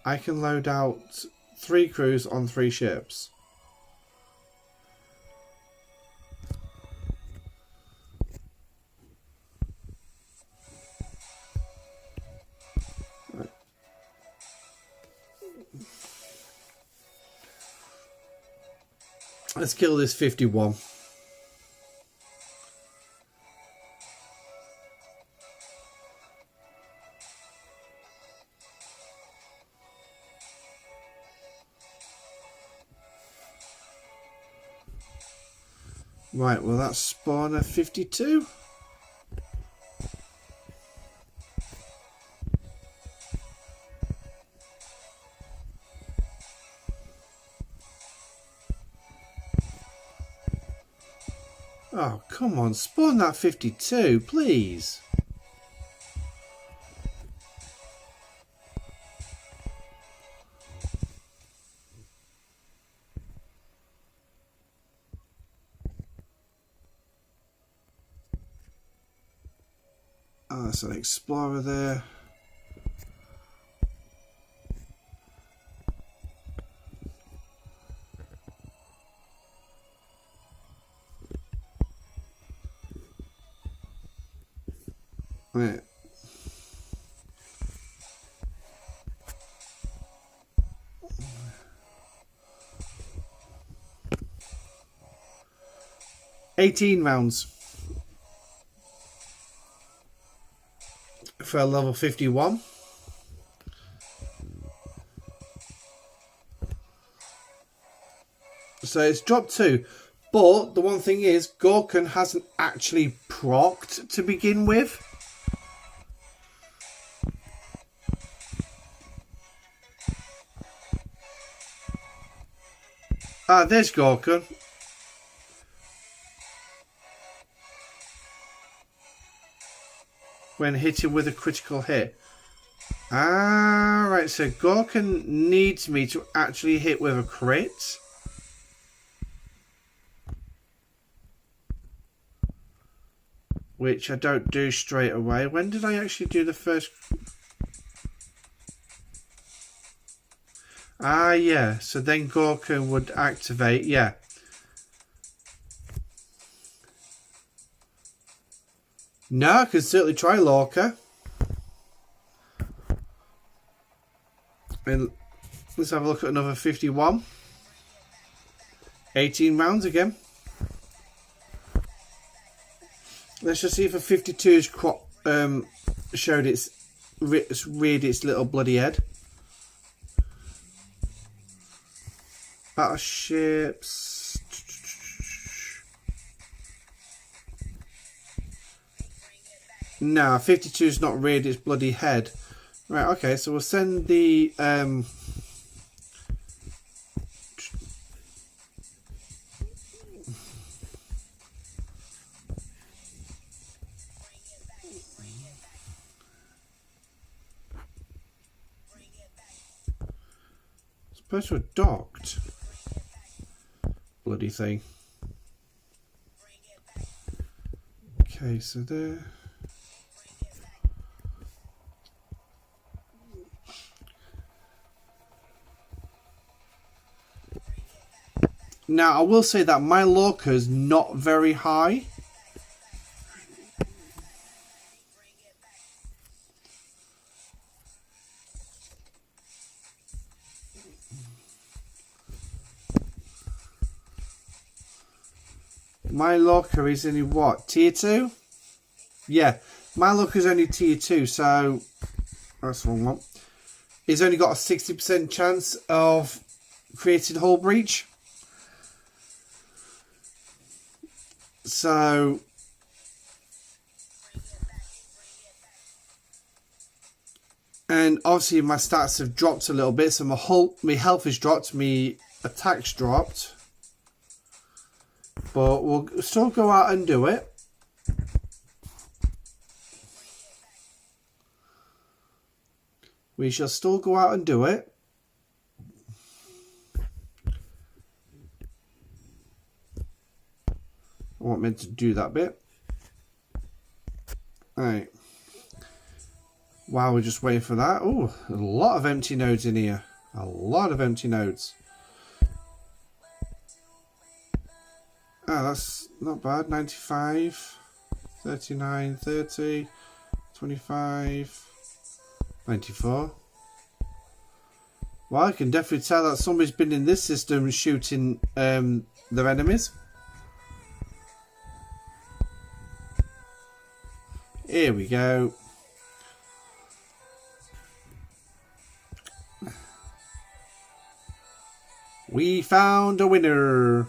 I can load out 3 crews on 3 ships. Let's kill this 51. Right, well that's spawner 52. Oh, come on, spawn that 52, please. Oh, that's an explorer there. Right. $18 rounds for a level 51. So it's dropped 2. But the one thing is, Gorkon hasn't actually procced to begin with. Ah, there's Gorkon. When hitting with a critical hit. Ah, right, so Gorkon needs me to actually hit with a crit. Which I don't do straight away. When did I actually do the first... Ah, yeah. So then Gorkon would activate. Yeah. No, I can certainly try Lorca. And let's have a look at another 51. 18 rounds again. Let's just see if a 52's showed its reared its little bloody head. Battleships. No, 52's not reared its bloody head. Right, okay, so we'll send the supposed to have docked. Bloody thing. Okay, so there. Now, I will say that my Lorca is not very high. My Lorca is only what? Tier 2? Yeah, my Lorca is only tier 2, so that's the wrong one. It's only got a 60% chance of creating hull breach. So and obviously my stats have dropped a little bit, so my health has dropped, my attack's dropped. But we'll still go out and do it. We shall still go out and do it. I wasn't meant to do that bit. Alright. While we're just waiting for that. Oh, a lot of empty nodes in here. A lot of empty nodes. Ah, that's not bad. 95, 39, 30, 25, 94. Well, I can definitely tell that somebody's been in this system shooting their enemies. Here we go. We found a winner.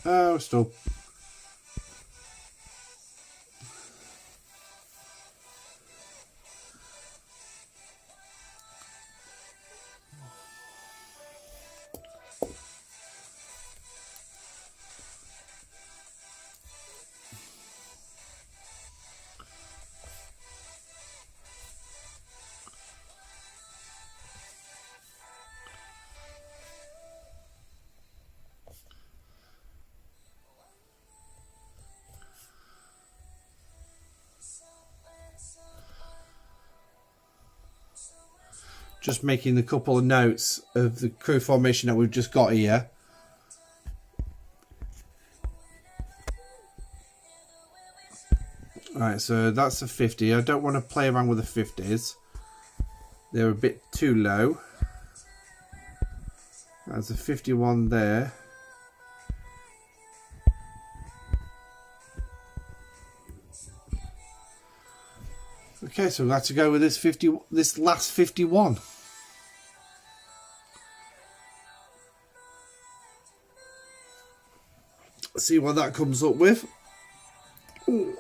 Oh, still. Just making a couple of notes of the crew formation that we've just got here. Alright, so that's a 50. I don't want to play around with the 50s. They're a bit too low. There's a 51 there. Okay, so we'll have to go with this last 51. See what that comes up with. Ooh.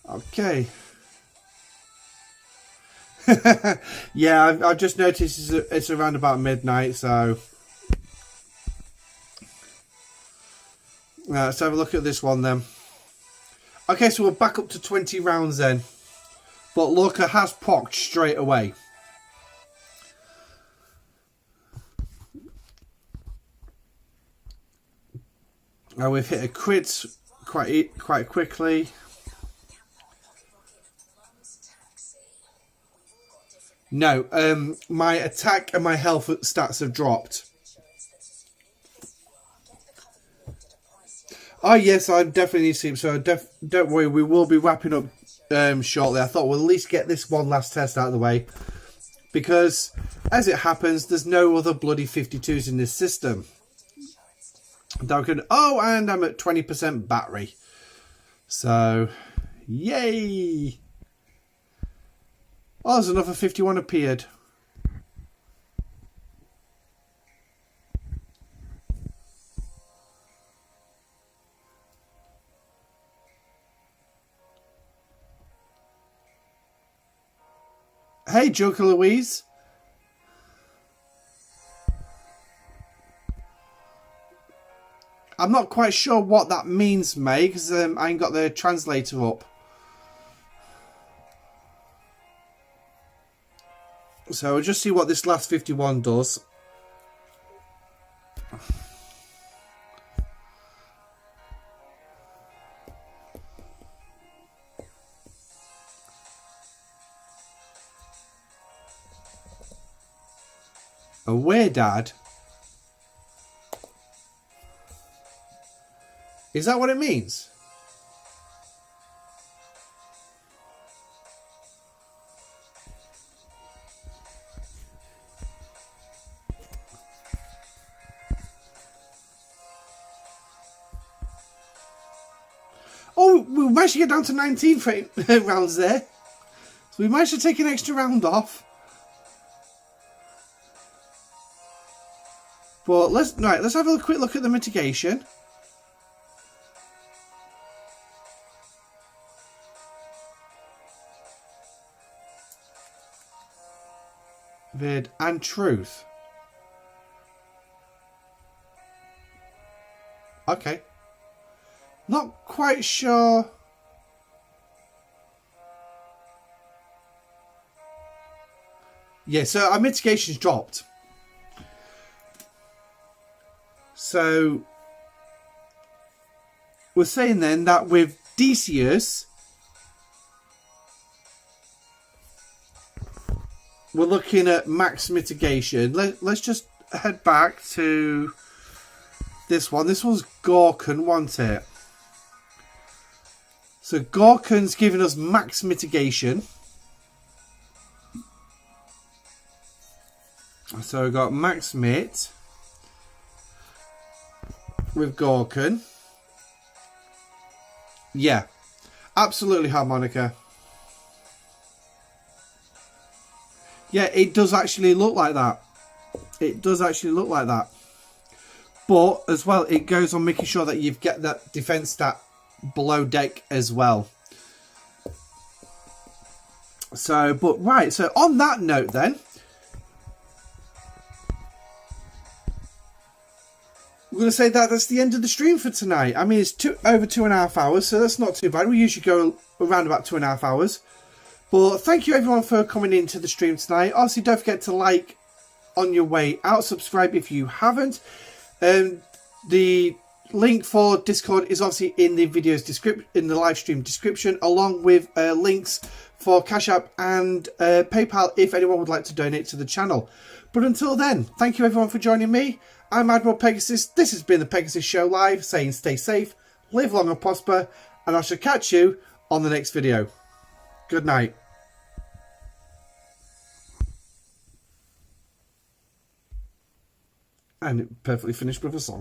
Okay. Yeah, I've just noticed it's around about midnight, so let's have a look at this one then. Okay, so we're back up to 20 rounds then, but Lorca has procced straight away. Now we've hit a crit quite quickly. No, my attack and my health stats have dropped. Oh yes, I definitely need sleep, so don't worry, we will be wrapping up shortly. I thought we'll at least get this one last test out of the way, because as it happens, there's no other bloody 52s in this system. Oh, and I'm at 20% battery. So, yay! Oh, there's another 51 appeared. Hey, Joker Louise. I'm not quite sure what that means, May, because I ain't got the translator up. So we'll just see what this last 51 does. Away, Dad. Is that what it means? Oh, we managed to get down to 19 rounds there. So we managed to take an extra round off. But let's have a quick look at the mitigation. Vid and truth. Okay. Not quite sure. Yeah, so our mitigation's dropped. So we're saying then that with Decius, we're looking at max mitigation. Let's just head back to this one. This one's Gorkin, wasn't it? So Gorkin's giving us max mitigation. So we've got max mit with Gorkin. Yeah, absolutely harmonica. Yeah, it does actually look like that. It does actually look like that. But as well, it goes on making sure that you get that defense stat below deck as well. So, but right, so on that note then, we're going to say that that's the end of the stream for tonight. I mean, it's over 2.5 hours, so that's not too bad. We usually go around about 2.5 hours. But thank you everyone for coming into the stream tonight. Obviously, don't forget to like on your way out. Subscribe if you haven't. The link for Discord is obviously in the video's description, in the live stream description, along with links for Cashapp and PayPal if anyone would like to donate to the channel. But until then, thank you everyone for joining me. I'm Admiral Pegasus. This has been the Pegasus Show Live, saying stay safe, live long and prosper, and I shall catch you on the next video. Good night. And it perfectly finished with a song.